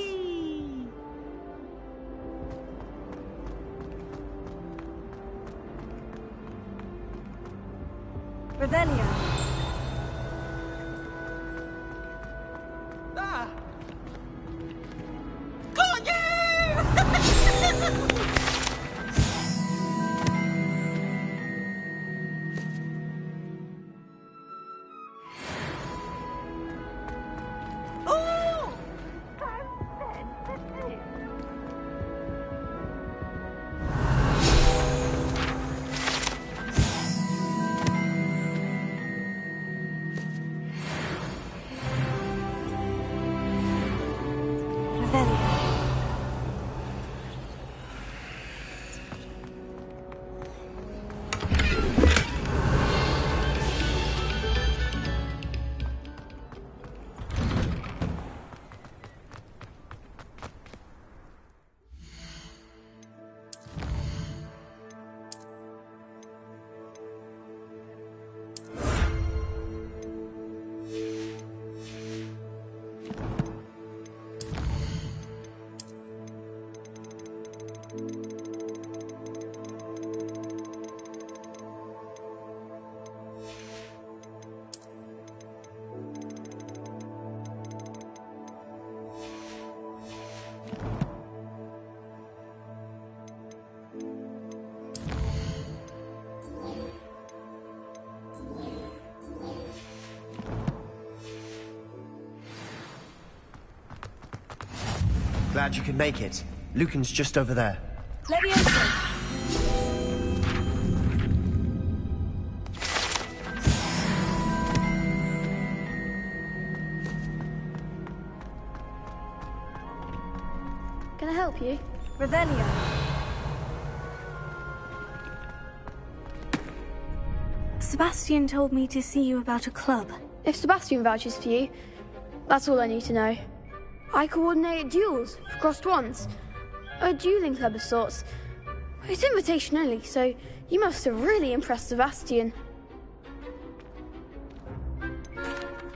Speaker 18: Revelio.
Speaker 12: Ah! Got you!
Speaker 8: Revelio.
Speaker 3: Glad you could make it. Lucan's just over there.
Speaker 18: Leviosa!
Speaker 1: Can I help you?
Speaker 18: Revelio.
Speaker 8: Sebastian told me to see you about a club.
Speaker 1: If Sebastian vouches for you, that's all I need to know. I coordinate duels for crossed wands. A dueling club of sorts. It's invitation only, so you must have really impressed Sebastian.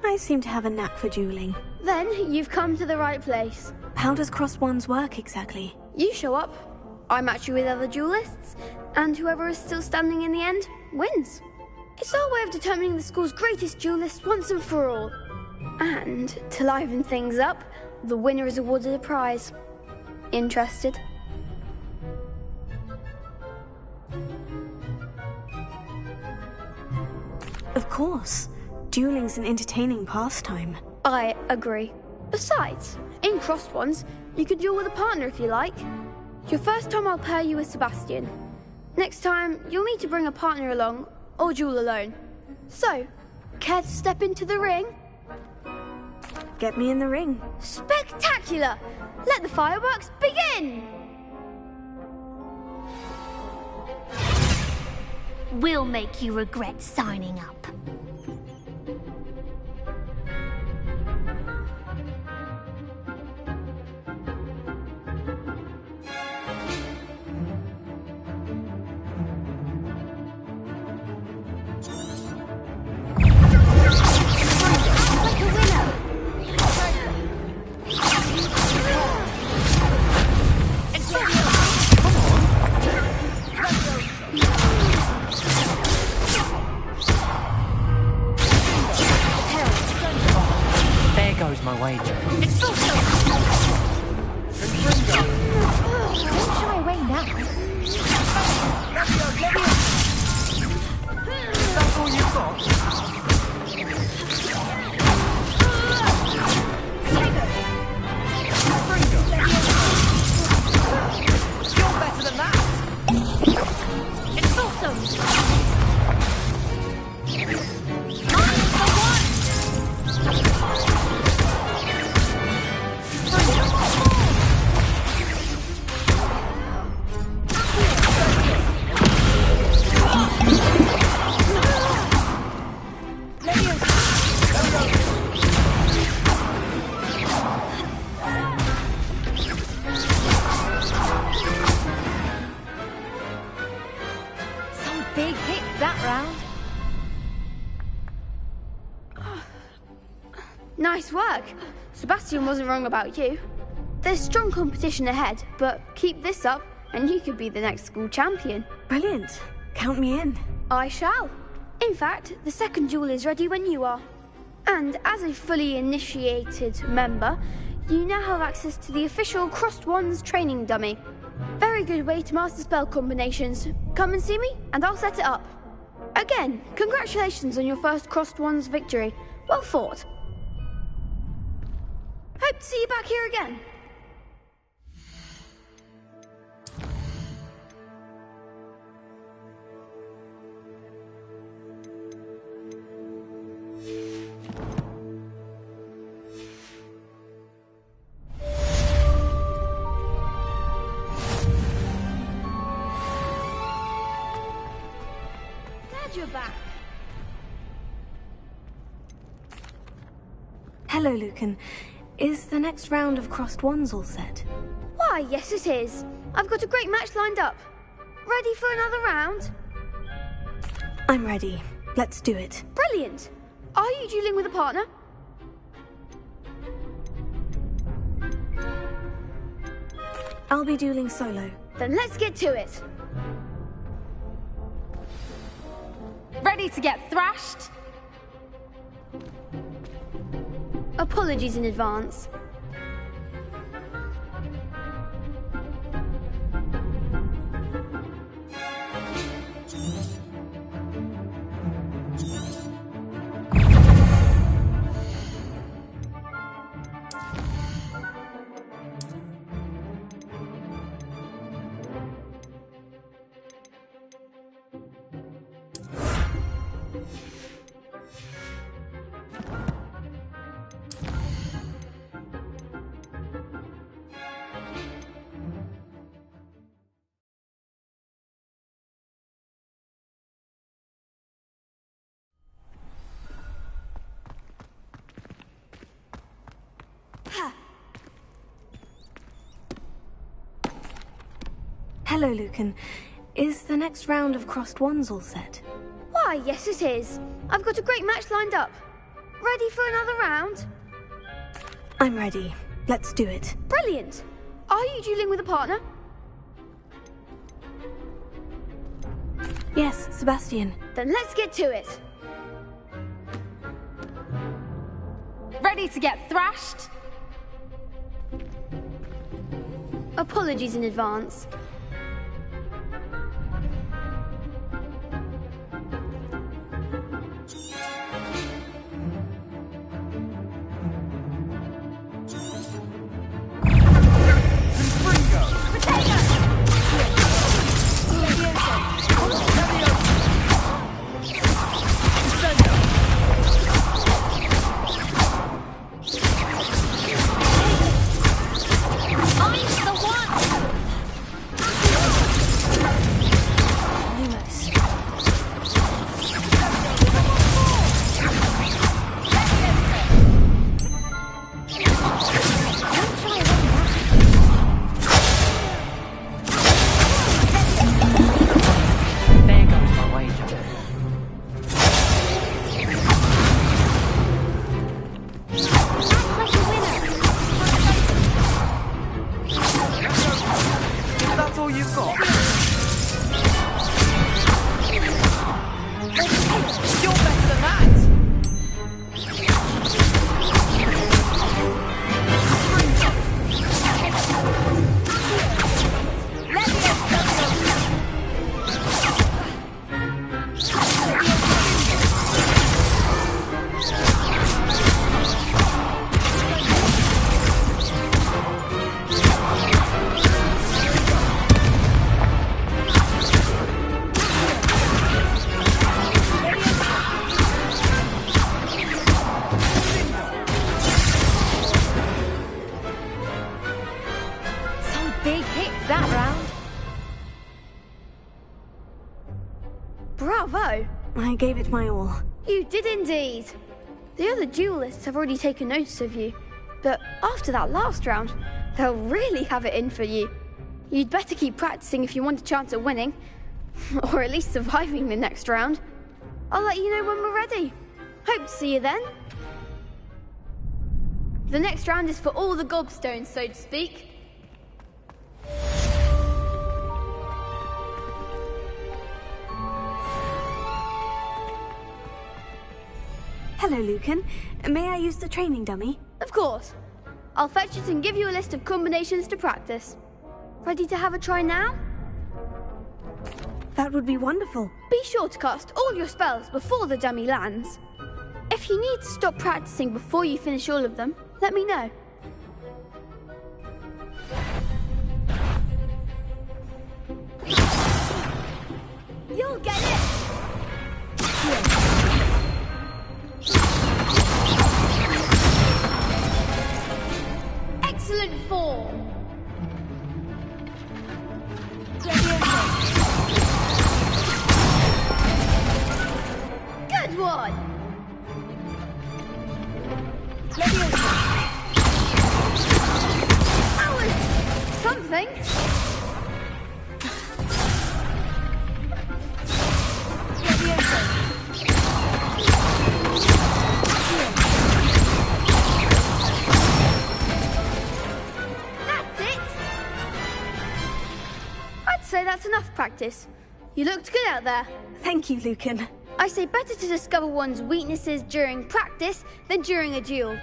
Speaker 8: I seem to have a knack for dueling.
Speaker 1: Then you've come to the right place.
Speaker 8: How does crossed wands work exactly?
Speaker 1: You show up, I match you with other duelists, and whoever is still standing in the end wins. It's our way of determining the school's greatest duelist once and for all. And to liven things up, the winner is awarded a prize. Interested?
Speaker 8: Of course. Dueling's an entertaining pastime.
Speaker 1: I agree. Besides, in crossed ones, you could duel with a partner if you like. Your first time I'll pair you with Sebastian. Next time, you'll need to bring a partner along, or duel alone. So, care to step into the ring?
Speaker 8: Get me in the ring.
Speaker 1: Spectacular! Let the fireworks begin!
Speaker 2: We'll make you regret signing up.
Speaker 21: My wager.
Speaker 2: It's also...
Speaker 6: Don't shy away now.
Speaker 12: That's all you've got? You're better than that.
Speaker 2: It's also...
Speaker 6: Big hits that round.
Speaker 1: Nice work. Sebastian wasn't wrong about you. There's strong competition ahead, but keep this up and you could be the next school champion.
Speaker 8: Brilliant. Count me in.
Speaker 1: I shall. In fact, the second duel is ready when you are. And as a fully initiated member, you now have access to the official Crossed Wands training dummy. Very good way to master spell combinations. Come and see me, and I'll set it up. Again, congratulations on your first Crossed Wands victory. Well fought. Hope to see you back here again.
Speaker 6: Glad you're back.
Speaker 8: Hello, Lucan. Is the next round of crossed wands all set?
Speaker 1: Why, yes it is. I've got a great match lined up. Ready for another round?
Speaker 8: I'm ready. Let's do it.
Speaker 1: Brilliant. Are you dueling with a partner?
Speaker 8: I'll be dueling solo.
Speaker 1: Then let's get to it. Ready to get thrashed? Apologies in advance.
Speaker 8: Hello, Lucan. Is the next round of crossed wands all set?
Speaker 1: Why, yes it is. I've got a great match lined up. Ready for another round?
Speaker 8: I'm ready. Let's do it.
Speaker 1: Brilliant. Are you dueling with a partner?
Speaker 8: Yes, Sebastian.
Speaker 1: Then let's get to it. Ready to get thrashed? Apologies in advance. Bravo!
Speaker 8: I gave it my all.
Speaker 1: You did indeed. The other duelists have already taken notice of you, but after that last round, they'll really have it in for you. You'd better keep practicing if you want a chance at winning, or at least surviving the next round. I'll let you know when we're ready. Hope to see you then. The next round is for all the gobstones, so to speak.
Speaker 8: Hello, Lucan. May I use the training dummy?
Speaker 1: Of course. I'll fetch it and give you a list of combinations to practice. Ready to have a try now?
Speaker 8: That would be wonderful.
Speaker 1: Be sure to cast all your spells before the dummy lands. If you need to stop practicing before you finish all of them, let me know. You'll get it! Excellent form! There's one! That was something. That's it! I'd say that's enough practice. You looked good out there.
Speaker 8: Thank you, Lucan.
Speaker 1: I say better to discover one's weaknesses during practice than during a duel.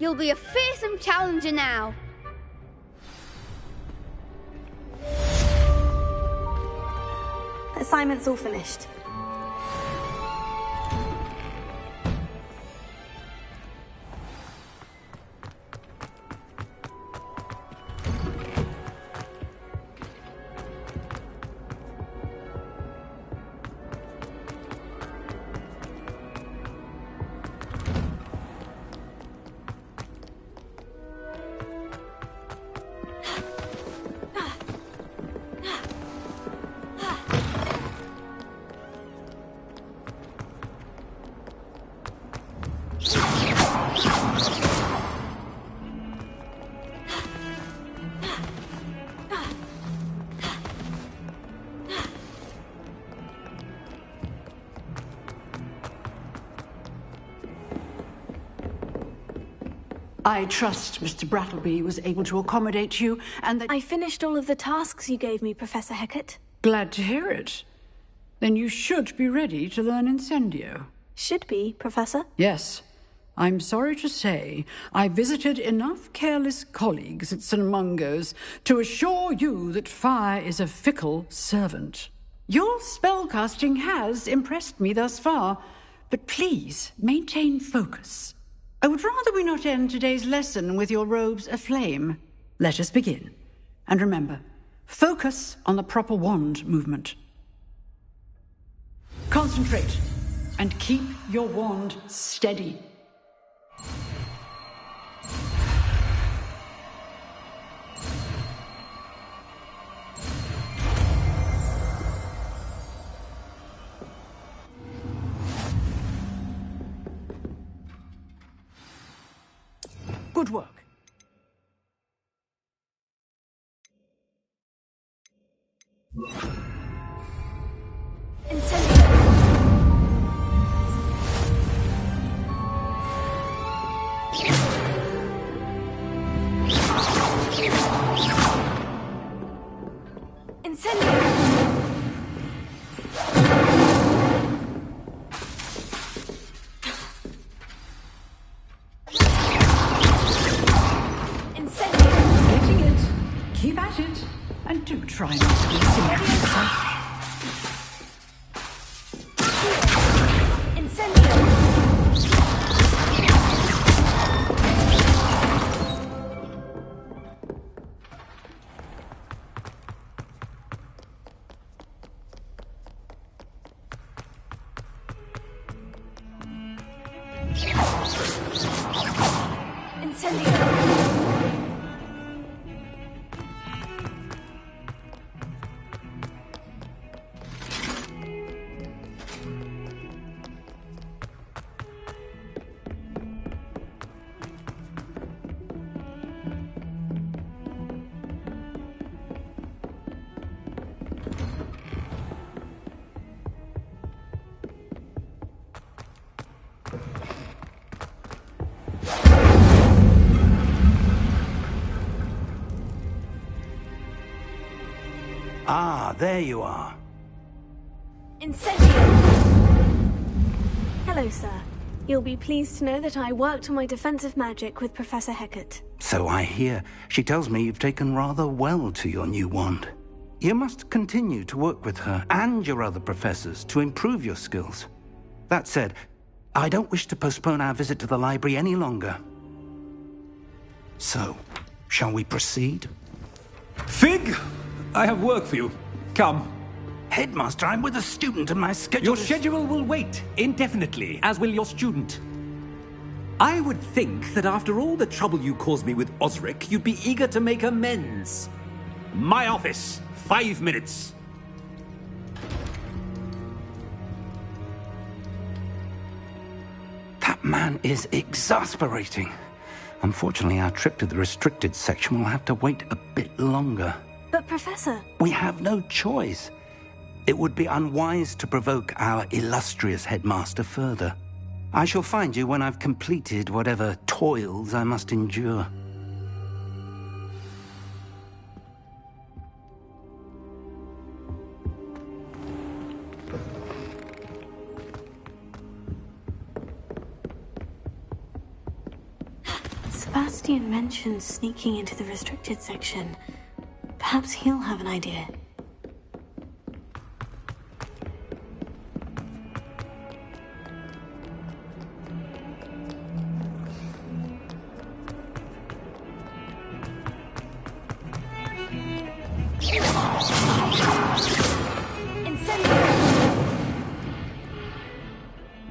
Speaker 1: You'll be a fearsome challenger now.
Speaker 8: Assignment's all finished.
Speaker 13: I trust Mr. Brattleby was able to accommodate you, and that...
Speaker 8: I finished all of the tasks you gave me, Professor Hecat.
Speaker 13: Glad to hear it. Then you should be ready to learn Incendio.
Speaker 8: Should be, Professor?
Speaker 13: Yes. I'm sorry to say, I visited enough careless colleagues at St. Mungo's to assure you that fire is a fickle servant. Your spellcasting has impressed me thus far, but please maintain focus. I would rather we not end today's lesson with your robes aflame. Let us begin. And remember, focus on the proper wand movement. Concentrate, and keep your wand steady. Good work. Getting it. Keep at it. And do try not to be silly yourself.
Speaker 10: Ah, there you are.
Speaker 8: Incendio! Hello, sir. You'll be pleased to know that I worked on my defensive magic with Professor Hecat.
Speaker 10: So I hear. She tells me you've taken rather well to your new wand. You must continue to work with her and your other professors to improve your skills. That said, I don't wish to postpone our visit to the library any longer. So, shall we proceed?
Speaker 21: Fig! I have work for you. Come.
Speaker 10: Headmaster, I'm with a student and my schedule
Speaker 21: Your schedule will wait indefinitely, as will your student. I would think that after all the trouble you caused me with Osric, you'd be eager to make amends. My office, 5 minutes.
Speaker 10: man is exasperating. Unfortunately, our trip to the restricted section will have to wait a bit longer.
Speaker 8: But Professor...
Speaker 10: We have no choice. It would be unwise to provoke our illustrious headmaster further. I shall find you when I've completed whatever toils I must endure.
Speaker 8: Sebastian mentioned sneaking into the restricted section. Perhaps he'll have an idea.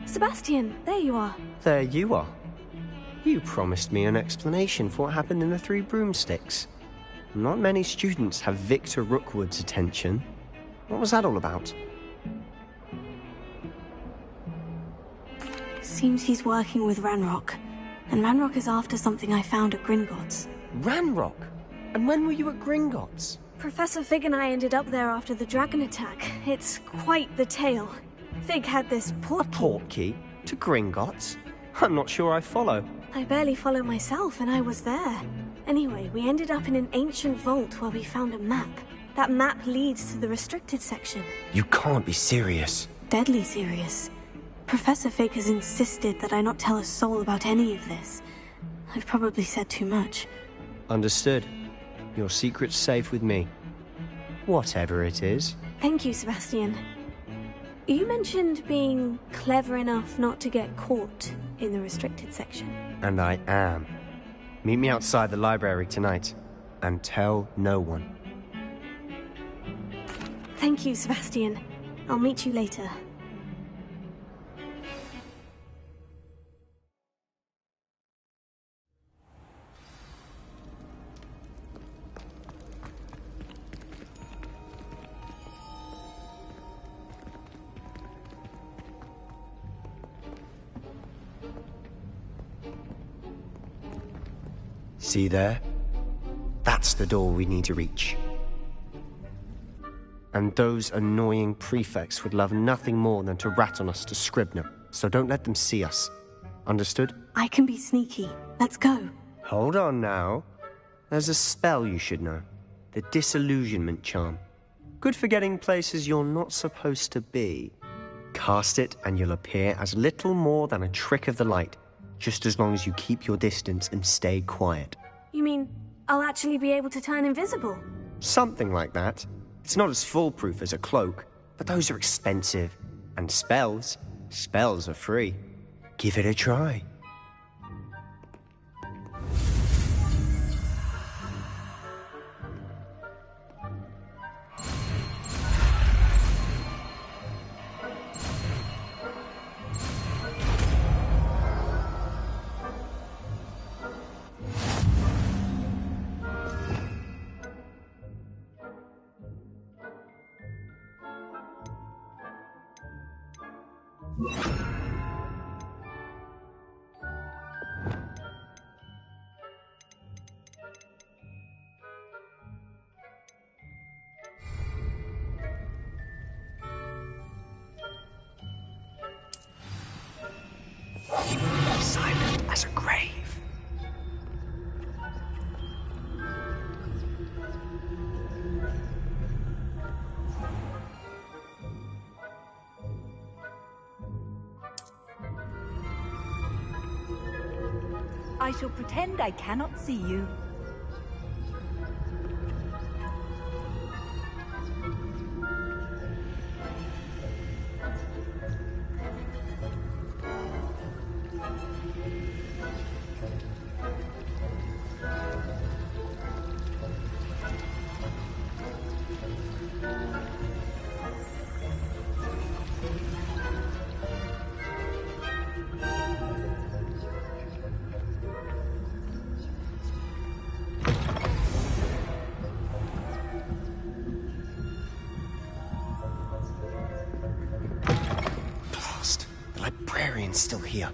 Speaker 8: Sebastian, there you are.
Speaker 3: There you are. You promised me an explanation for what happened in the Three Broomsticks. Not many students have Victor Rookwood's attention. What was that all about?
Speaker 8: Seems he's working with Ranrock. And Ranrock is after something I found at Gringotts.
Speaker 3: Ranrock? And when were you at Gringotts?
Speaker 8: Professor Fig and I ended up there after the dragon attack. It's quite the tale. Fig had this portkey.
Speaker 3: A portkey? To Gringotts? I'm not sure I follow.
Speaker 8: I barely follow myself, and I was there. Anyway, we ended up in an ancient vault where we found a map. That map leads to the restricted section.
Speaker 3: You can't be serious.
Speaker 8: Deadly serious. Professor Fig has insisted that I not tell a soul about any of this. I've probably said too much.
Speaker 3: Understood. Your secret's safe with me. Whatever it is.
Speaker 8: Thank you, Sebastian. You mentioned being clever enough not to get caught in the restricted section.
Speaker 3: And I am. Meet me outside the library tonight, and tell no one.
Speaker 8: Thank you, Sebastian. I'll meet you later.
Speaker 3: See there? That's the door we need to reach. And those annoying prefects would love nothing more than to rat on us to Scribner, so don't let them see us. Understood?
Speaker 8: I can be sneaky. Let's go.
Speaker 3: Hold on now. There's a spell you should know. The Disillusionment Charm. Good for getting places you're not supposed to be. Cast it and you'll appear as little more than a trick of the light, just as long as you keep your distance and stay quiet.
Speaker 8: You mean I'll actually be able to turn invisible?
Speaker 3: Something like that. It's not as foolproof as a cloak, but those are expensive. And spells are free. Give it a try. Silent as a grave.
Speaker 9: I shall pretend I cannot see you.
Speaker 3: Still here.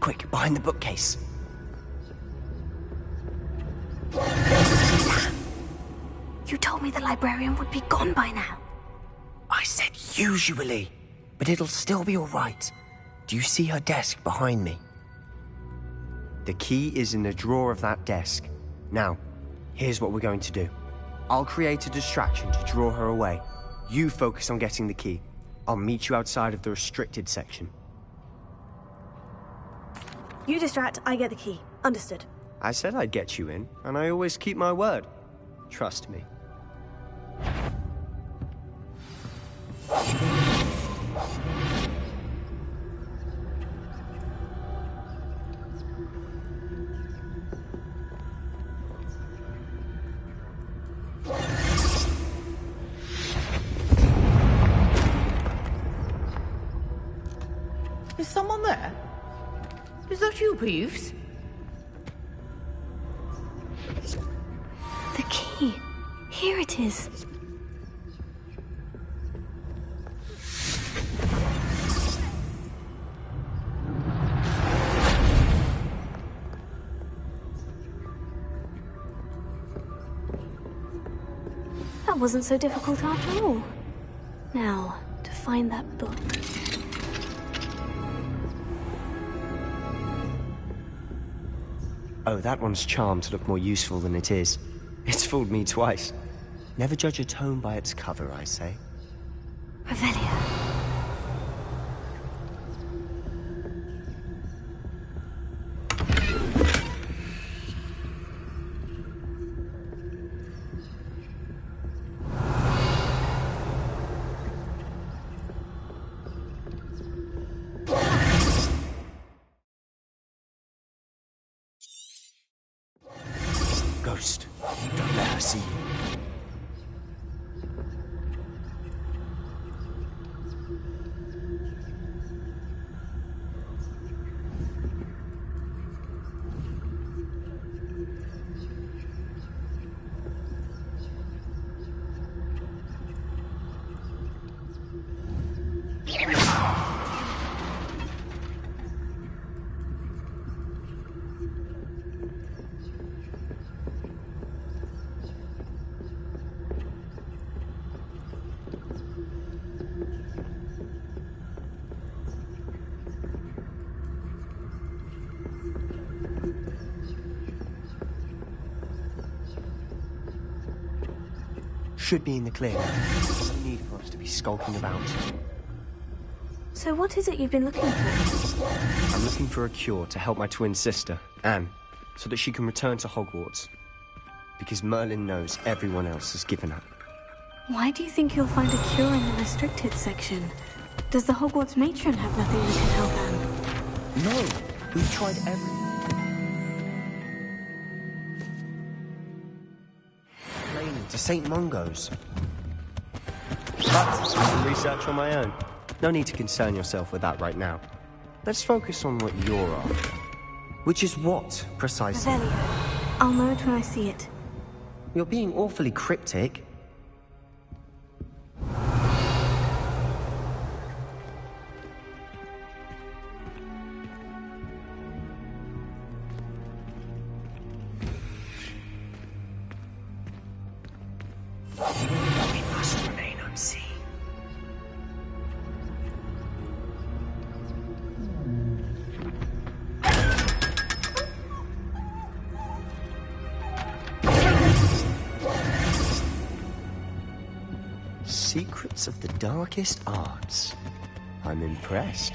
Speaker 3: Quick, behind the bookcase.
Speaker 8: You told me the librarian would be gone by now.
Speaker 3: I said usually, but it'll still be all right. Do you see her desk behind me? The key is in the drawer of that desk. Now, here's what we're going to do. I'll create a distraction to draw her away. You focus on getting the key. I'll meet you outside of the restricted section.
Speaker 8: You distract, I get the key. Understood.
Speaker 3: I said I'd get you in, and I always keep my word. Trust me.
Speaker 17: Is someone there? Is that you, Peeves?
Speaker 8: The key. Here it is. That wasn't so difficult after all. Now, to find that book.
Speaker 3: Oh, that one's charmed to look more useful than it is. It's fooled me twice. Never judge a tome by its cover, I say.
Speaker 8: Revelio.
Speaker 3: Ghost, don't let her see you. Should be in the clear. There's no need for us to be skulking about.
Speaker 8: So what is it you've been looking for?
Speaker 3: I'm looking for a cure to help my twin sister, Anne, so that she can return to Hogwarts. Because Merlin knows everyone else has given up.
Speaker 8: Why do you think you'll find a cure in the restricted section? Does the Hogwarts matron have nothing that can help Anne?
Speaker 3: No, we've tried everything. To St. Mungo's. But I can research on my own. No need to concern yourself with that right now. Let's focus on what you're after. Which is what, precisely?
Speaker 8: Revelio. I'll know it when I see it.
Speaker 3: You're being awfully cryptic. We must remain unseen. Secrets of the darkest arts. I'm impressed.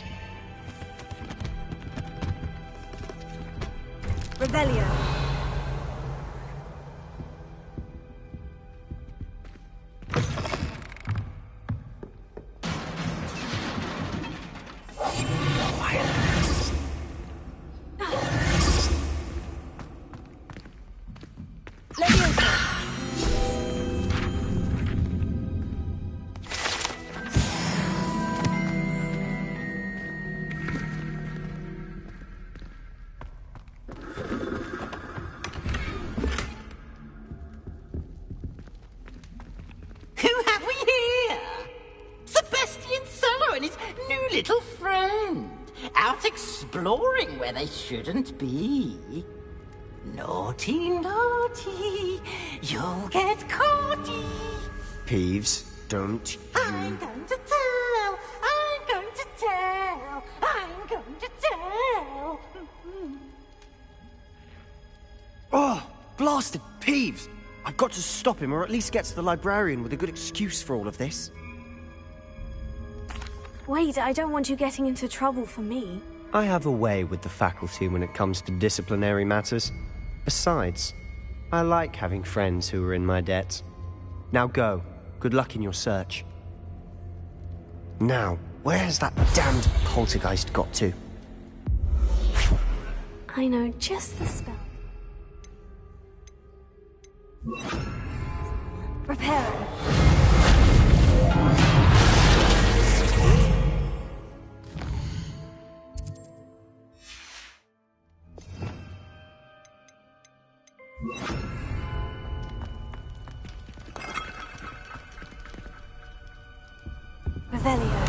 Speaker 4: Revelio.
Speaker 15: out exploring where they shouldn't be. Naughty, naughty, you'll get caughty.
Speaker 3: Peeves, don't you...
Speaker 15: I'm going to tell, I'm going to tell, I'm going to tell.
Speaker 3: Oh, blasted Peeves! I've got to stop him, or at least get to the librarian with a good excuse for all of this.
Speaker 8: Wait, I don't want you getting into trouble for me.
Speaker 3: I have a way with the faculty when it comes to disciplinary matters. Besides, I like having friends who are in my debt. Now go. Good luck in your search. Now, where's that damned poltergeist got to?
Speaker 8: I know just the spell. Repairing. Revelio.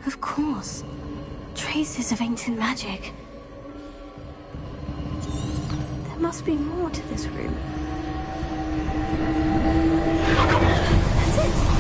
Speaker 8: Of course. Traces of ancient magic. There must be more to this room. That's it!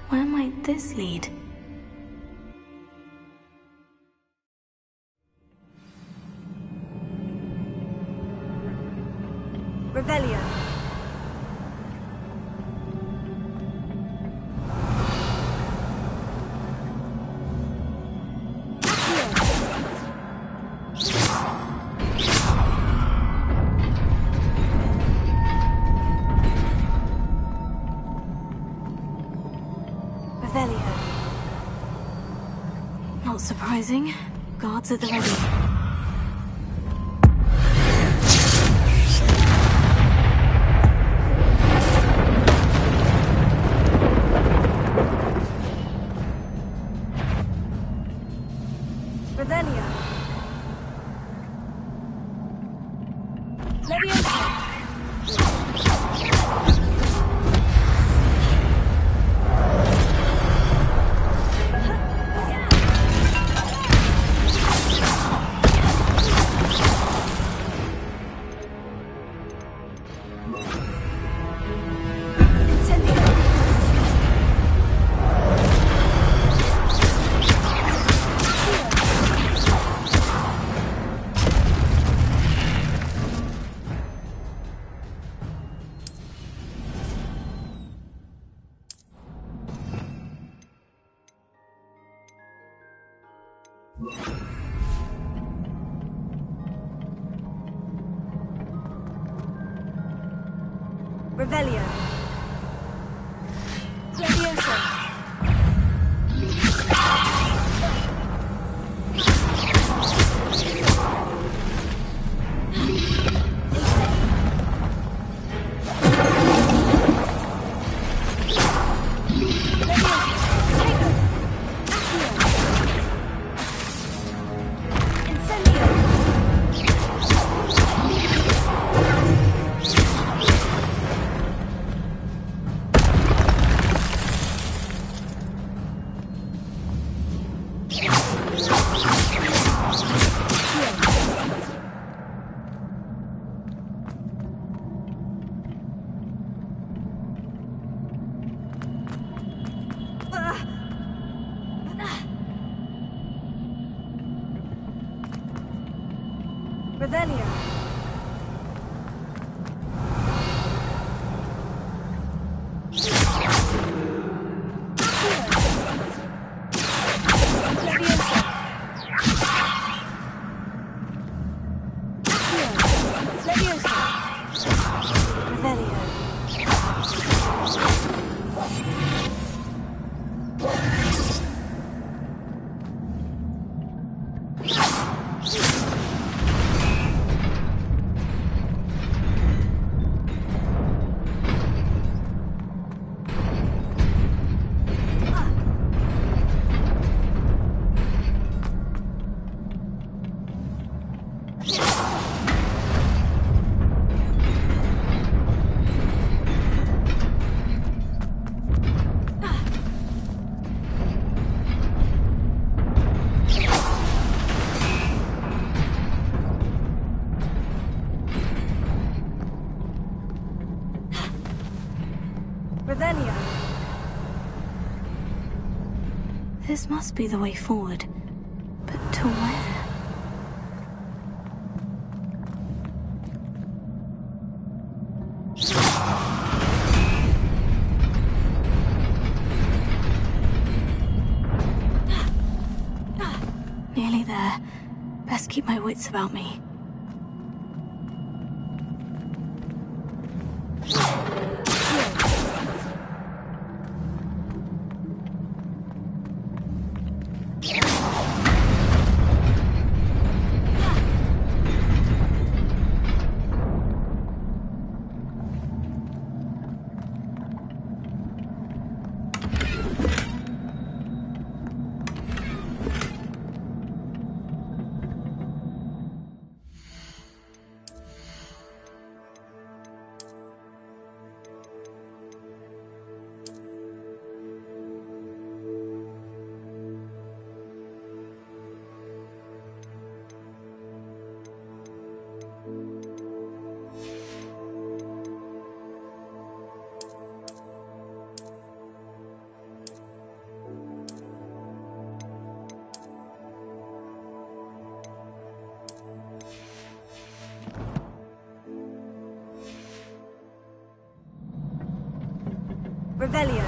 Speaker 8: Where might this lead?
Speaker 4: Revelio.
Speaker 8: surprising. Guards at the ready.
Speaker 4: Revelio. Leviosa. Revelio. Leviosa. Revelio. Revelio.
Speaker 8: This must be the way forward. But to where? Nearly there. Best keep my wits about me.
Speaker 4: Revelio.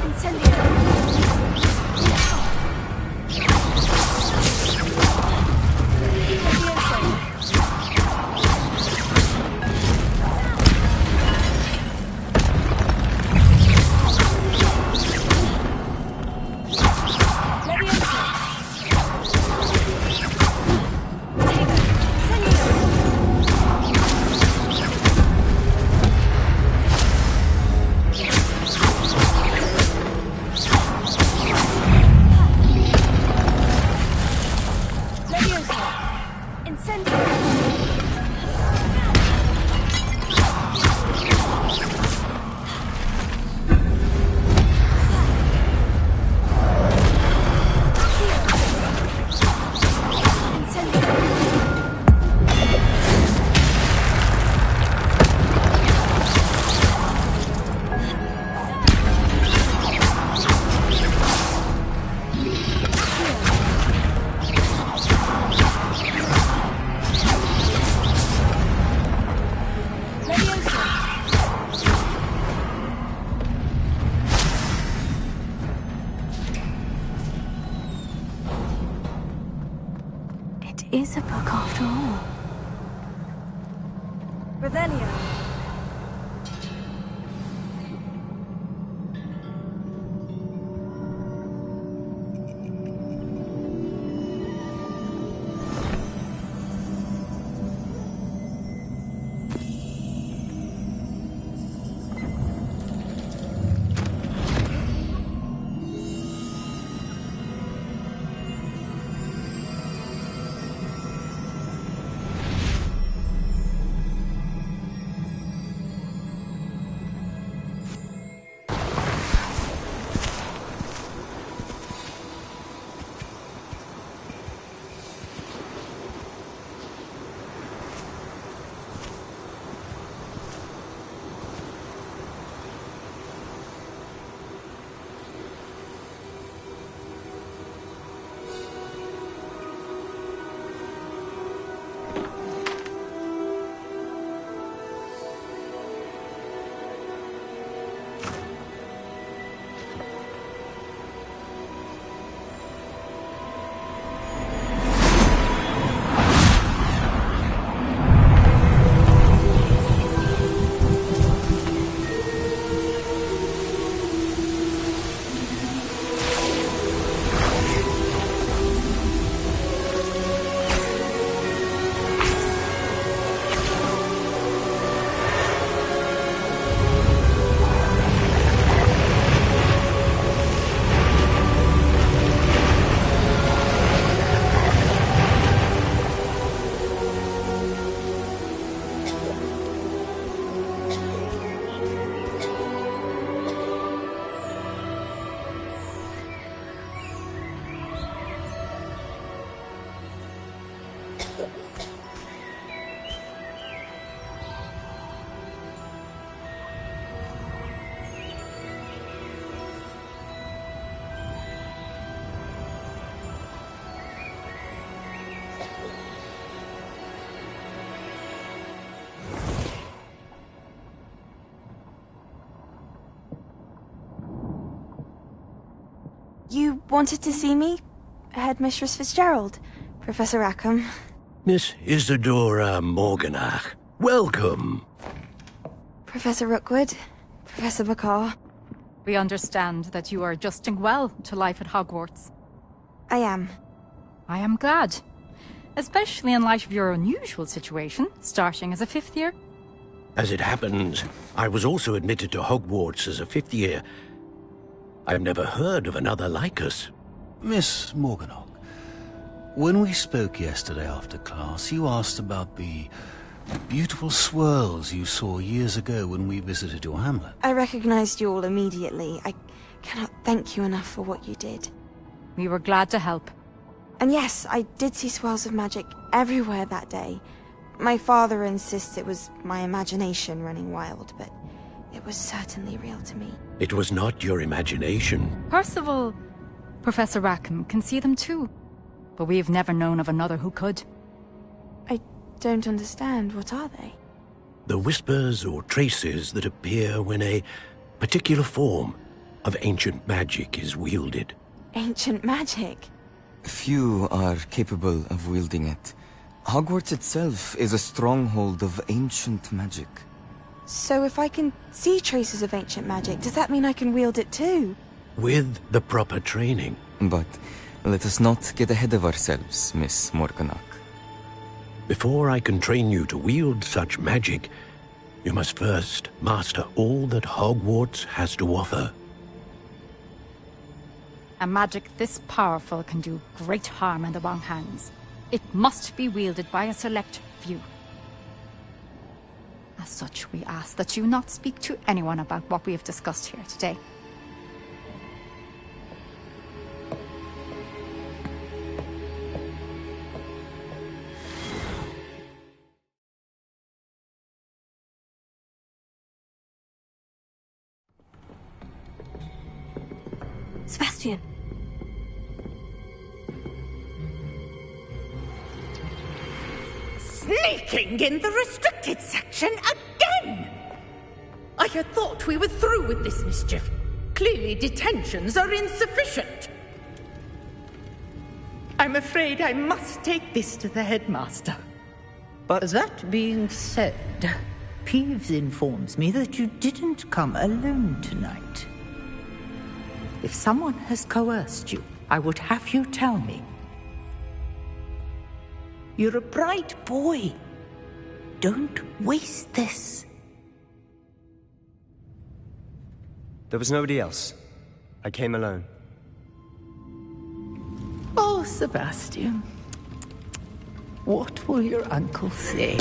Speaker 4: Incendio.
Speaker 8: is a book after all.
Speaker 4: Revelio.
Speaker 7: You wanted to see me? Headmistress Fitzgerald? Professor Rackham?
Speaker 5: Miss Isadora Morganach, welcome.
Speaker 7: Professor Rookwood? Professor Bakar?
Speaker 22: We understand that you are adjusting well to life at Hogwarts.
Speaker 7: I am.
Speaker 22: I am glad. Especially in light of your unusual situation, starting as a 5th year.
Speaker 5: As it happens, I was also admitted to Hogwarts as a 5th year. I've never heard of another like us.
Speaker 23: Miss Morganach, when we spoke yesterday after class, you asked about the beautiful swirls you saw years ago when we visited your hamlet.
Speaker 7: I recognized you all immediately. I cannot thank you enough for what you did.
Speaker 22: We were glad to help.
Speaker 7: And yes, I did see swirls of magic everywhere that day. My father insists it was my imagination running wild, but it was certainly real to me.
Speaker 5: It was not your imagination.
Speaker 22: Percival, Professor Rackham can see them too. But we have never known of another who could.
Speaker 7: I don't understand. What are they?
Speaker 5: The whispers or traces that appear when a particular form of ancient magic is wielded.
Speaker 7: Ancient magic?
Speaker 24: Few are capable of wielding it. Hogwarts itself is a stronghold of ancient magic.
Speaker 7: So if I can see traces of ancient magic, does that mean I can wield it too?
Speaker 5: With the proper training.
Speaker 24: But let us not get ahead of ourselves, Miss Morganach.
Speaker 5: Before I can train you to wield such magic, you must first master all that Hogwarts has to offer.
Speaker 22: A magic this powerful can do great harm in the wrong hands. It must be wielded by a select few. As such, we ask that you not speak to anyone about what we have discussed here today.
Speaker 8: Sebastian.
Speaker 17: Sneaking in the restricted section again! I had thought we were through with this mischief. Clearly detentions are insufficient. I'm afraid I must take this to the headmaster.
Speaker 3: But
Speaker 17: that being said, Peeves informs me that you didn't come alone tonight. If someone has coerced you, I would have you tell me. You're a bright boy. Don't waste this.
Speaker 3: there was nobody else. I came alone.
Speaker 17: Oh, Sebastian. What will your uncle say?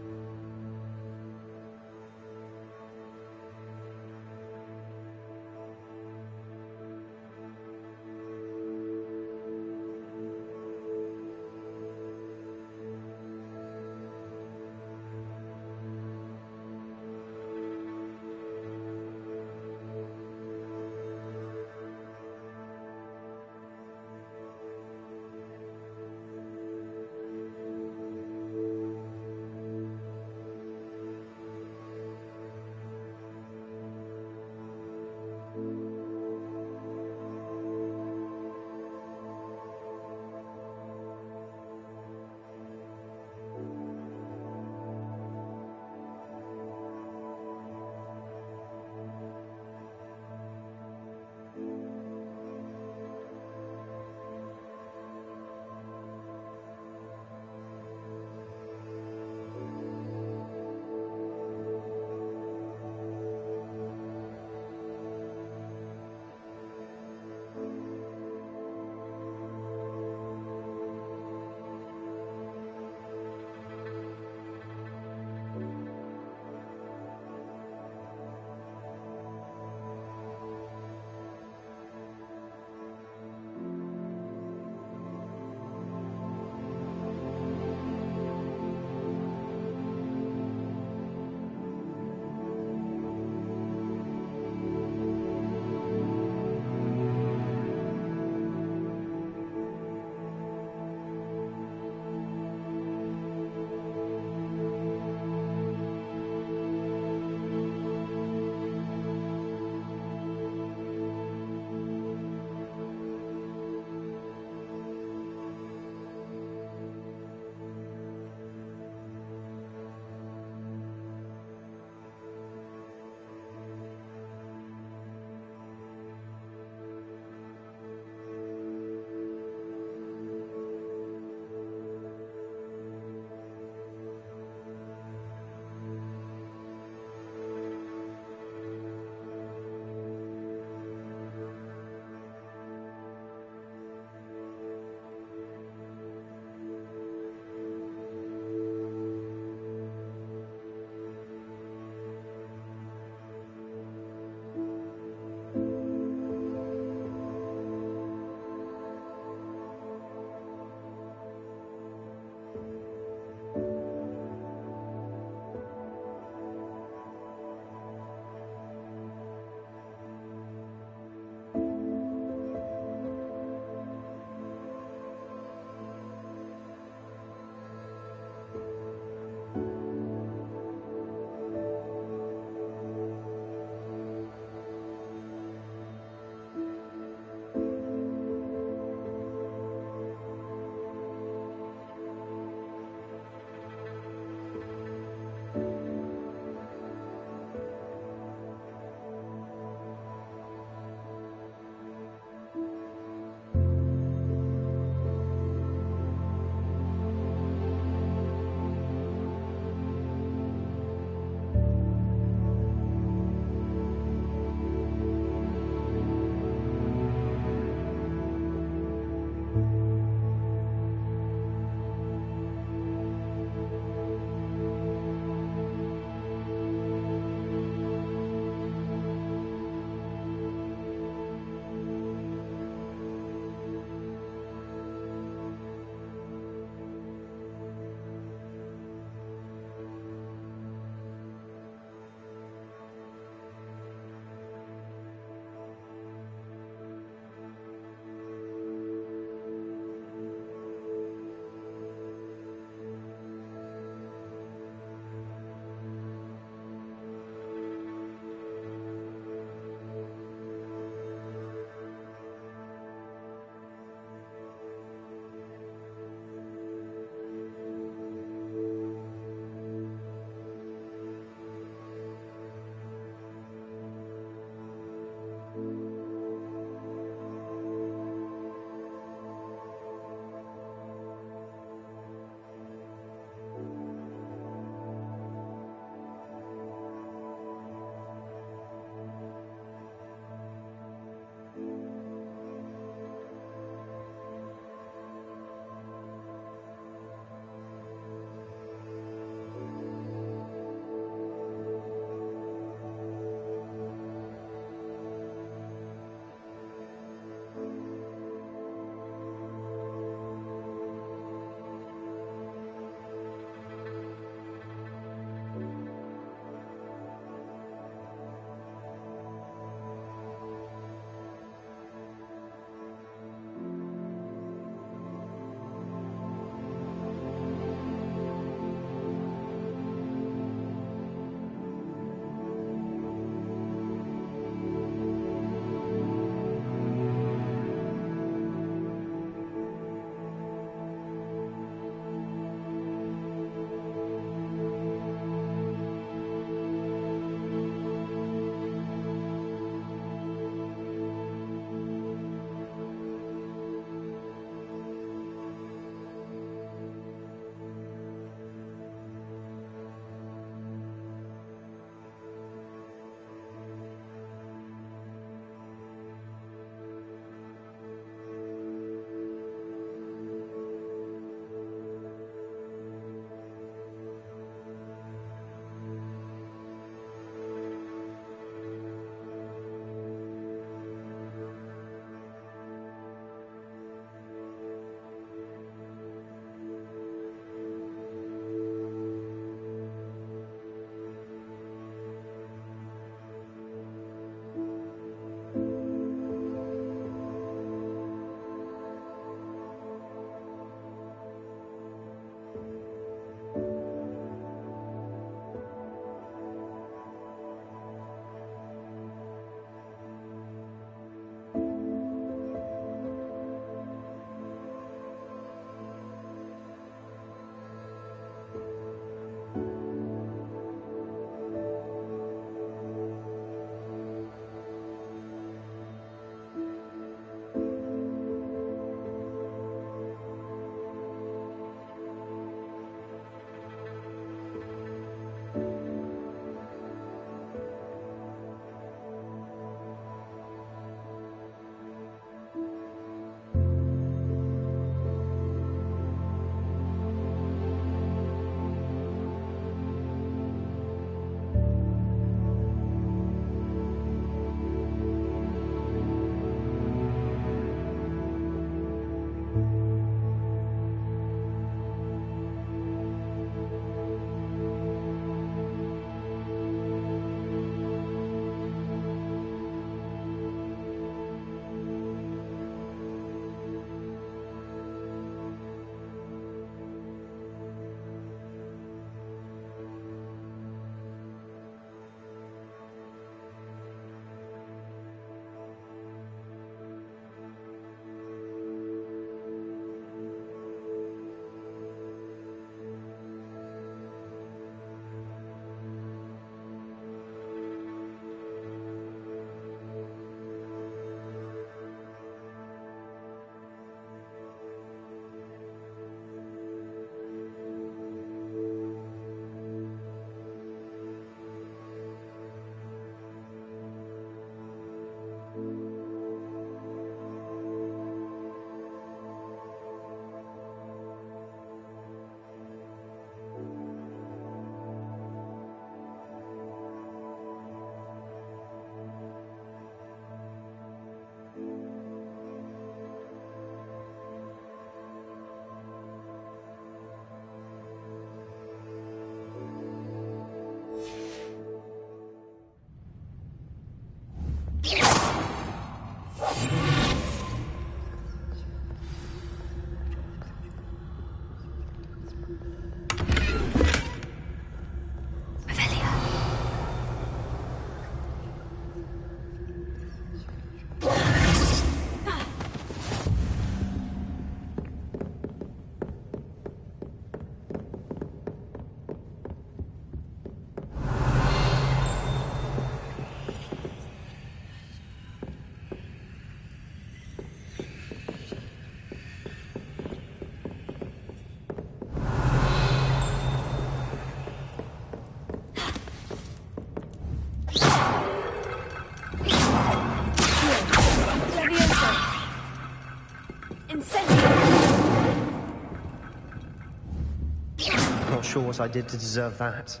Speaker 3: Not sure what I did to deserve that.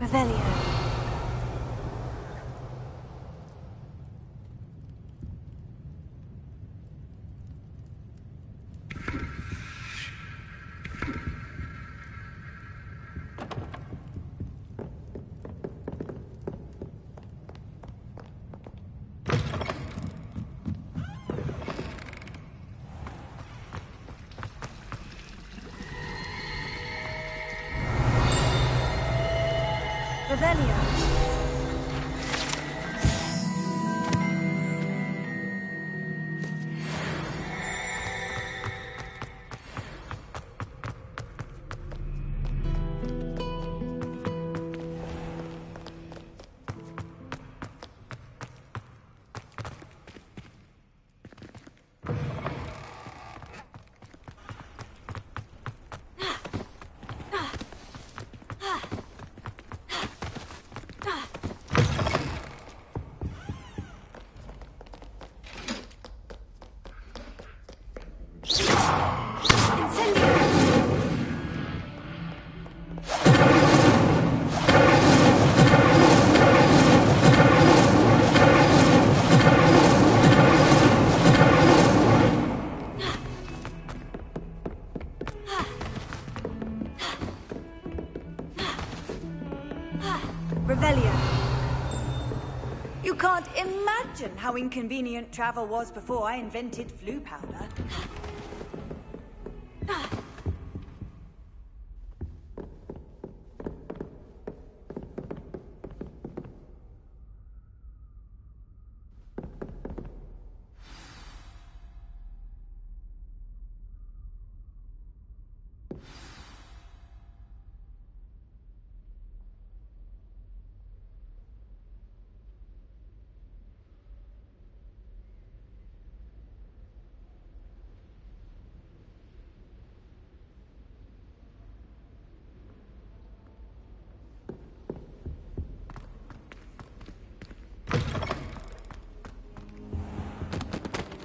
Speaker 4: Revelio. Revelio. Revelio.
Speaker 9: You can't imagine how inconvenient travel was before I invented flu powder.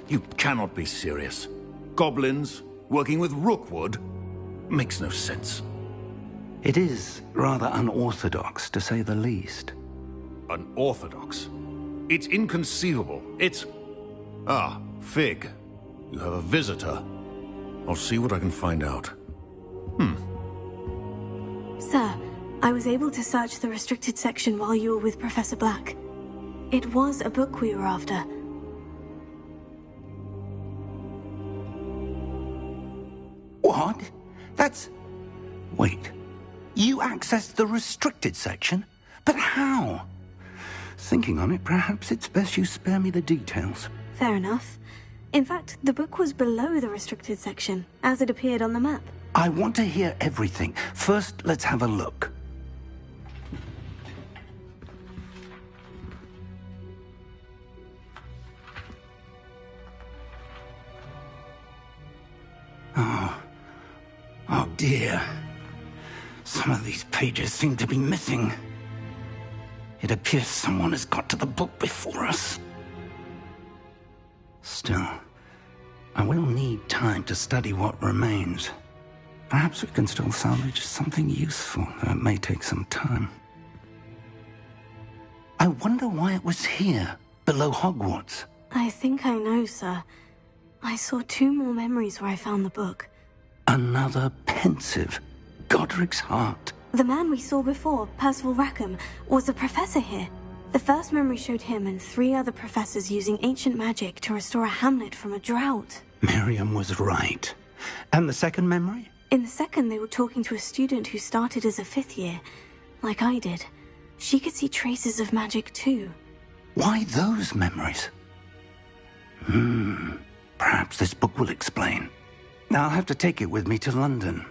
Speaker 5: You cannot be serious. Goblins working with Rookwood? Makes no sense.
Speaker 10: It is rather unorthodox, to say the least.
Speaker 5: Unorthodox? It's inconceivable. It's... Ah, Fig. You have a visitor. I'll see what I can find out.
Speaker 8: Sir, I was able to search the restricted section while you were with Professor Black. It was a book we were after.
Speaker 10: What? That's... Wait. You accessed the restricted section? But how? Thinking on it, perhaps it's best you spare me the details.
Speaker 8: Fair enough. In fact, the book was below the restricted section, as it appeared on the map.
Speaker 10: I want to hear everything. First, let's have a look. Oh dear. Some of these pages seem to be missing. It appears someone has got to the book before us. Still, I will need time to study what remains. Perhaps we can still salvage something useful, though it may take some time. I wonder why it was here, below Hogwarts.
Speaker 8: I think I know, sir. I saw 2 more memories where I found the book.
Speaker 10: Another pensive. Godric's heart.
Speaker 8: The man we saw before, Percival Rackham, was a professor here. The first memory showed him and 3 other professors using ancient magic to restore a hamlet from a drought.
Speaker 10: Miriam was right. And the second memory?
Speaker 8: In the second, they were talking to a student who started as a 5th year, like I did. She could see traces of magic too.
Speaker 10: Why those memories? Perhaps this book will explain. I'll have to take it with me to London.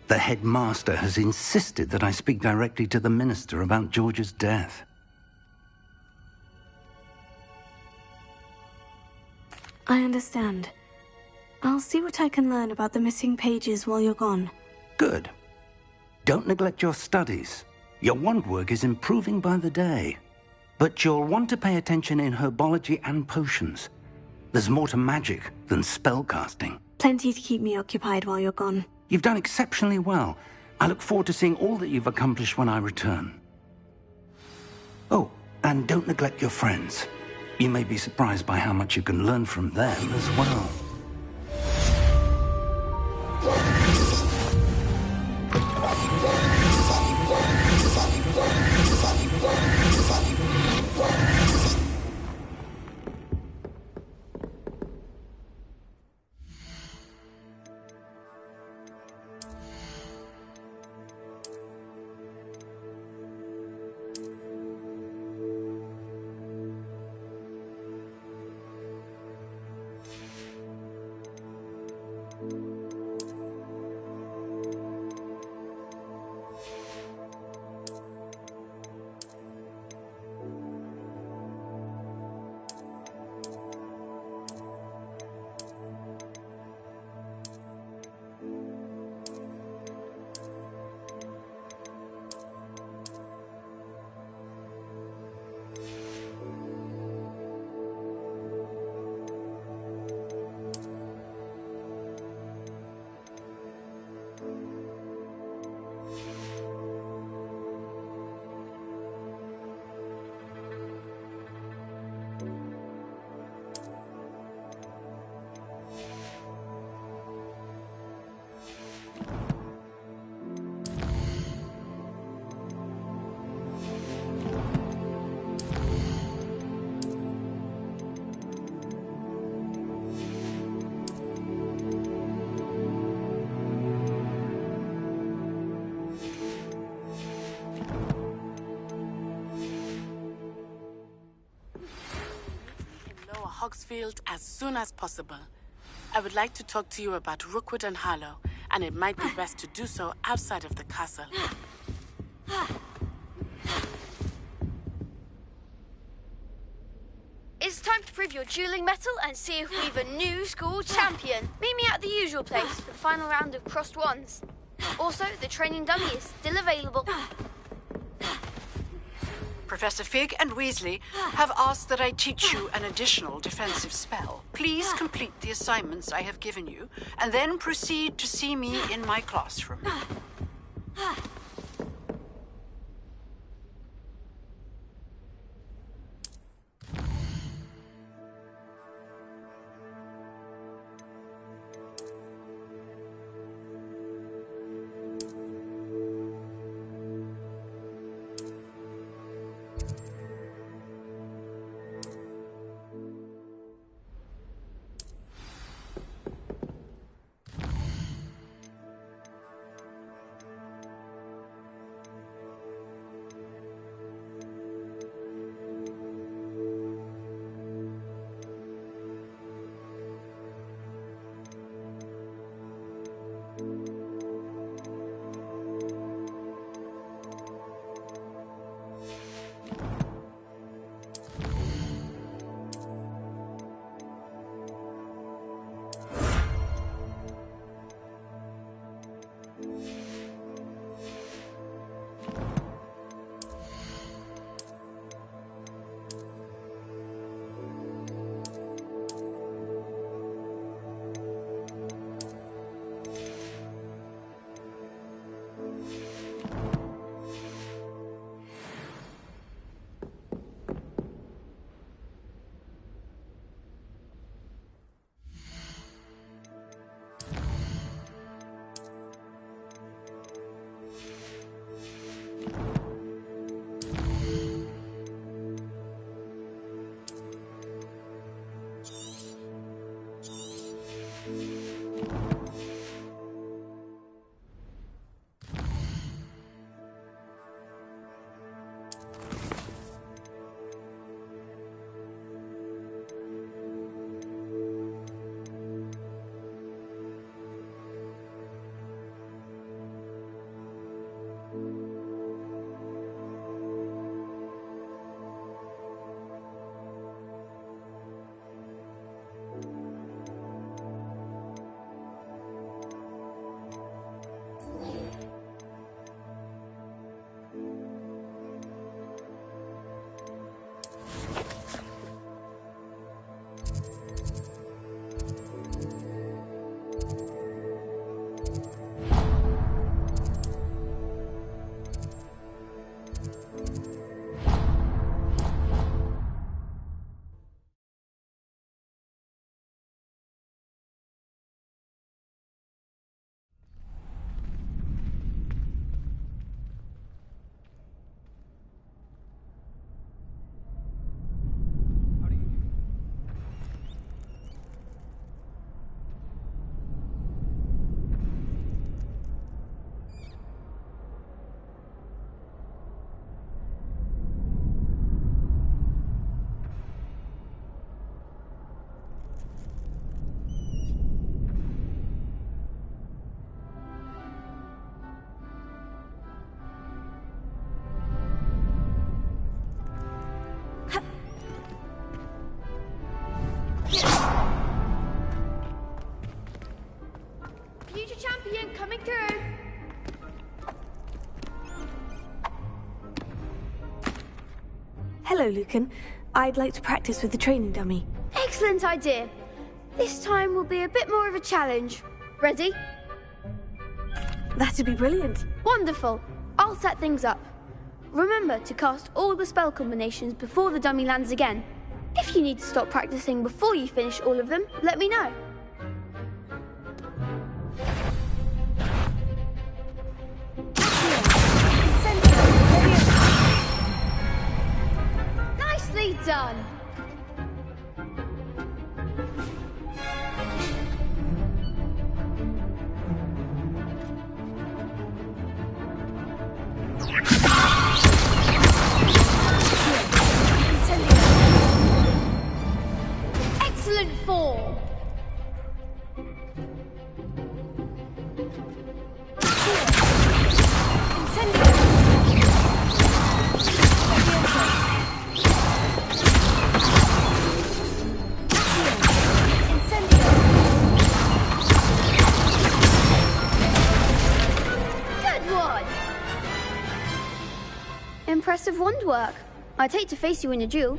Speaker 10: The headmaster has insisted that I speak directly to the minister about George's death.
Speaker 8: I understand. I'll see what I can learn about the missing pages while you're gone.
Speaker 10: Good. Don't neglect your studies. Your wand work is improving by the day. But you'll want to pay attention in herbology and potions. There's more to magic than spellcasting.
Speaker 8: Plenty to keep me occupied while you're gone.
Speaker 10: You've done exceptionally well. I look forward to seeing all that you've accomplished when I return. Oh, and don't neglect your friends. You may be surprised by how much you can learn from them as well.
Speaker 11: Hogsfield as soon as possible. I would like to talk to you about Rookwood and Harlow, and it might be best to do so outside of the castle.
Speaker 14: It's time to prove your dueling mettle and see if we've a new school champion. Meet me at the usual place for the final round of crossed wands. Also, the training dummy is still available.
Speaker 13: Professor Fig and Weasley have asked that I teach you an additional defensive spell. Please complete the assignments I have given you, and then proceed to see me in my classroom.
Speaker 14: coming through.
Speaker 8: Hello, Lucan. I'd like to practice with the training dummy.
Speaker 14: Excellent idea. This time will be a bit more of a challenge. Ready?
Speaker 8: That'd be brilliant.
Speaker 14: Wonderful. I'll set things up. Remember to cast all the spell combinations before the dummy lands again. If you need to stop practicing before you finish all of them, let me know. Nicely done. Excellent form. Good one. Impressive wand work. I'd hate to face you in a duel.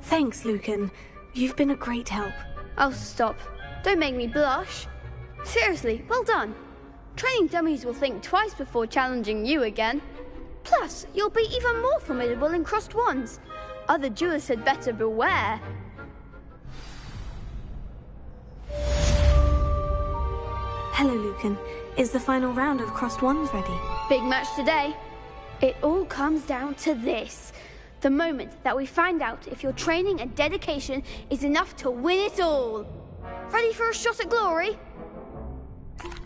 Speaker 8: Thanks, Lucan. You've been a great help.
Speaker 14: Oh, stop. Don't make me blush. Seriously, well done. Training dummies will think twice before challenging you again. Plus, you'll be even more formidable in crossed wands. Other duelists had better beware.
Speaker 8: Hello, Lucan. Is the final round of crossed wands ready?
Speaker 14: Big match today. It all comes down to this. The moment that we find out if your training and dedication is enough to win it all. Ready for a shot at glory?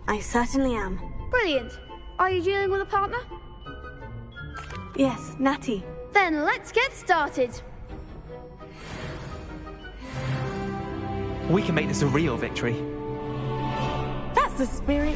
Speaker 8: I certainly am.
Speaker 14: Brilliant. Are you dealing with a partner?
Speaker 8: Yes, Natty.
Speaker 14: Then let's get started.
Speaker 16: We can make this a real victory.
Speaker 7: That's the spirit.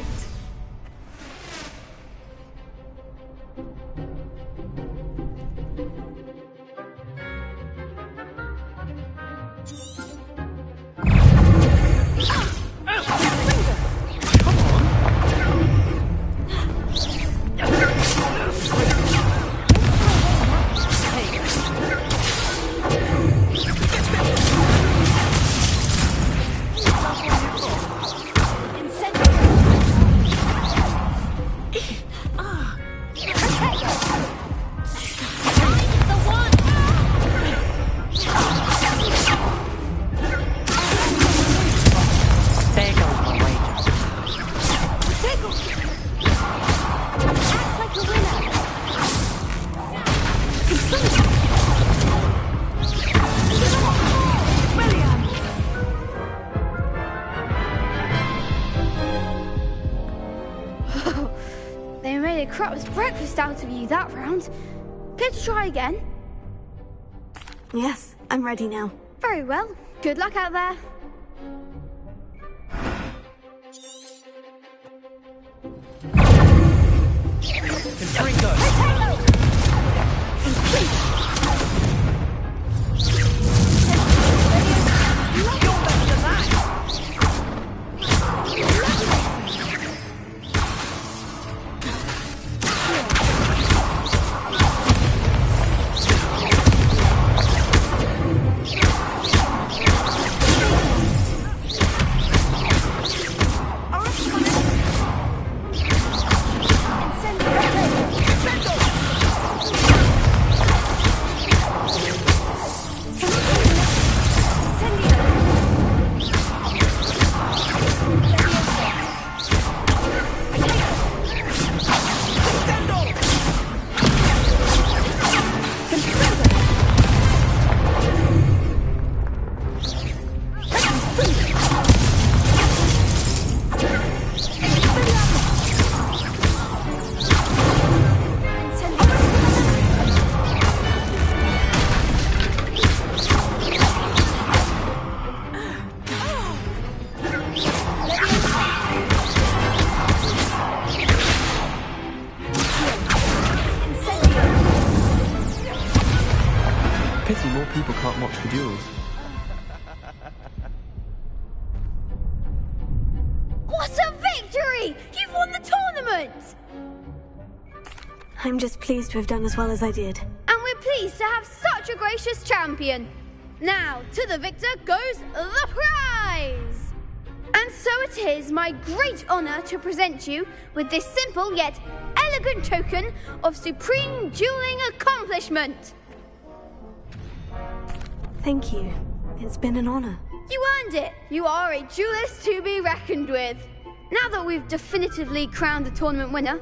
Speaker 14: They made a crap's breakfast out of you that round. Care to try again?
Speaker 8: Yes, I'm ready now.
Speaker 14: Very well. Good luck out there.
Speaker 16: Pity more people can't watch the duels.
Speaker 14: tournament!
Speaker 8: I'm just pleased to have done as well as I did.
Speaker 14: And we're pleased to have such a gracious champion. Now, to the victor goes the prize! And so it is my great honour to present you with this simple yet elegant token of supreme dueling accomplishment.
Speaker 8: Thank you. It's been an honour.
Speaker 14: You earned it. You are a duelist to be reckoned with. Now that we've definitively crowned the tournament winner,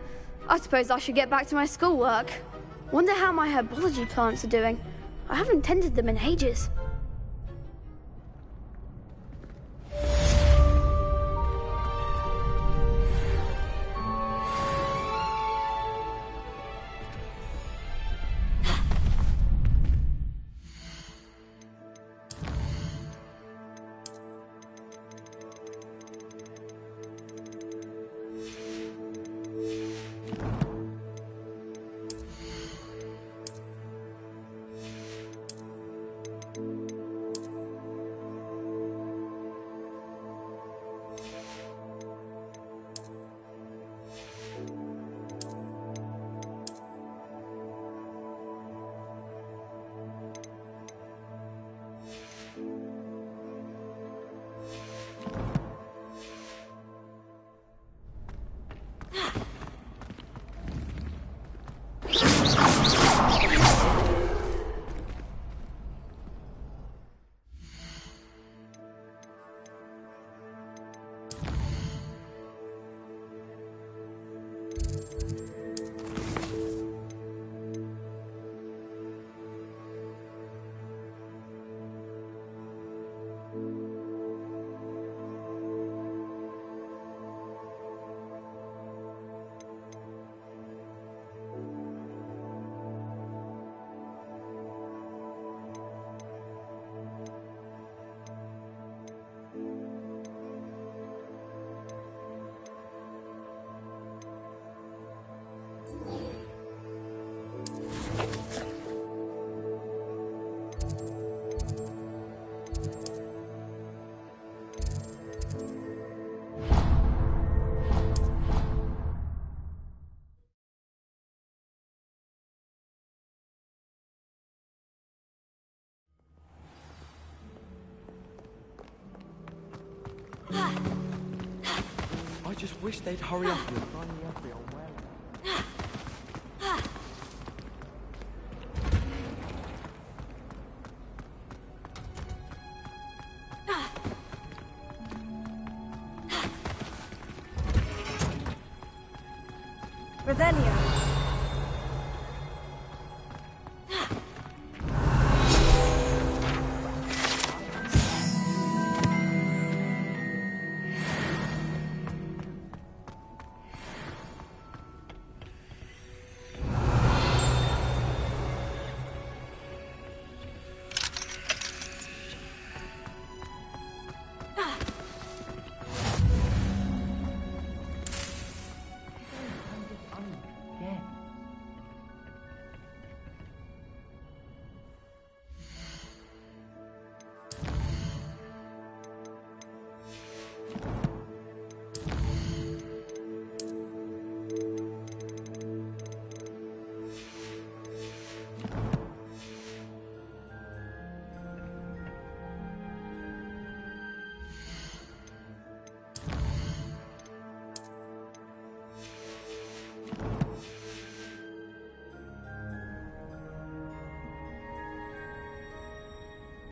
Speaker 14: I suppose I should get back to my schoolwork. Wonder how my herbology plants are doing. I haven't tended them in ages.
Speaker 12: I just wish they'd hurry up and run me every old way.
Speaker 4: Revelio.